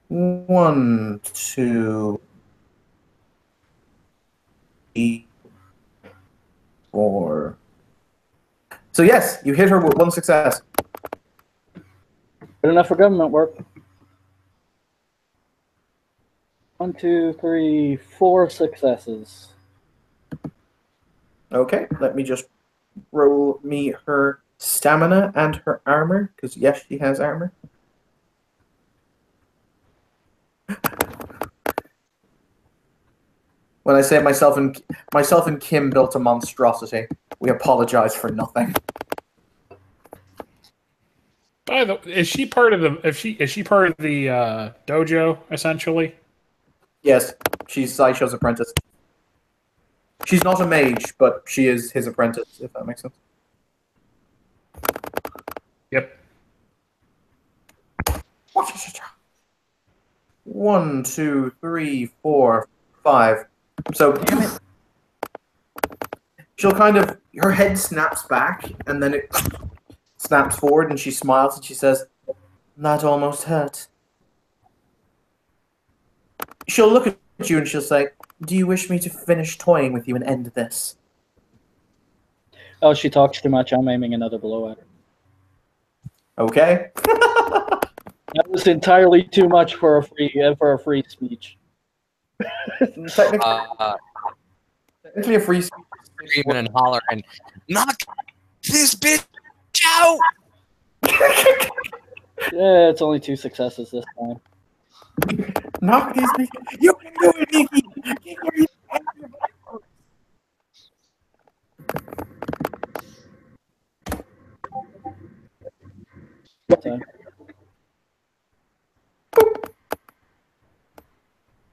One, two, three, four. So yes, you hit her with one success. Good enough for government work. 1, 2, 3, 4 successes. Okay, let me just roll me her stamina and her armor, because yes, she has armor. When I say myself and Kim built a monstrosity, we apologize for nothing. By the is she part of the dojo essentially? Yes, she's Saisho's apprentice. She's not a mage, but she is his apprentice, if that makes sense. Yep. 1, 2, 3, 4, 5. So, damn it. She'll kind of, her head snaps back, and then it snaps forward, and she smiles, and she says, "That almost hurt." She'll look at you, and she'll say, "Do you wish me to finish toying with you and end this?" Oh, she talks too much. I'm aiming another blow at her. Okay. That was entirely too much for a free speech. Technically a free speech. Screaming and hollering, knock this bitch out! Yeah, it's only 2 successes this time. Knock these people. You can do it, Nikki.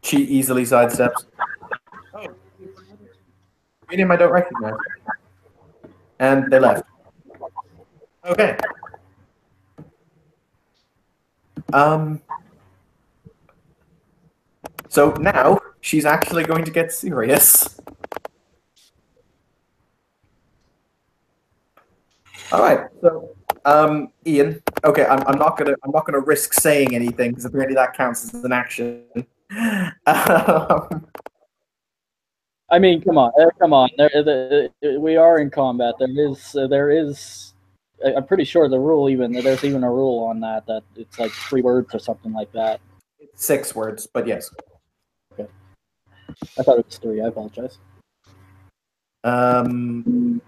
She easily sidesteps. Oh, medium I don't recognize. And they left. Okay. So now she's actually going to get serious. All right. So, Ian. Okay, I'm not gonna risk saying anything because apparently that counts as an action. I mean, come on. We are in combat. There is I'm pretty sure the rule there's even a rule on that it's like 3 words or something like that. 6 words, but yes. Okay. I thought it was 3. I apologize. Okay.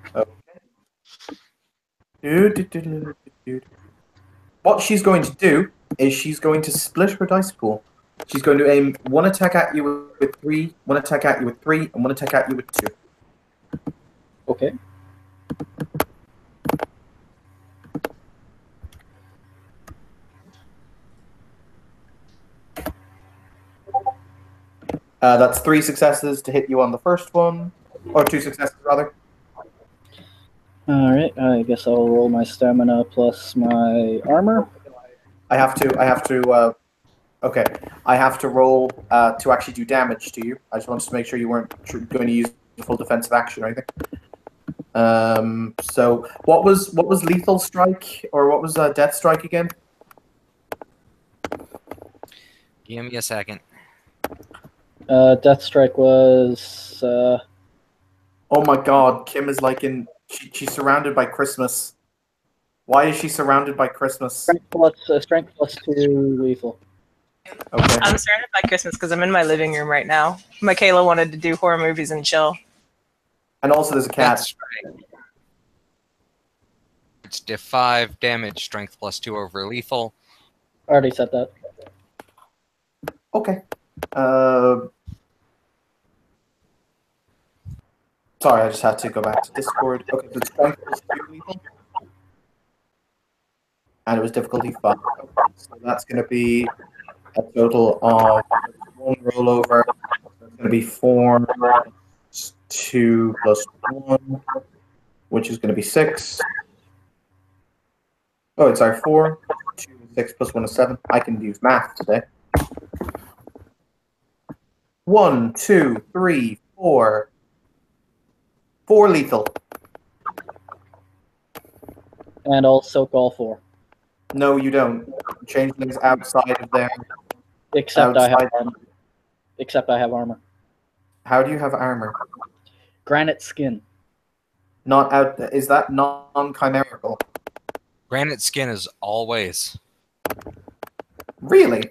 What she's going to do is she's going to split her dice pool. She's going to aim 1 attack at you with 3, 1 attack at you with 3, and 1 attack at you with 2. Okay. That's 3 successes to hit you on the first one, or 2 successes rather. All right. I guess I'll roll my stamina plus my armor. I have to. Okay, I have to roll to actually do damage to you. I just wanted to make sure you weren't going to use the full defensive action or anything. So what was lethal strike or what was death strike again? Give me a second. Death strike was. Oh my God, Kim is like she's surrounded by Christmas. Why is she surrounded by Christmas? Strength plus 2 lethal. Okay. I'm surrounded by Christmas because I'm in my living room right now. Michaela wanted to do horror movies and chill. And also there's a cat. That's right. It's diff 5 damage, strength plus 2 over lethal. I already said that. Okay. Sorry, I just had to go back to Discord. Okay, the strength was 2 lethal. And it was difficulty 5. So that's going to be a total of 1 rollover. It's going to be 4 plus 2 plus 1, which is going to be 6. Oh, it's our 4. 2, 6 plus 1 is 7. I can use math today. 1, 2, 3, 4. 4 lethal. And I'll soak all 4. No, you don't. Changelings outside of there. Except I have armor. Except I have armor. How do you have armor? Granite skin. Not out. Is that non-chimerical? Granite skin is always. Really?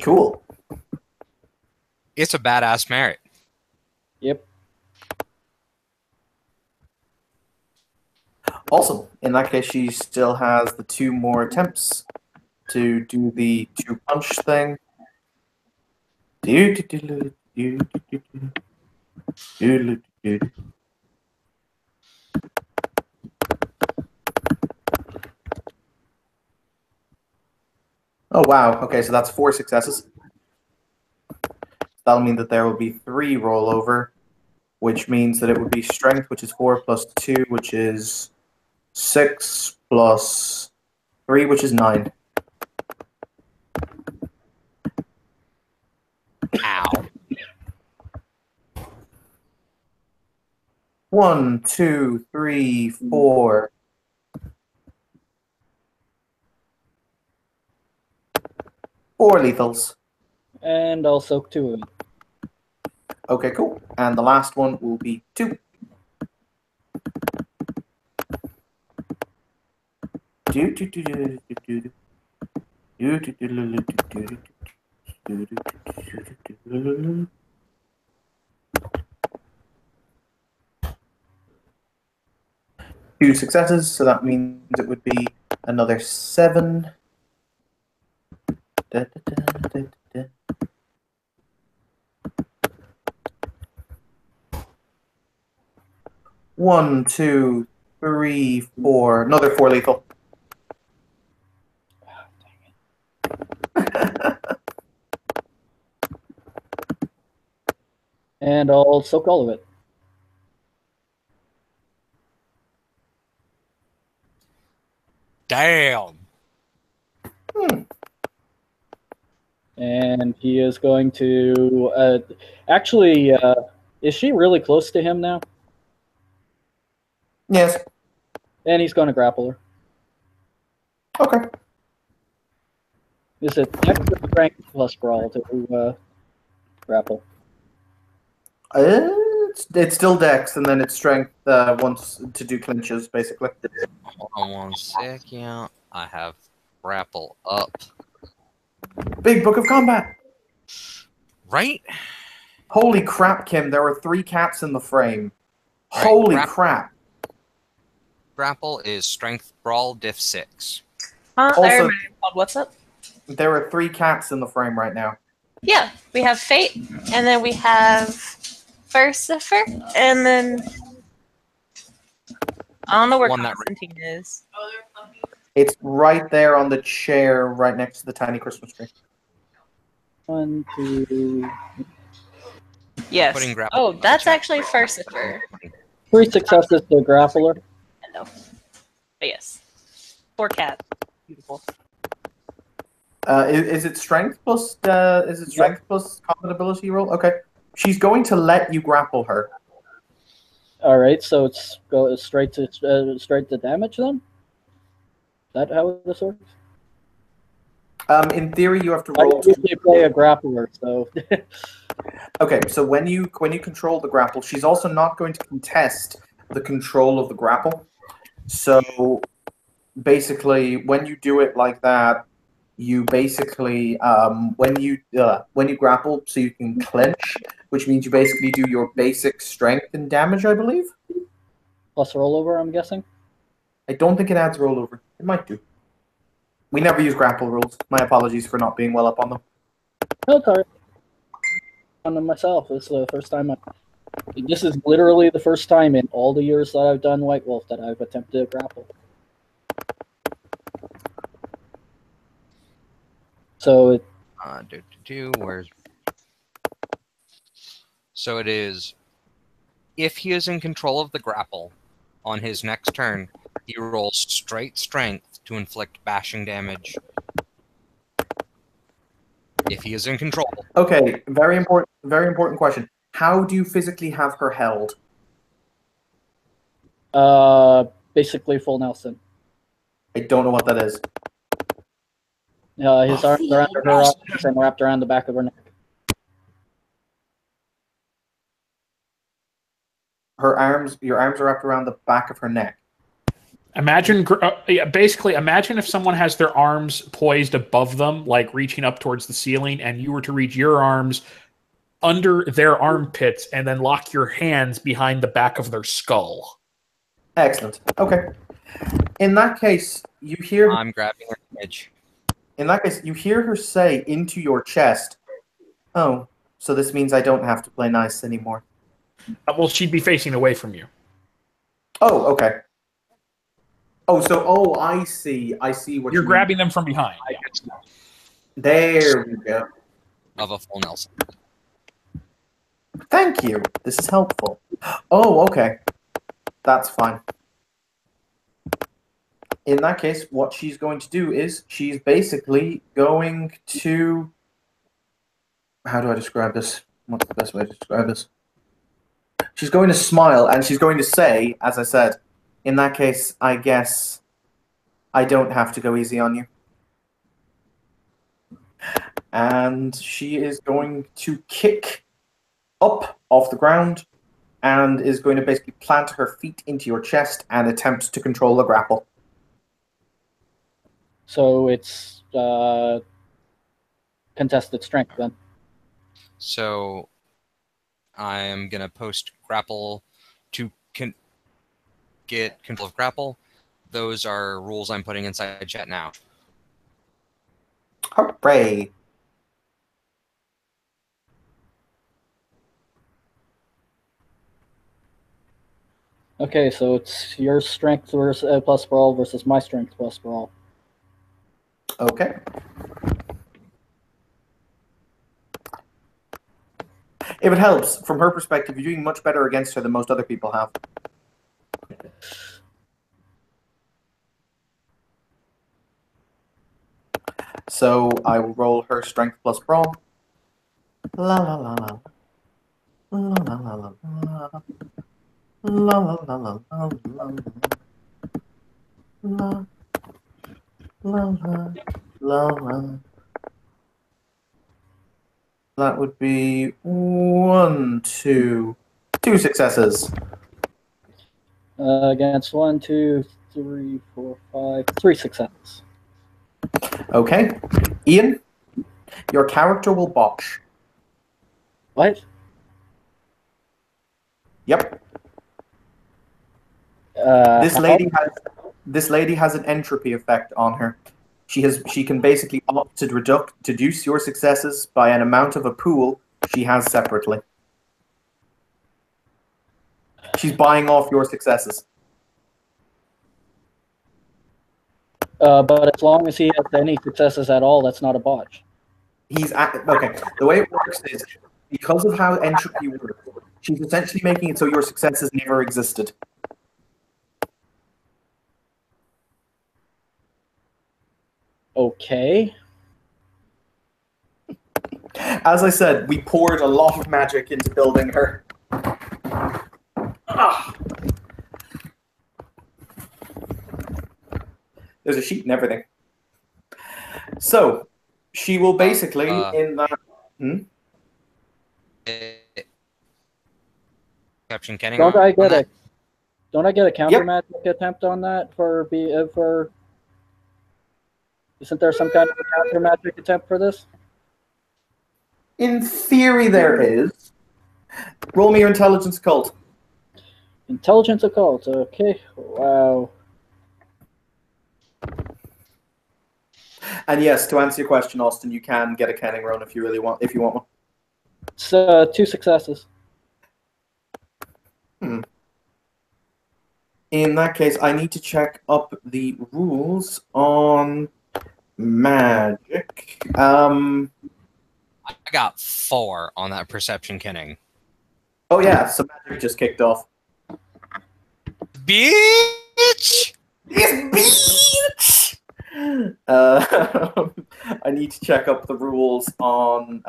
Cool. It's a badass merit. Yep. Awesome. In that case, she still has the 2 more attempts to do the 2-punch thing. Oh, wow. Okay, so that's 4 successes. That'll mean that there will be 3 rollover, which means that it would be strength, which is 4 plus 2, which is 6 plus 3, which is 9. Ow. 1, 2, 3, 4. 4 lethals. And I'll soak 2 of them. Okay, cool. And the last one will be 2. Two successes, so that means it would be another 7. Da, da, da, da, da. One, 2, 3, 4. Another 4 lethal. And I'll soak all of it. Damn. And he is going to is she really close to him now? Yes. And he's going to grapple her. Okay. Is it extra strength plus brawl to grapple? It's still Dex, and then it's Strength once to do clinches, basically. Hold on one second. I have grapple up. Big Book of Combat. Right? Holy crap, Kim! There were 3 cats in the frame. Right, Holy crap! Grapple is Strength Brawl Diff 6. Also, what's up? there are 3 cats in the frame right now. Yeah, we have Fate, and then we have Versifer, and then I don't know where One that- Constantine is. It's right there on the chair, right next to the tiny Christmas tree. 1, 2. Yes. Putting grapple Oh, in the that's chat. actually Versifer. 3 successes to grappler. Hello. But yes. 4 cats. Beautiful. Is it Strength plus? Is it Strength plus combat ability roll? Okay. She's going to let you grapple her. All right, so it's go straight to damage then. Is that how this works? In theory, you have to I roll. usually play a grappler, so Okay, so when you control the grapple, she's also not going to contest the control of the grapple. So basically, when you do it like that, you basically when you grapple, so you can clinch, which means you basically do your basic strength and damage, I believe. plus rollover, I'm guessing. I don't think it adds rollover. It might do. We never use grapple rules. My apologies for not being well up on them. No, it's alright. On them myself. This is the first time. This is literally the first time in all the years that I've done White Wolf that I've attempted to grapple. So it. Where's? So it is. If he is in control of the grapple, on his next turn, he rolls straight strength to inflict bashing damage. If he is in control. Okay, very important question. How do you physically have her held? Basically full Nelson. I don't know what that is. His arms are under her arms and wrapped around the back of her neck. Your arms are wrapped around the back of her neck. Imagine, basically, imagine if someone has their arms poised above them, like reaching up towards the ceiling, and you were to reach your arms under their armpits and then lock your hands behind the back of their skull. Excellent. Okay. In that case, you hear. I'm grabbing her edge. In that case, you hear her say into your chest, "Oh, so this means I don't have to play nice anymore." Well, she'd be facing away from you. Oh, okay. Oh, I see. I see what You're you grabbing them from behind. Yeah. There we go. Of a full Nelson. Thank you. This is helpful. Oh, okay. That's fine. In that case, what she's going to do is she's basically going to... How do I describe this? What's the best way to describe this? She's going to smile and she's going to say, as I said, in that case, I guess I don't have to go easy on you. And she is going to kick up off the ground and is going to basically plant her feet into your chest and attempt to control the grapple. So it's contested strength then. So I am going to post grapple to get control of grapple. Those are rules I'm putting inside chat now. Hooray! Okay, so it's your strength versus, plus brawl versus my strength plus brawl. Okay. If it helps, from her perspective, you're doing much better against her than most other people have. So I will roll her strength plus brawl. La la la la. La la la la la. La la la la la la. La la la la. That would be 1, 2, 2 successes. Against 1, 2, 3, 4, 5, 3 successes. Okay. Ian, your character will botch. What? Yep. This lady has an entropy effect on her. She can basically opt to deduce your successes by an amount of a pool she has separately. She's buying off your successes. But as long as he has any successes at all, that's not a botch. Okay. The way it works is because of how entropy works, she's essentially making it so your successes never existed. Okay. As I said, we poured a lot of magic into building her. There's a sheet and everything. So, she will basically, in that... Captain Kenning. Don't I get a counter magic attempt on that for? Isn't there some kind of a counter magic attempt for this? In theory, there is. Roll me your intelligence occult. Intelligence occult. Okay. Wow. And yes, to answer your question, Austin, you can get a Kenning run if you really want. If you want one. It's 2 successes. In that case, I need to check up the rules on magic. I got 4 on that perception Kenning. Oh yeah, so magic just kicked off. Bitch! Yes, bitch! I need to check up the rules on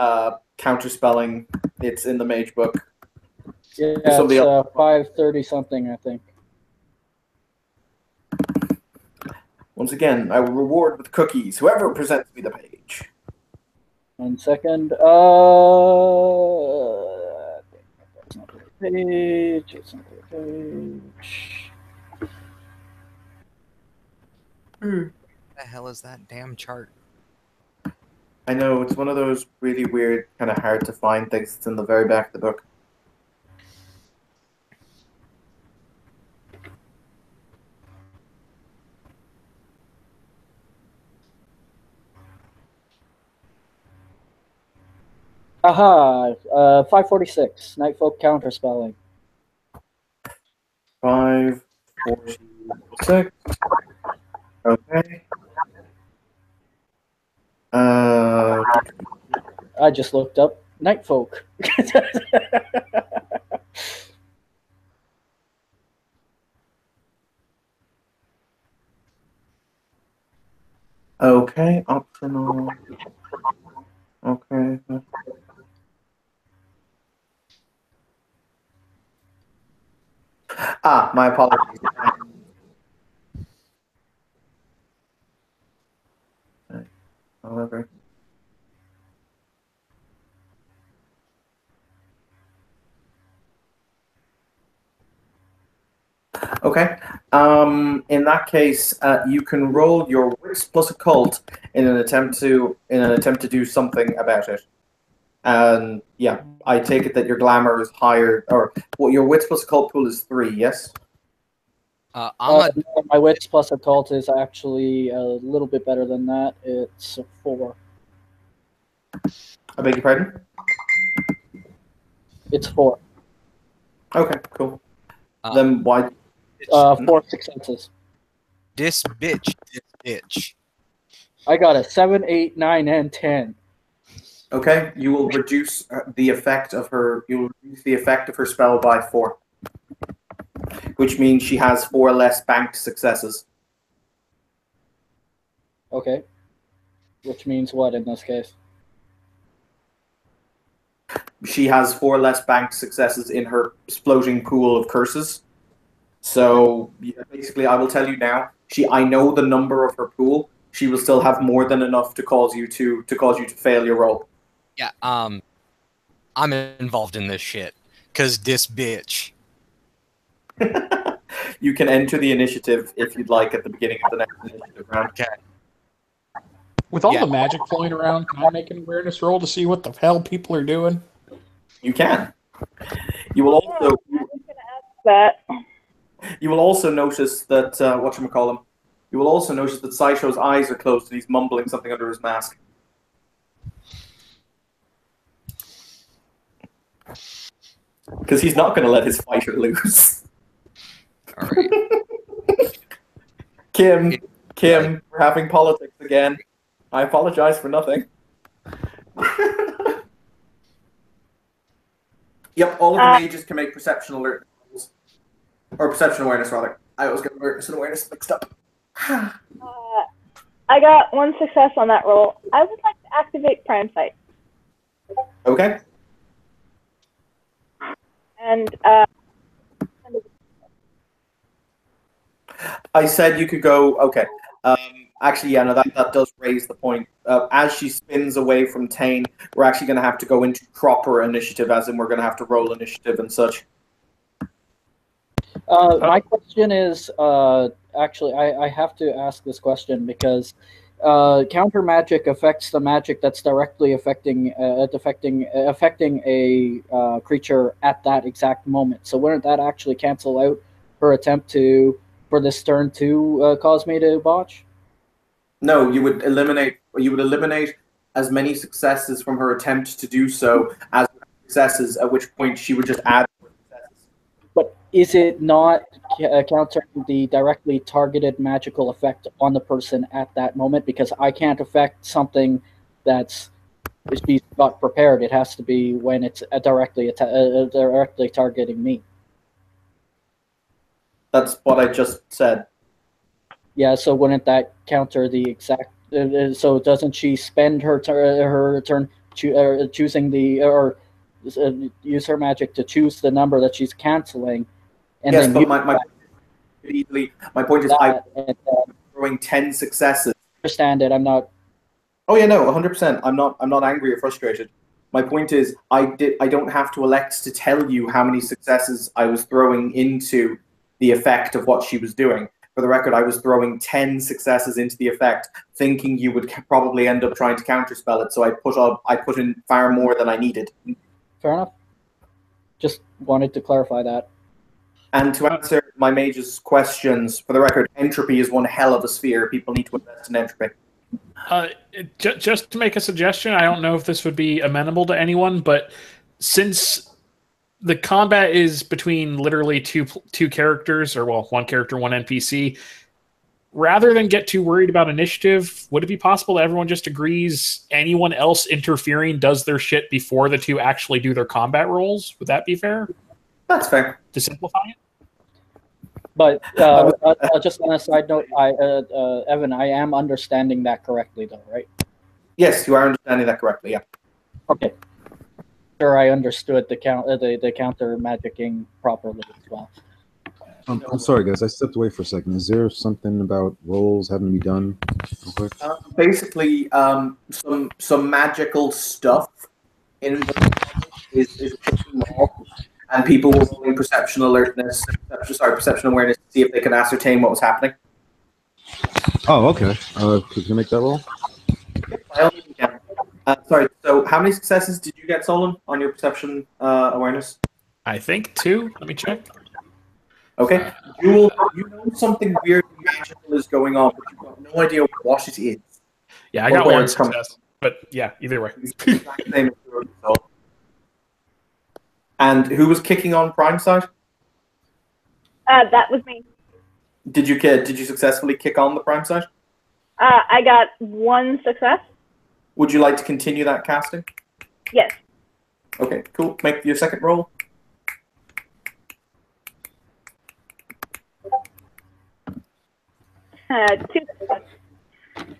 counterspelling. It's in the mage book. Yeah, it's 530 something, I think. Once again, I will reward with cookies whoever presents me the page. 1 second. That's not the page. It's not the page. What the hell is that damn chart? I know, it's one of those really weird, kind of hard to find things that's in the very back of the book. Aha! 546. Nightfolk counterspelling. 546. Okay. I just looked up Nightfolk. Okay, optional. Okay. My apologies. However. Okay. In that case, you can roll your wits plus occult in an attempt to do something about it. And yeah, I take it that your glamour is higher, or your wits plus occult pool is 3. Yes. My wits plus occult is actually a little bit better than that. It's 4. I beg your pardon? It's 4. Okay, cool. Then why? 4 successes. This bitch. I got a 7, 8, 9, and 10. Okay, you will reduce the effect of her. You will reduce the effect of her spell by 4, which means she has 4 less banked successes. Okay. Which means what in this case? She has 4 less banked successes in her exploding pool of curses. So basically, I will tell you now. I know the number of her pool. She will still have more than enough to cause you to fail your roll. Yeah. I'm involved in this shit. Cause this bitch. You can enter the initiative if you'd like at the beginning of the next initiative round. Okay. With all Yeah. the magic flowing around, can I make an awareness roll to see what the hell people are doing? You can. You will also That you will also notice that whatchamacallem, you will also notice that Sideshow's eyes are closed and he's mumbling something under his mask. Because he's not going to let his fighter loose. All right. Kim, we're having politics again. I apologize for nothing. Yep, all of the mages can make perception alert rolls. Or perception awareness, rather. I always get alertness and awareness mixed up. I got one success on that roll. I would like to activate Prime Sight. Okay. And I said you could go. Okay. Actually, yeah, no, that does raise the point. As she spins away from Tane, we're actually going to have to go into proper initiative, as in we're going to have to roll initiative and such. My question is, actually, I have to ask this question because counter magic affects the magic that's directly affecting a creature at that exact moment. So wouldn't that actually cancel out her attempt for this turn to cause me to botch? No, you would eliminate as many successes from her attempt to do so as successes, at which point she would just add more successes. But is it not countering the directly targeted magical effect on the person at that moment? Because I can't affect something that's she's not prepared. It has to be when it's directly targeting me. That's what I just said. Yeah, so wouldn't that counter the exact? So doesn't she spend her turn choosing use her magic to choose the number that she's canceling? And yes, then but my point is I'm throwing 10 successes. Understand it. I'm not. Oh yeah, no, 100%. I'm not angry or frustrated. My point is I don't have to elect to tell you how many successes I was throwing into the effect of what she was doing. For the record, I was throwing 10 successes into the effect, thinking you would probably end up trying to counterspell it. So I put in far more than I needed. Fair enough. Just wanted to clarify that. And to answer my mage's questions, for the record, entropy is one hell of a sphere. People need to invest in entropy. Just to make a suggestion, I don't know if this would be amenable to anyone, but since the combat is between literally two characters, or well, one character, one NPC, rather than get too worried about initiative, would it be possible that everyone just agrees anyone else interfering does their shit before the two actually do their combat rolls? Would that be fair? That's fair. To simplify it? But just on a side note, Evan, I am understanding that correctly, though, right? Yes, you are understanding that correctly. Yeah. Okay. Sure, I understood the counter magicking properly as well. I'm sorry, guys. I stepped away for a second. Is there something about rolls having to be done? Basically, some magical stuff in the is kicking off, and people were rolling perception awareness to see if they can ascertain what was happening. Oh, okay. Could you make that roll? By all means, you can. Sorry. So, how many successes did you get, Solon, on your perception awareness? I think 2. Let me check. Okay. You know something weird and magical is going on, but you've got no idea what it is. Yeah, I got one success. But yeah, either way. And who was kicking on Prime side? That was me. Did you successfully kick on the Prime side? I got one success. Would you like to continue that casting? Yes. Okay, cool. Make your second roll. Two success.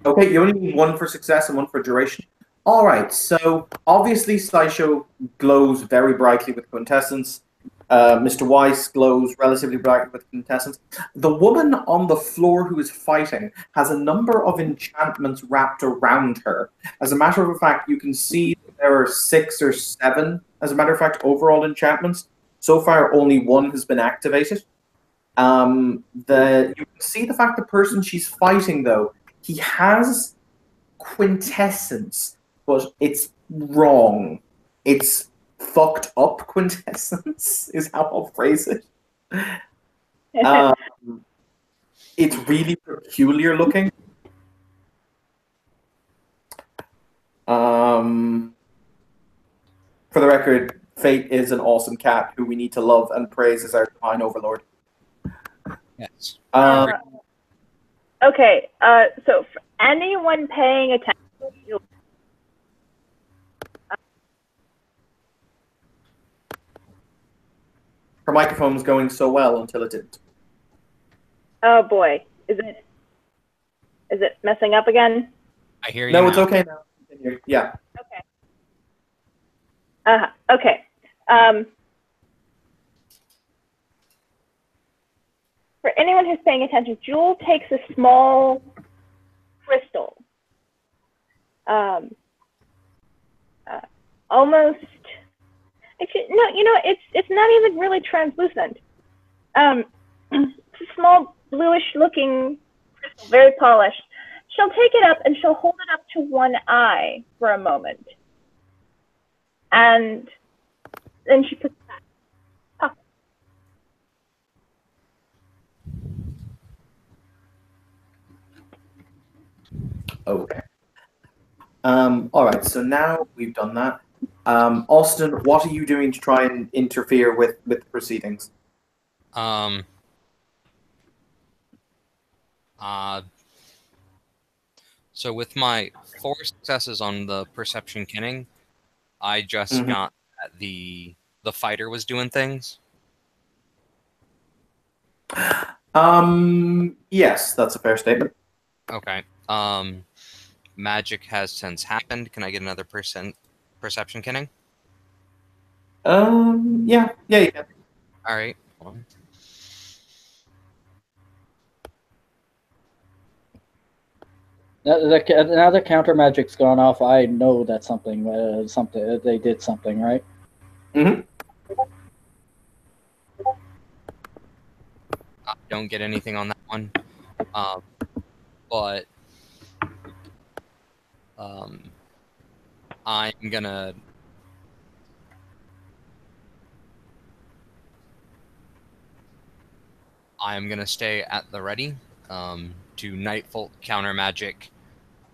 Okay, you only need one for success and one for duration. All right, so obviously Sideshow glows very brightly with quintessence. Mr. Weiss glows relatively brightly with quintessence. The woman on the floor who is fighting has a number of enchantments wrapped around her. As a matter of fact, you can see that there are 6 or 7, as a matter of fact, overall enchantments. So far, only one has been activated. You can see the fact the person she's fighting, though, he has quintessence, but it's wrong. It's fucked up quintessence, is how I'll phrase it. It's really peculiar looking. For the record, Fate is an awesome cat who we need to love and praise as our divine overlord. Yes. Okay, so for anyone paying attention, Her microphone was going so well until it didn't. oh boy, is it messing up again? I hear you. No, now. it's okay now. Yeah. Okay. Okay. For anyone who's paying attention, Jewel takes a small crystal, almost. Actually, no, you know, it's not even really translucent. It's a small bluish-looking crystal, very polished. She'll take it up and she'll hold it up to one eye for a moment, and then she puts it back. Okay. All right. So now we've done that. Austin, what are you doing to try and interfere with the proceedings? So with my 4 successes on the perception kenning, I just got that the fighter was doing things. Yes, that's a fair statement. Okay. Magic has since happened. Can I get another perception kenning? Yeah, you can. All right. Hold on. Now the counter magic's gone off, I know that something they did something, right? Mm-hmm. I don't get anything on that one, but I'm gonna. I'm gonna stay at the ready. To Nightfolk counter magic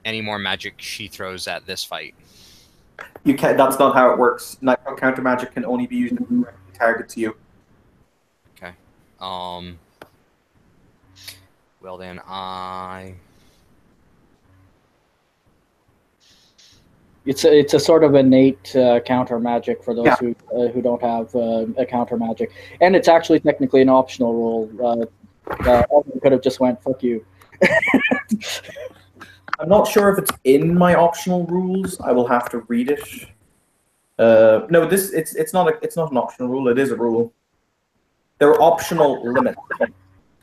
any more magic she throws at this fight. You can't. That's not how it works. Nightfall counter magic can only be used if it directly targets you. Okay. Well then, It's a sort of innate counter magic for those who don't have a counter magic, and it's actually technically an optional rule. Alvin could have just went "fuck you." I'm not sure if it's in my optional rules. I will have to read it. No, it's not an optional rule. It is a rule. There are optional limits.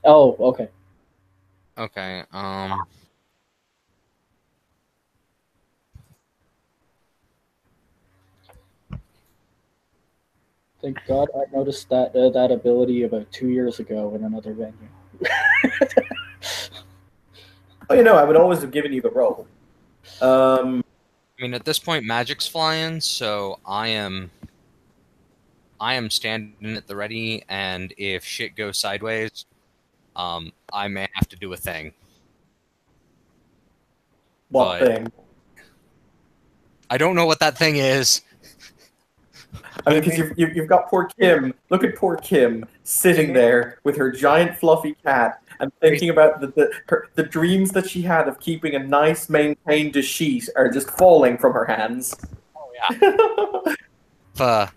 Oh, okay. Okay. Thank God I noticed that ability about 2 years ago in another venue. Oh, I would always have given you the roll. I mean, at this point, magic's flying, so I am standing at the ready, and if shit goes sideways, I may have to do a thing. What thing? I don't know what that thing is. I mean, because you've got poor Kim. Look at poor Kim sitting there with her giant fluffy cat and thinking about the dreams that she had of keeping a nice, maintained sheet are just falling from her hands. Oh yeah.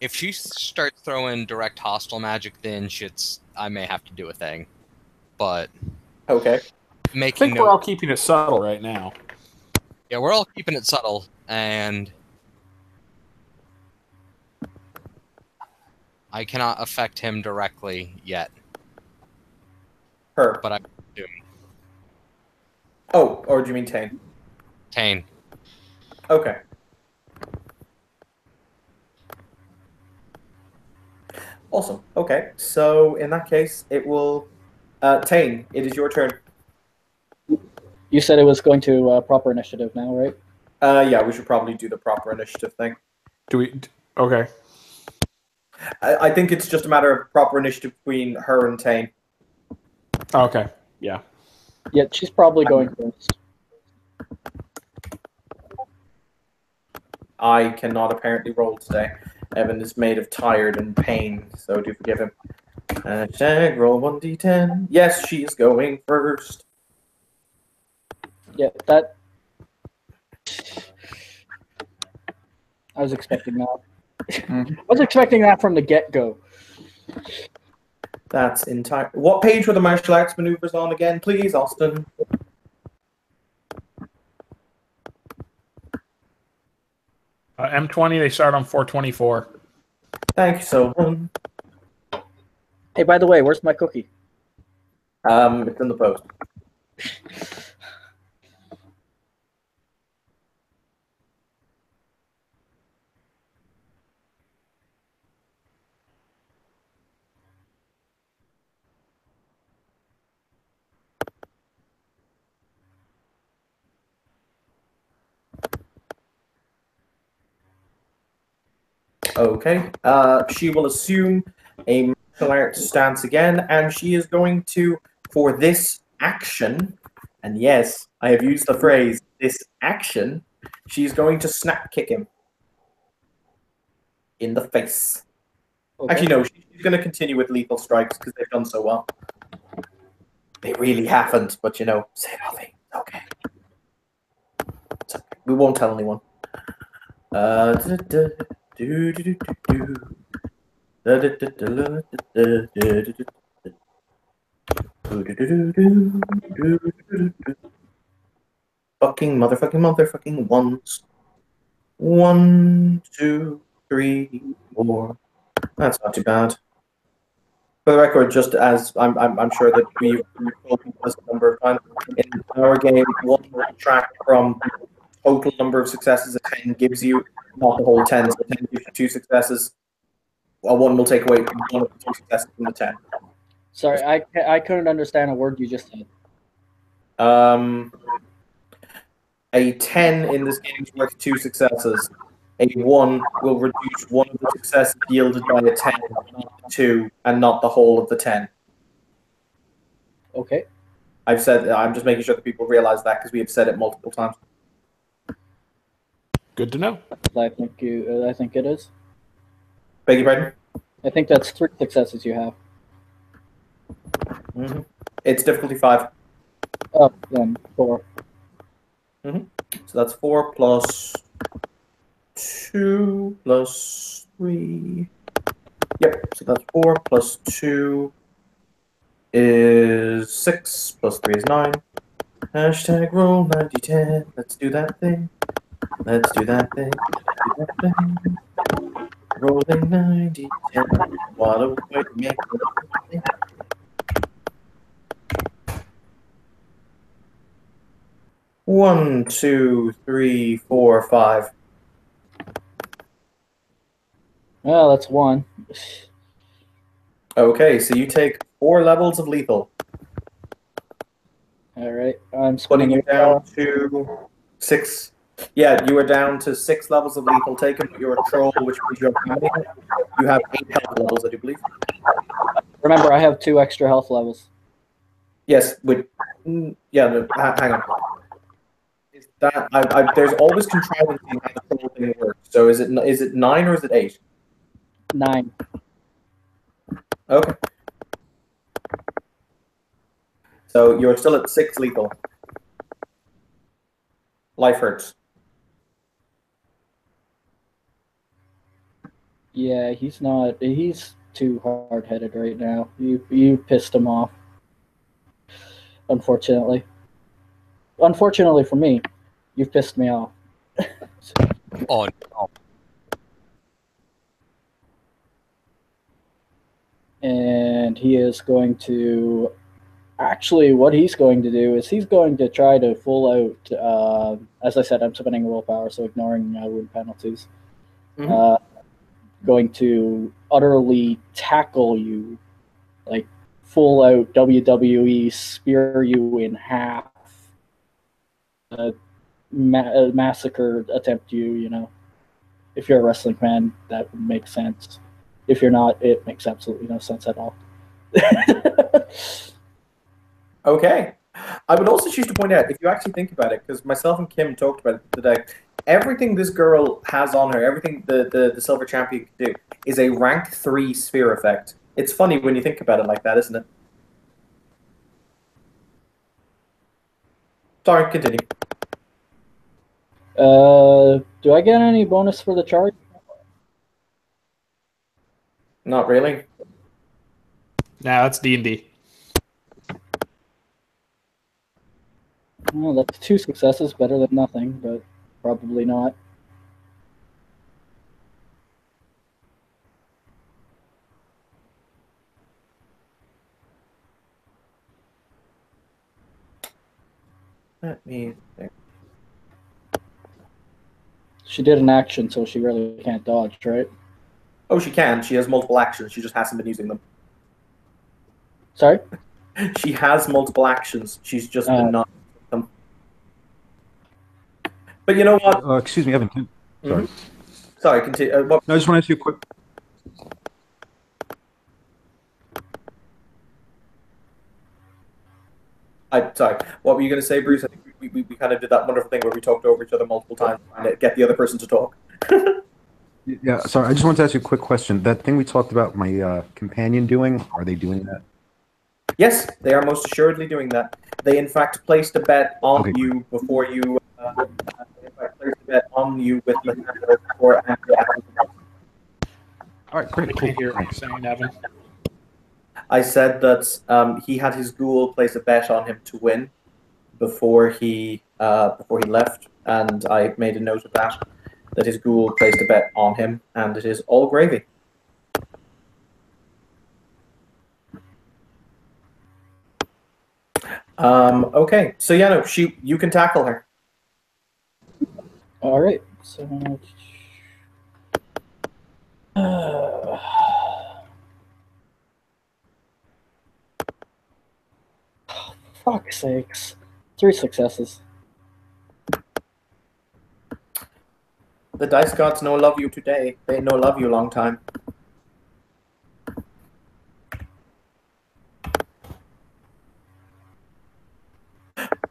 If she starts throwing direct hostile magic, then I may have to do a thing. But okay. I think we're all keeping it subtle right now. Yeah, we're all keeping it subtle, and I cannot affect him directly yet. Her. But I'm doing. Oh, or do you mean Tane? Tane. Okay. Awesome. Okay, so in that case, it will. Tane, it is your turn. You said it was going to proper initiative now, right? Yeah, we should probably do the proper initiative thing. Do we? Okay. I think it's just a matter of proper initiative between her and Tane. Okay. Yeah. Yeah, she's probably going first. I cannot apparently roll today. Evan is made of tired and pain, so do forgive him. Hashtag roll 1d10. Yes, she is going first. Yeah, that. I was expecting that. I was expecting that from the get-go. That's entire. What page were the martial arts maneuvers on again, please, Austin? M20, they start on 424. Thank you so much. Hey, by the way, where's my cookie? It's in the post. Okay. She will assume a martial arts stance again, and she is going to, for this action, and yes, I have used the phrase "this action," she's going to snap kick him in the face. Okay. Actually, no, she's going to continue with lethal strikes because they've done so well. They really haven't, but say nothing. Okay. We won't tell anyone. Fucking motherfucking ones. 1, 2, 3, 4. That's not too bad. For the record, just as I'm sure that we've told people this a number of times, in our game, one track from the total number of successes a 10 gives you, not the whole 10. So 10 gives you 2 successes. Well, 1 will take away one of the 2 successes from the 10. Sorry, I couldn't understand a word you just said. A 10 in this game is worth 2 successes. A 1 will reduce one of the successes yielded by a 10, not the 2, and not the whole of the 10. Okay. I'm just making sure that people realize that because we have said it multiple times. Good to know. I think it is. Beg your pardon? I think that's 3 successes you have. Mm-hmm. It's difficulty 5. Oh, then 4. Mm-hmm. So that's 4 plus 2 plus 3. Yep, so that's 4 plus 2 is 6 plus 3 is 9. Hashtag roll 9010. Let's do that thing. Let's do that thing. Let's do that thing. Rolling 9010. What a way to make it. One, 2, 3, 4, 5. Well, that's 1. Okay, so you take 4 levels of lethal. All right, I'm Putting spinning you it down to 6. Yeah, you are down to 6 levels of lethal taken. You're a troll, which means you have how many? You have 8 health levels, I do believe. Remember, I have 2 extra health levels. Yes, with hang on. Is that there's always contrivance in how the troll thing works. So is it 9 or is it 8? 9. Okay. So you're still at 6 lethal. Life hurts. Yeah, he's not. He's too hard-headed right now. You pissed him off. Unfortunately. Unfortunately for me, you've pissed me off. Oh, no. And he is going to... Actually, what he's going to do is he's going to try to full out... as I said, I'm spending willpower, so ignoring wound penalties. Mm-hmm. going to utterly tackle you, like full out WWE spear you in half, massacre attempt you. You know, if you're a wrestling fan, that would make sense. If you're not, it makes absolutely no sense at all. Okay. I would also choose to point out, if you actually think about it, because myself and Kim talked about it today, everything this girl has on her, everything the Silver Champion can do, is a rank 3 sphere effect. It's funny when you think about it like that, isn't it? Sorry, continue. Do I get any bonus for the charge? Not really. Nah, that's D&D. Well, that's 2 successes, better than nothing, but probably not. Let me think. She did an action, so she really can't dodge, right? Oh, she can. She has multiple actions. She just hasn't been using them. Sorry? She has multiple actions. She's just been not using them. But you know what? Excuse me, Evan. Sorry. Sorry, continue. No, I just want to ask you a quick. Sorry. What were you going to say, Bruce? I think we kind of did that wonderful thing where we talked over each other multiple times trying to get the other person to talk. Yeah, sorry. I just wanted to ask you a quick question. That thing we talked about, my companion doing, are they doing that? Yes, they are most assuredly doing that. They, in fact, placed a bet on you before you. Placed a bet on you with Lando before. All right, great. I can't hear what you're saying, Evan. I said that he had his ghoul place a bet on him to win before he left, and I made a note of that his ghoul placed a bet on him, and it is all gravy. Okay, so yeah, no, you can tackle her. All right. So, fuck's sakes. 3 successes. The dice gods no love you today. They no love you long time.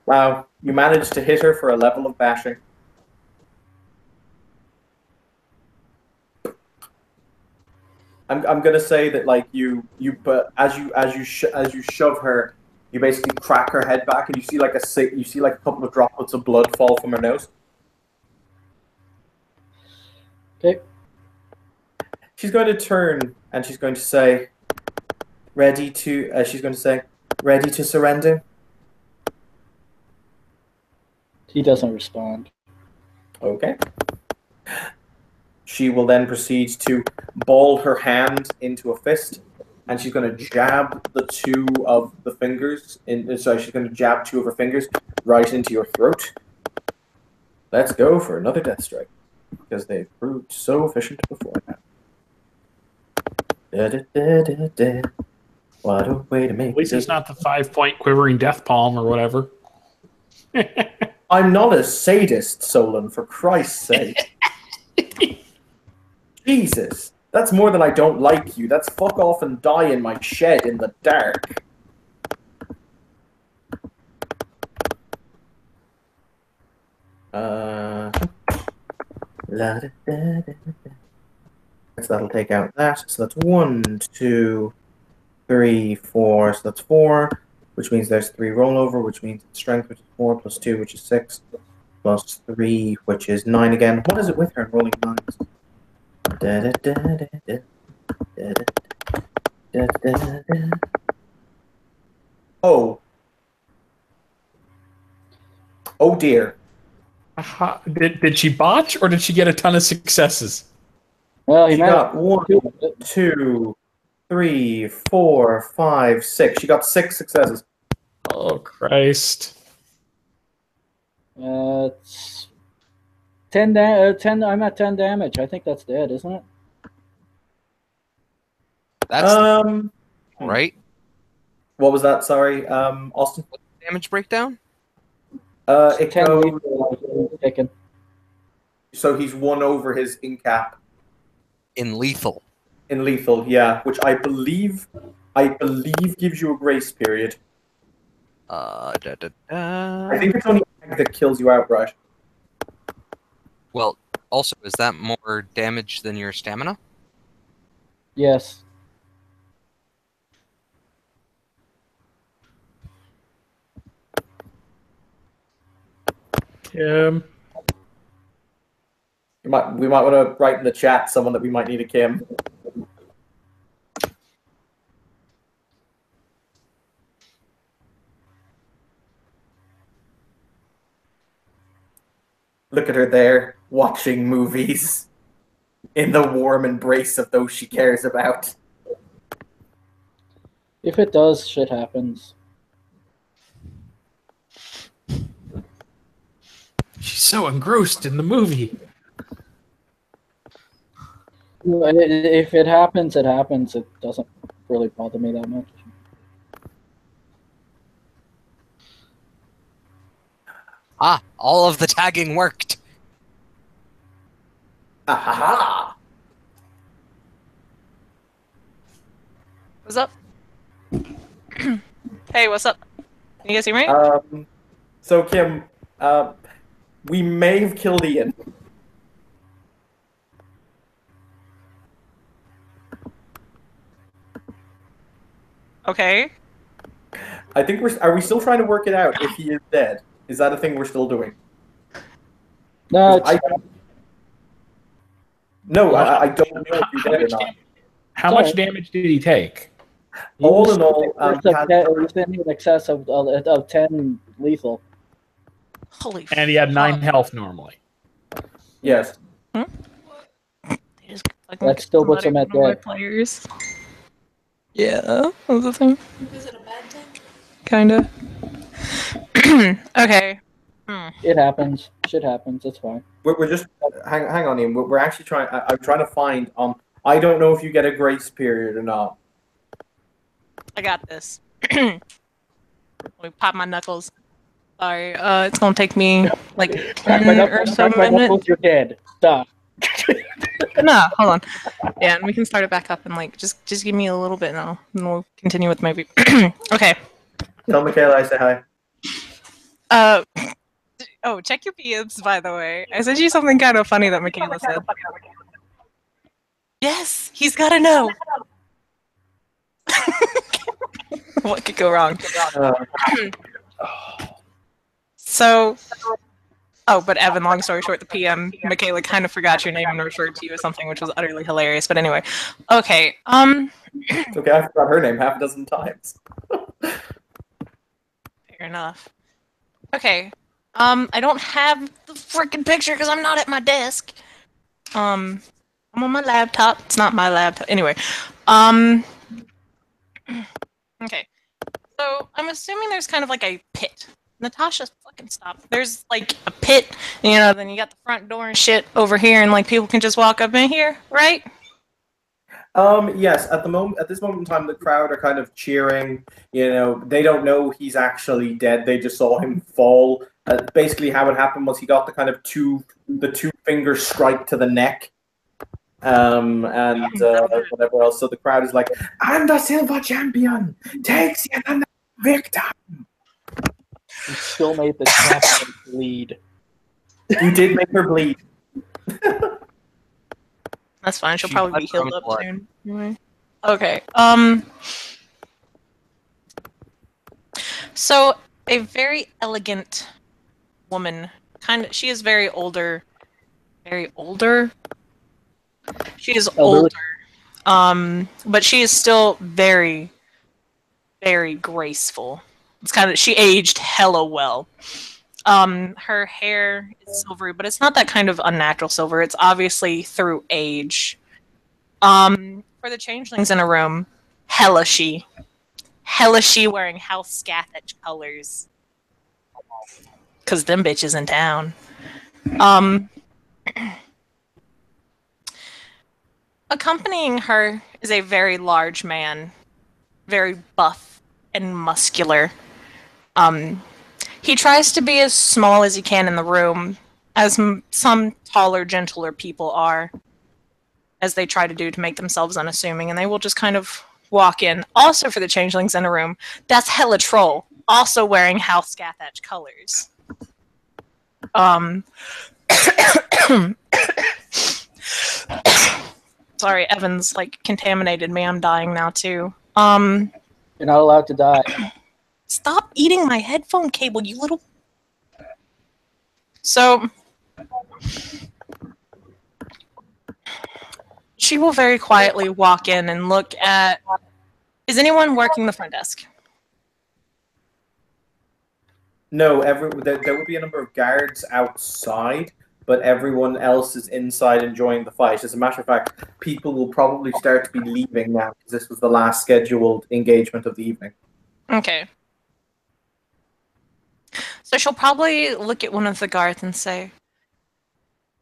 Wow, you managed to hit her for a level of bashing. I'm gonna say that like but as you shove her, you basically crack her head back, and you see like a couple of droplets of blood fall from her nose. Okay. She's going to turn and she's going to say, "Ready to?" She's going to say, "Ready to surrender?" He doesn't respond. Okay. She will then proceed to ball her hand into a fist, and she's going to jab the 2 of the fingers. She's going to jab 2 of her fingers right into your throat. Let's go for another death strike, because they've proved so efficient before now. What a way to make At least it's not the 5-point quivering death palm or whatever. I'm not a sadist, Solon, for Christ's sake. Jesus, that's more than I don't like you. That's fuck off and die in my shed in the dark. So that'll take out that. So that's 1, 2, 3, 4. So that's 4, which means there's 3 rollover, which means it's strength, which is 4, plus 2, which is 6, plus 3, which is 9 again. What is it with her in rolling 9s? Oh. Oh dear. Did she botch or did she get a ton of successes? Well, she got 1, 2, 3, 4, 5, 6. She got 6 successes. Oh Christ! It's 10. I'm at 10 damage. I think that's dead, isn't it? That's right. What was that? Sorry, Austin. What's the damage breakdown? It 10 goes. lethal taken. So he's 1 over his in-cap In lethal. in lethal, yeah, which I believe gives you a grace period. I think it's only ag that kills you outright. Well, also, is that more damage than your stamina? Yes. We might want to write in the chat someone that we might need a Kim. Look at her there, watching movies in the warm embrace of those she cares about. If it does, shit happens. She's so engrossed in the movie. If it happens, it happens. It doesn't really bother me that much. Ah, all of the tagging worked. Ah ha ha! What's up? Hey, what's up? Can you guys hear me? So Kim, we may have killed Ian. Okay. I think are we still trying to work it out if he is dead? Is that a thing we're still doing? No, it's I don't know if he's dead or not. How much damage did he take? All in all, he's in excess of 10 lethal. Holy. And he had 9 health normally. Yes. That still puts him at dead. Players. Yeah, that's the thing. Is it a bad thing? Kinda. Okay. It happens. Shit happens. It's fine. We're just hang on, Ian. We're actually trying. I'm trying to find. I don't know if you get a grace period or not. I got this. Let me pop my knuckles. Sorry, it's gonna take me like 10 or so minutes. You're dead. Stop. No, hold on. Yeah, and we can start it back up and like just give me a little bit now, and we'll continue with the movie. Okay. Tell Michaela I say hi. Oh, check your PMs, by the way. I sent you something kind of funny that Michaela said. Yes, he's gotta know. What could go wrong? So, but Evan, long story short, the PM, Michaela kind of forgot your name and referred to you as something which was utterly hilarious. But anyway, okay. It's okay, I forgot her name half a dozen times. Fair enough. Okay. I don't have the freaking picture because I'm not at my desk. I'm on my laptop. It's not my laptop. Anyway. Okay. So I'm assuming there's kind of like a pit. Natasha, fucking stop. There's like a pit, then you got the front door and shit over here, and like people can just walk up in here, right? Yes. At this moment in time, the crowd are kind of cheering. They don't know he's actually dead. They just saw him fall. Basically, how it happened was he got the kind of two finger strike to the neck, and whatever else. So the crowd is like, "I'm the silver champion. Takes yet another victim." You still made the champion bleed. You did make her bleed. That's fine. She'll probably be healed up soon. Anyway. Okay. So a very elegant woman, she is very older. Very older. She is older. But she is still very, very graceful. She aged hella well. Her hair is silvery, but it's not that kind of unnatural silver. It's obviously through age. For the changelings in a room, hella she wearing House Scathach colors. Cause them bitches in town. Accompanying her is a very large man, very buff and muscular. He tries to be as small as he can in the room, as some taller, gentler people are, as they try to do to make themselves unassuming, and they will just kind of walk in. Also for the changelings in a room, that's Hella Troll, also wearing House Scathach colors. Sorry, Evan's like contaminated me. I'm dying now too. You're not allowed to die. Stop eating my headphone cable, you little... So... she will very quietly walk in and look at... Is anyone working the front desk? No, there will be a number of guards outside, but everyone else is inside enjoying the fight. As a matter of fact, people will probably start to be leaving now because this was the last scheduled engagement of the evening. Okay. So she'll probably look at one of the guards and say,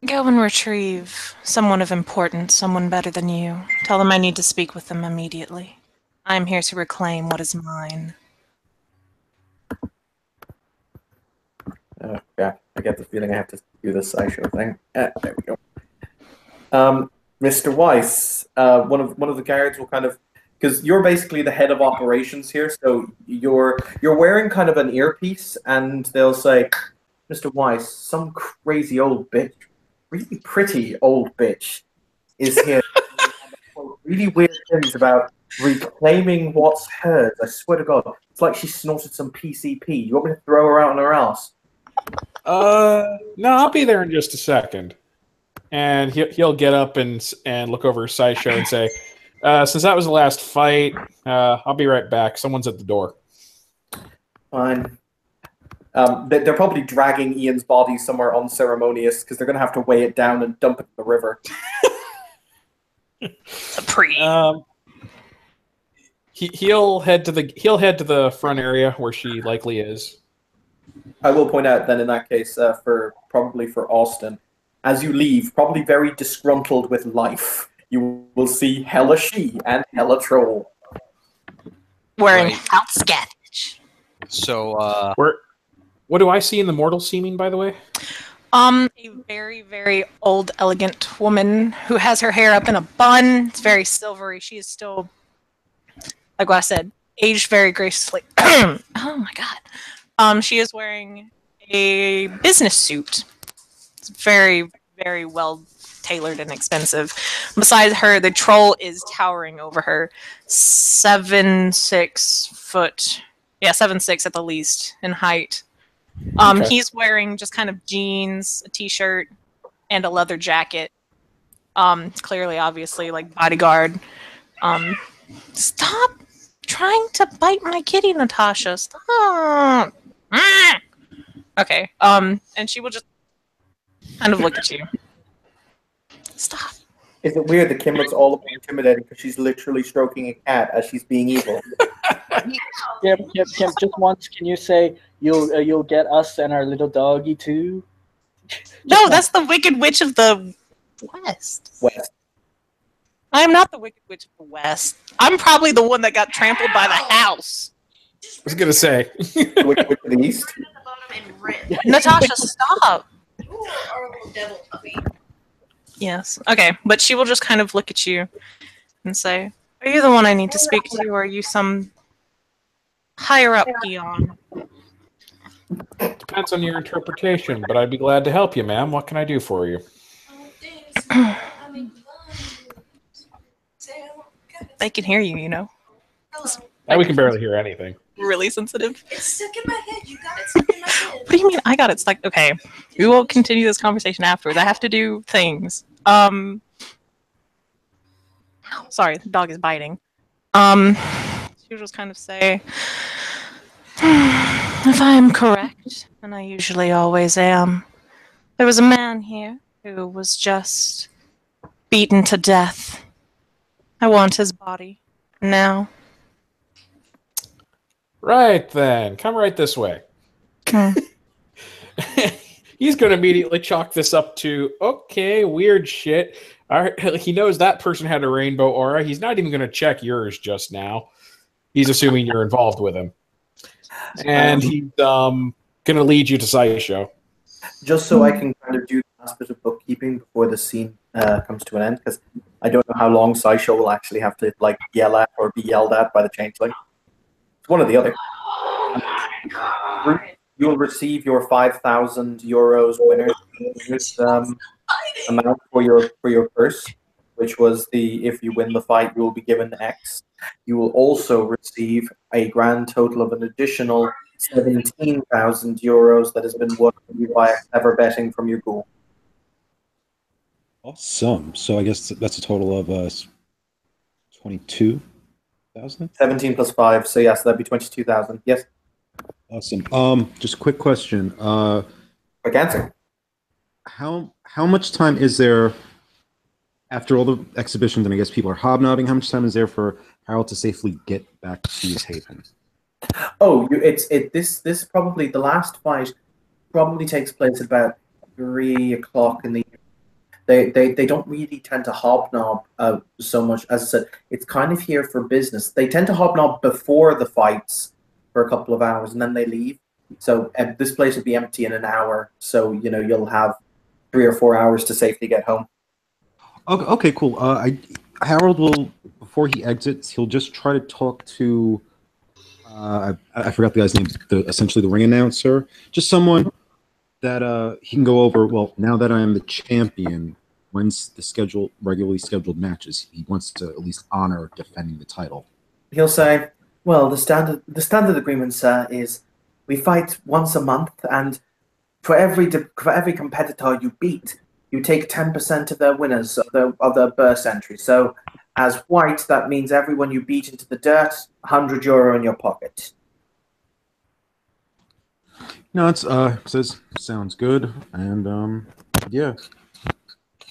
"Go and retrieve someone of importance, someone better than you. Tell them I need to speak with them immediately. I am here to reclaim what is mine." Yeah, I get the feeling I have to do this sideshow thing. There we go. Mr. Weiss, one of the guards will kind of, because you're basically the head of operations here, so you're wearing kind of an earpiece, and they'll say, "Mr. Weiss, some crazy old bitch, really pretty old bitch, is here. Really weird things about reclaiming what's hers. I swear to God, it's like she snorted some PCP. You want me to throw her out on her ass?" No, I'll be there in just a second. And he'll get up and look over his sideshow and say, "Since that was the last fight, I'll be right back. Someone's at the door." Fine. They're probably dragging Ian's body somewhere unceremonious because they're going to have to weigh it down and dump it in the river. He'll head to the front area where she likely is. I will point out then in that case, probably for Austin, as you leave, probably very disgruntled with life, you will see Hella She and Hella Troll. Wearing House Scathach. So, what do I see in the mortal seeming, by the way? A very, very old, elegant woman who has her hair up in a bun. It's very silvery. She is still, like what I said, aged very gracefully. Oh my god. She is wearing a business suit. It's very, very well tailored and expensive. Besides her, the troll is towering over her. 7'6" foot. Yeah, 7'6" at the least in height. Okay. He's wearing just kind of jeans, a t-shirt, and a leather jacket. Clearly, obviously, like bodyguard. Stop trying to bite my kitty, Natasha. Stop. Okay. And she will just kind of look at you. Stop. Is it weird that Kim looks all the more intimidating because she's literally stroking a cat as she's being evil? Kim, just once, can you say you'll get us and our little doggy too? No, that's the Wicked Witch of the West. I am not the Wicked Witch of the West. I'm probably the one that got trampled by the house. I was gonna say. The Wicked Witch of the East? Natasha, stop. Yes. Okay, but she will just kind of look at you and say, "Are you the one I need to speak to, or are you some higher up peon?" Depends on your interpretation, but I'd be glad to help you, ma'am. What can I do for you? They can hear you, you know. Now we can barely hear anything. Really sensitive. It's stuck in my head. You got it stuck in my head. What do you mean I got it stuck? Okay, we will continue this conversation afterwards. I have to do things. Sorry, the dog is biting. She will just kind of say, "If I am correct, and I usually always am, there was a man here who was just beaten to death. I want his body now." Right then, come right this way. He's going to immediately chalk this up to, okay, weird shit. All right, he knows that person had a rainbow aura. He's not even going to check yours just now. He's assuming you're involved with him. And he's going to lead you to Sideshow. Just so I can kind of do the last bit of bookkeeping before the scene comes to an end, because I don't know how long Sideshow will actually have to like yell at or be yelled at by the changeling. It's one or the other. You'll receive your 5,000 euros winners amount for your purse, which was if you win the fight, you will be given X. You will also receive a grand total of an additional 17,000 euros that has been won for you by clever betting from your ghoul. Awesome. So I guess that's a total of 22,000? 17 plus 5, so yes, that'd be 22,000. Yes. Awesome. Just a quick question. Quick answer. How much time is there after all the exhibitions, and I guess people are hobnobbing, how much time is there for Harold to safely get back to his haven? Oh, this probably, the last fight probably takes place at about 3 o'clock in the evening. They don't really tend to hobnob so much. As I said, it's kind of here for business. They tend to hobnob before the fights for a couple of hours, and then they leave. So this place will be empty in an hour. So you'll have 3 or 4 hours to safely get home. Okay, cool. Harold will, before he exits, he'll just try to talk to. I forgot the guy's name. Essentially the ring announcer, just someone that he can go over. Well, now that I am the champion, when's the regularly scheduled matches? He wants to at least honor defending the title. He'll say, "Well, the standard agreement, sir, is we fight once a month, and for every competitor you beat, you take 10% of their winners of their burst entry. So, as white, that means everyone you beat into the dirt, €100 in your pocket." No, it's says sounds good, and yeah,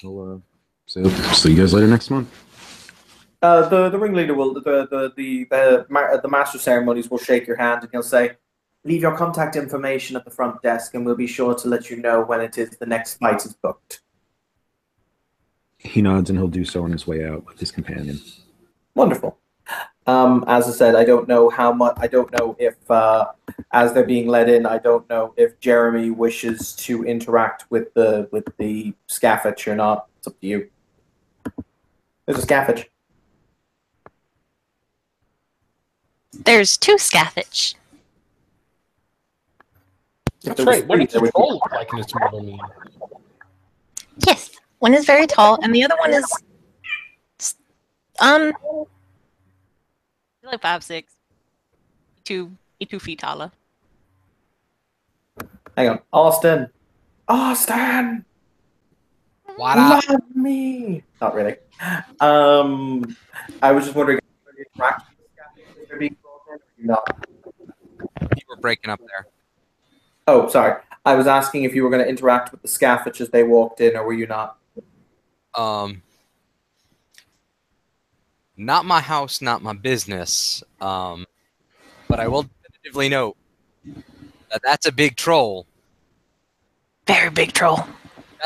we'll see you guys later next month. The ringleader will the master of ceremonies will shake your hand, and he'll say, "Leave your contact information at the front desk, and we'll be sure to let you know when it is the next fight is booked." He nods, and he'll do so on his way out with his companion. Wonderful. As I said, I don't know how much. I don't know if, as they're being led in, I don't know if Jeremy wishes to interact with the Scaffage or not. It's up to you. There's a Scaffage. There's 2 Scaffage. That's right. What does the troll look like in its mortal mean? Yes, one is very tall, and the other one is like 5'6", 2 feet taller. Hang on, Austin. Austin. What up? Love me. Not really. I was just wondering if you interact with the Scaffage if they're being brought in, or you're not. You were breaking up there. Oh, sorry. I was asking if you were going to interact with the Scaffage as they walked in, or were you not? Not my house, not my business. But I will definitively note that that's a big troll. Very big troll.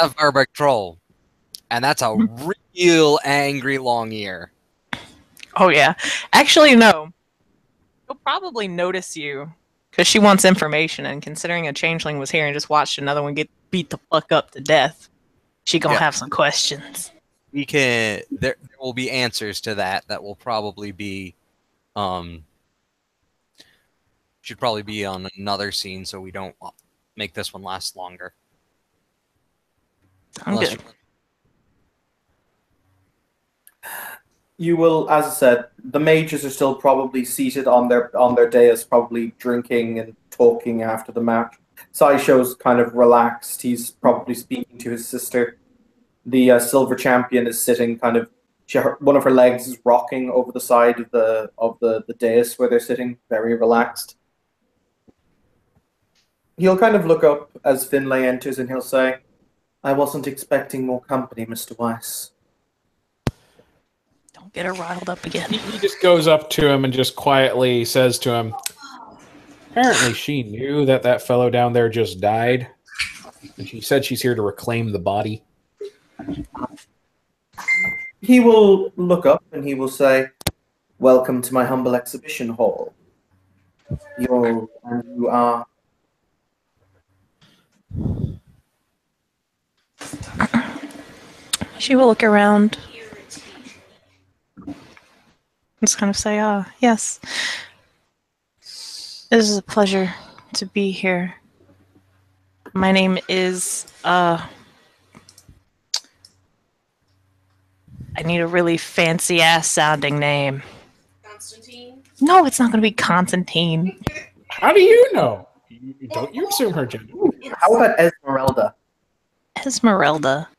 A very big troll. And that's a real angry long ear. Oh, yeah. Actually, no. She'll probably notice you because she wants information, and considering a changeling was here and just watched another one get beat the fuck up to death, she gonna have some questions. There will be answers to that will probably be should probably be on another scene so we don't make this one last longer. I'm good. You will, as I said, the mages are still probably seated on their dais, probably drinking and talking after the match. Sideshow's kind of relaxed. He's probably speaking to his sister. The silver champion is sitting kind of. One of her legs is rocking over the side of the dais where they're sitting, very relaxed. He'll kind of look up as Finlay enters, and he'll say, "I wasn't expecting more company, Mr. Weiss." Don't get her riled up again. He just goes up to him and just quietly says to him, "Apparently she knew that fellow down there just died. And she said she's here to reclaim the body." He will look up and he will say, "Welcome to my humble exhibition hall. You are." She will look around. Just kind of say, yes. It is a pleasure to be here. My name is, I need a really fancy-ass sounding name. Constantine? No, it's not going to be Constantine. How do you know? Don't you assume her gender? How about Esmeralda? Esmeralda.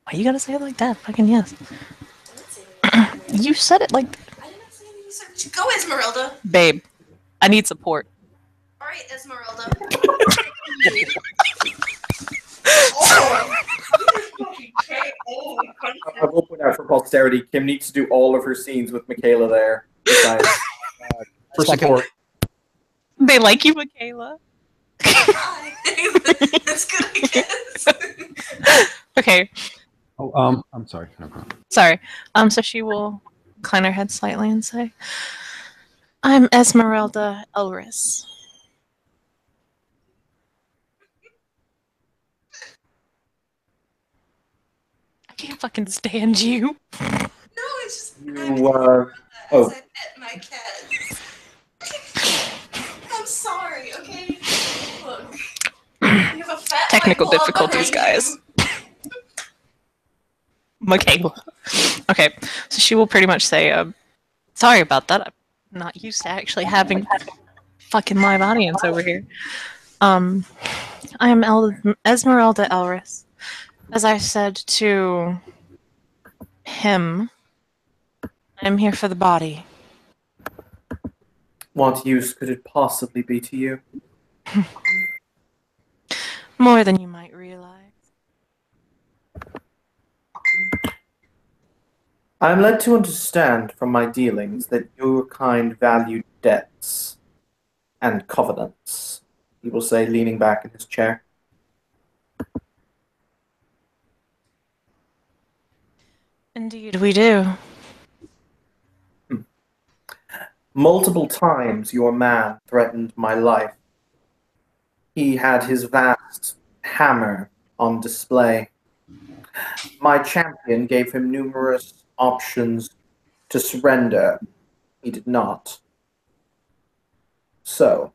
Why you gotta say it like that? Fucking yes. You said it like... I did not say anything. Go, Esmeralda. Babe, I need support. All right, Esmeralda. I will point out for posterity, Kim needs to do all of her scenes with Michaela there. Besides, For support. They like you, Michaela. That's good, I guess. Okay. Oh, I'm sorry. No problem. Sorry. So she will incline her head slightly and say, I'm Esmeralda Elris. I can't fucking stand you. No, it's just you, as oh, I pet my cat. I'm sorry, okay? Look. You have a fat Technical white ball difficulties, behind guys. you. Michaela. Okay, so she will pretty much say, sorry about that. I'm not used to actually having fucking live audience over here. I am Esmeralda Elris. As I said to him, I'm here for the body. what use could it possibly be to you? More than you might realize. I am led to understand from my dealings that your kind valued debts and covenants, he will say, leaning back in his chair. Indeed, we do. Multiple times your man threatened my life. He had his vast hammer on display. My champion gave him numerous options to surrender. He did not. So,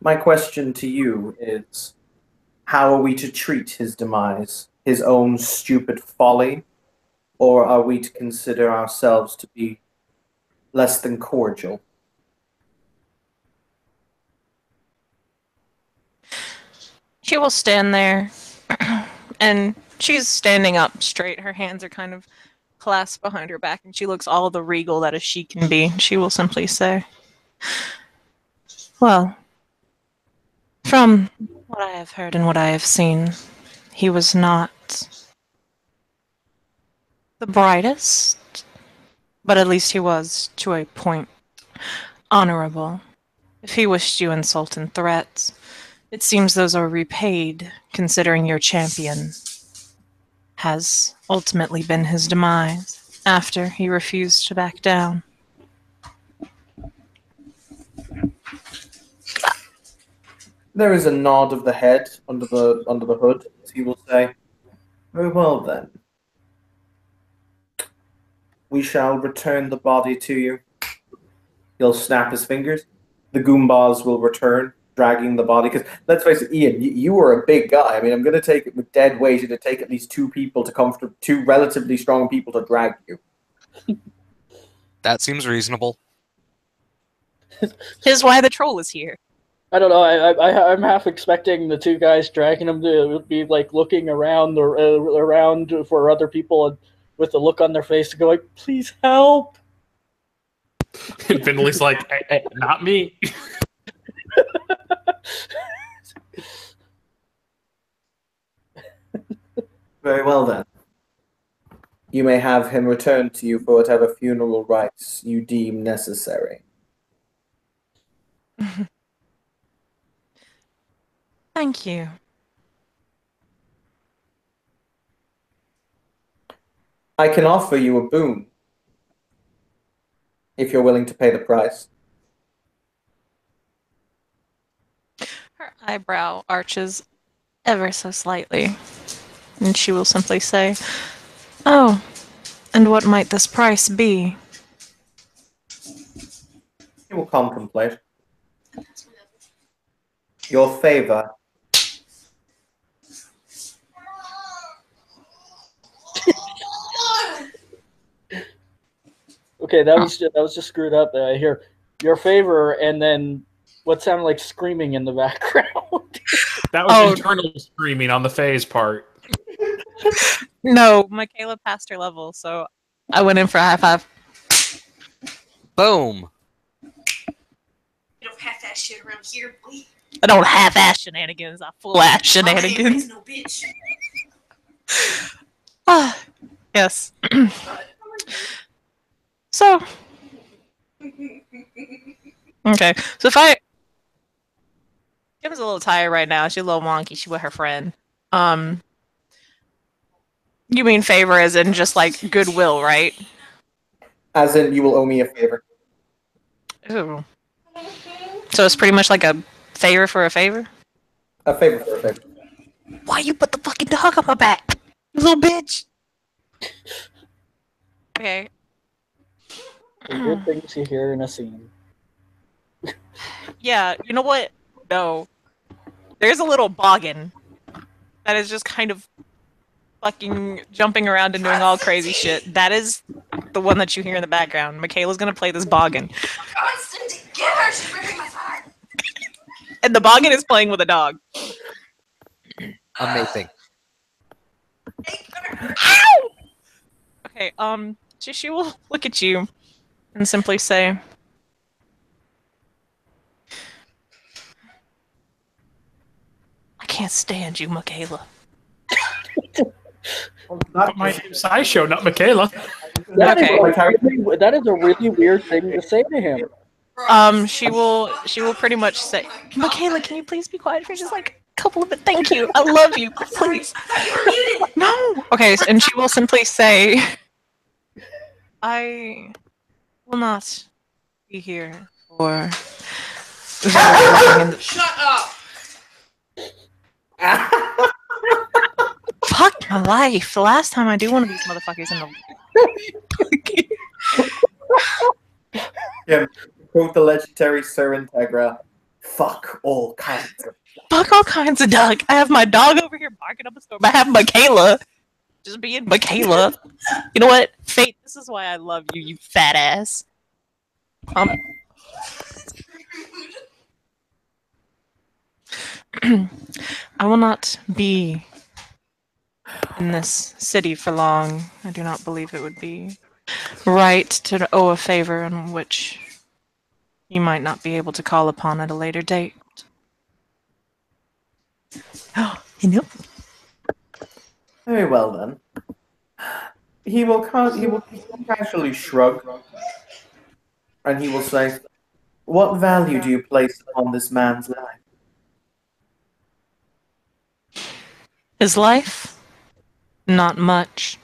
my question to you is, how are we to treat his demise? His own stupid folly? Or are we to consider ourselves to be less than cordial? She will stand there, and she's standing up straight. Her hands are kind of clasped behind her back, and she looks all the regal that a she can be. She will simply say, well, from what I have heard and what I have seen, he was not the brightest, but at least he was, to a point, honorable. If he wished you insult and threats, it seems those are repaid, considering your champion has ultimately been his demise after he refused to back down. There is a nod of the head under the hood, as he will say, very well then. We shall return the body to you. He'll snap his fingers. The Goombas will return, dragging the body. Because let's face it, Ian, you were a big guy. I mean, I'm going to take it with dead weight. It'd take at least two relatively strong people to drag you. That seems reasonable. Here's why the troll is here. I don't know. I'm half expecting the two guys dragging him to be like looking around around for other people and with the look on their face to go like, "Please help." And Finley's like, not me. Very well then. You may have him returned to you for whatever funeral rites you deem necessary. Thank you. I can offer you a boon if you're willing to pay the price. Her eyebrow arches ever so slightly, and she will simply say, "Oh, and what might this price be?" You will contemplate. Your favor. Okay, that was just screwed up. There, I hear your favor, and then what sounded like screaming in the background. That was internal screaming on the phase part. No, Michaela passed her level, so I went in for a high five. Boom. You don't have that shit around here, boy. I don't half-ass shenanigans. I full-ass shenanigans. No bitch. Ah, yes. So, okay. So if Kim's a little tired right now. She's a little wonky. She's with her friend. You mean favor as in just like goodwill, right? As in, you will owe me a favor. Ooh. So it's pretty much like a favor for a favor? A favor for a favor. Why you put the fucking dog on my back? You little bitch! Okay. Good things you hear in a scene. Yeah, you know what? No. There's a little boggin that is just kind of fucking jumping around and doing all crazy shit. That is the one that you hear in the background. Michaela's gonna play this boggin. Constant together, she's breaking my heart. And the boggin is playing with a dog. Amazing. Ow! Okay, she will look at you and simply say, "I can't stand you, Michaela." Not my name's Sideshow, not Michaela. That Okay. is a really weird thing to say to him. She will pretty much say, "Michaela, can you please be quiet for just like a couple of minutes? Thank you. I love you. Please." No. Okay, and she will simply say, "I will not be here for Shut up! Fuck my life. The last time I do one of these motherfuckers in the Yeah, quote the legendary Sir Integra. Fuck all kinds of. fuck all kinds of dog. I have my dog over here barking up a storm. I have Michaela just being Michaela. You know what? Fate, this is why I love you, you fat ass. I will not be in this city for long. I do not believe it would be right to owe a favor in which you might not be able to call upon at a later date. Oh, you know? Very well then. He will casually shrug, and he will say, "What value do you place upon this man's life?" His life? Not much.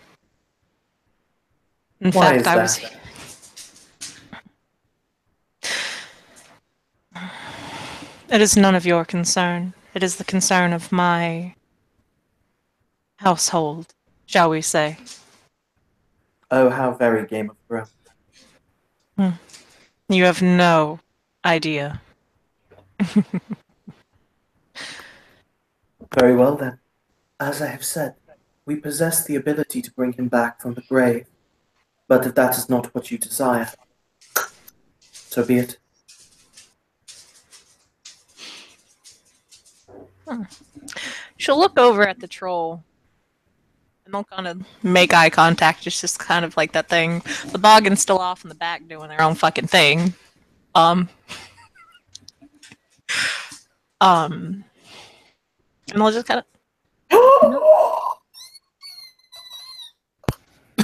In Why fact, is I that? was. It is none of your concern. It is the concern of my household, shall we say. Oh, how very Game of Thrones. You have no idea. Very well then. As I have said, we possess the ability to bring him back from the grave. But if that is not what you desire, so be it. She'll look over at the troll. And they'll kind of make eye contact. It's just kind of like that thing. The boggin's still off in the back doing their own fucking thing. And they'll just kind of.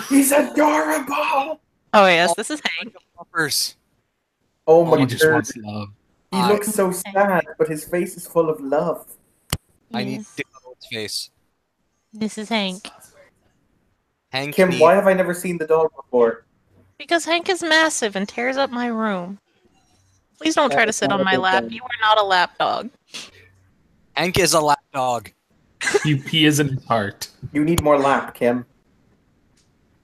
He's adorable! Oh, yes, this is Hank. Oh my He just god. wants love. He looks so sad, but his face is full of love. I need to know its face. This is Hank. Hank Kim, need- why have I never seen the dog before? Because Hank is massive and tears up my room. Please don't try to sit on my lap. You are not a lap dog. Hank is a lap dog. He is in his heart. You need more lap, Kim.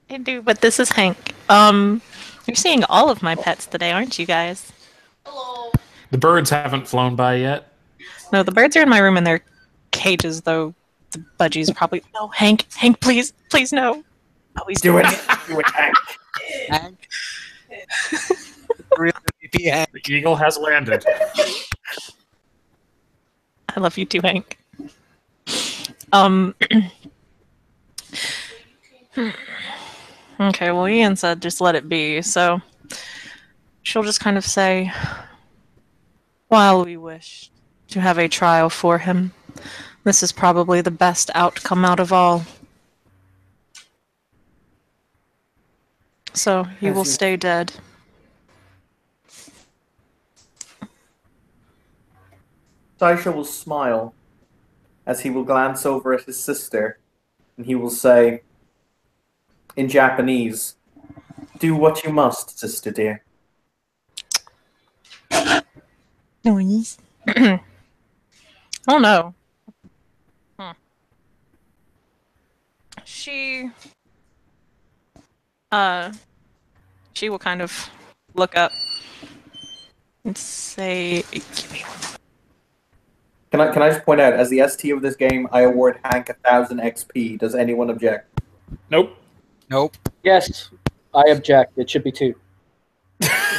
I do, but this is Hank. You're seeing all of my pets today, aren't you guys? The birds haven't flown by yet. No, the birds are in my room in their cages, though. The budgies probably. No, Hank, please, no. Oh, he's Do doing it. Do it, Hank. Hank. Really be Hank. The eagle has landed. I love you too, Hank. Okay, well, Ian said just let it be, so she'll just kind of say, while we wish to have a trial for him, this is probably the best outcome out of all. So he As will you- stay dead. Daisha will smile as he will glance over at his sister, and he will say, in Japanese, "Do what you must, sister dear." Noise. Oh no. She will kind of look up and say, "Give me one." Can I just point out, as the ST of this game, I award Hank 1,000 XP. Does anyone object? Nope. Nope. Yes, I object. It should be 2.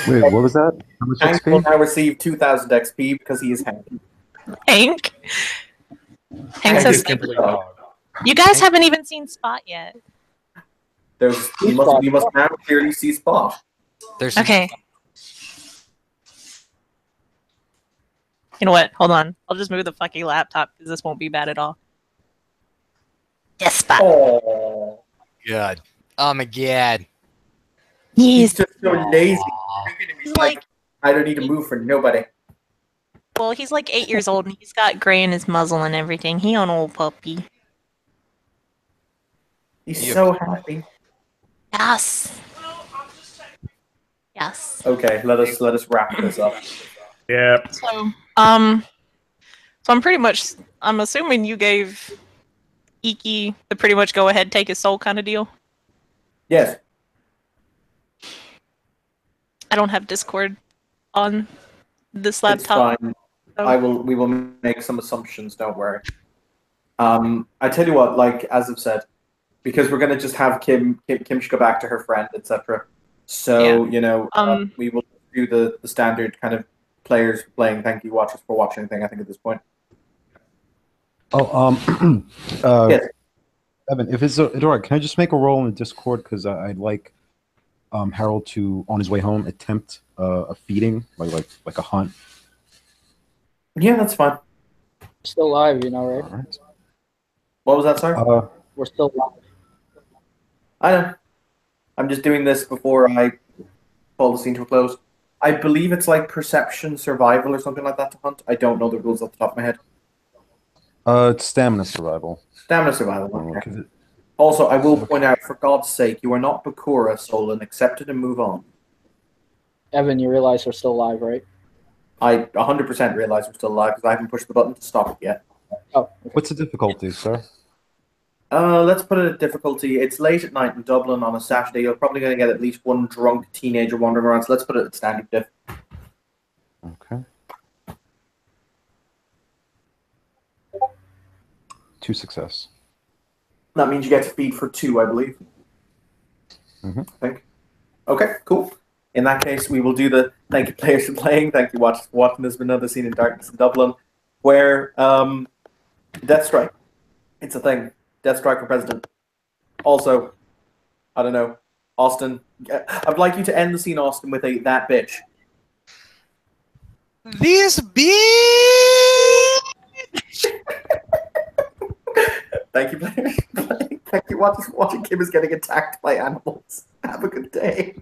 Wait, what was that? How much Hank will XP? now receive 2,000 XP because he is Hank. Hank. Hank Hank says, is Kimberly Dog. "You guys haven't even seen Spot yet." You must now clearly see Spot. There's Okay. You know what? Hold on. I'll just move the fucking laptop because this won't be bad at all. Yes, Spot. Oh, good. Oh my god. he's just so lazy. He's like, I don't need to move for nobody. well, he's like 8 years old and he's got gray in his muzzle and everything. He an old puppy. He's so happy. Yes. Yes. Okay, let us wrap this up. Yeah. So I'm pretty much. I'm assuming you gave Iki the pretty much go ahead, take his soul kind of deal. Yes. I don't have Discord on this It's laptop. fine. so- We will make some assumptions. Don't worry. I tell you what, like as I've said, because we're gonna just have Kim should go back to her friend, etc. So we will do the standard kind of players playing thank you watchers for watching thing. I think at this point. Oh, Yes. Evan, if it's alright, can I just make a roll in the Discord because I'd like Harold to, on his way home, attempt a feeding, like a hunt. Yeah, that's fine. Still live, you know, right? All right. What was that, sir? We're still live. I know. I'm just doing this before I call the scene to a close. I believe it's like perception, survival, or something like that to hunt. I don't know the rules off the top of my head. It's stamina survival. Stamina survival. I'll look Okay. at it. Also, I will point out, for God's sake, you are not Bakura, Solon. Accept it and move on. Evan, you realize we're still live, right? I 100% realize we're still alive because I haven't pushed the button to stop it yet. Oh, What's the difficulty, sir? Let's put it at difficulty. It's late at night in Dublin on a Saturday. You're probably going to get at least one drunk teenager wandering around, so let's put it at standard diff. Okay. 2 success. That means you get to feed for 2, I believe. Mhm. I think. Okay, cool. In that case, we will do the thank you players for playing, thank you watchers for watching. There's been another scene in Darkness in Dublin where Deathstrike, it's a thing. Deathstrike for president. Also, I don't know, Austin, I'd like you to end the scene, Austin, with a that bitch. This bitch! Thank you, players. Thank you, watchers, for watching. Kim is getting attacked by animals. Have a good day.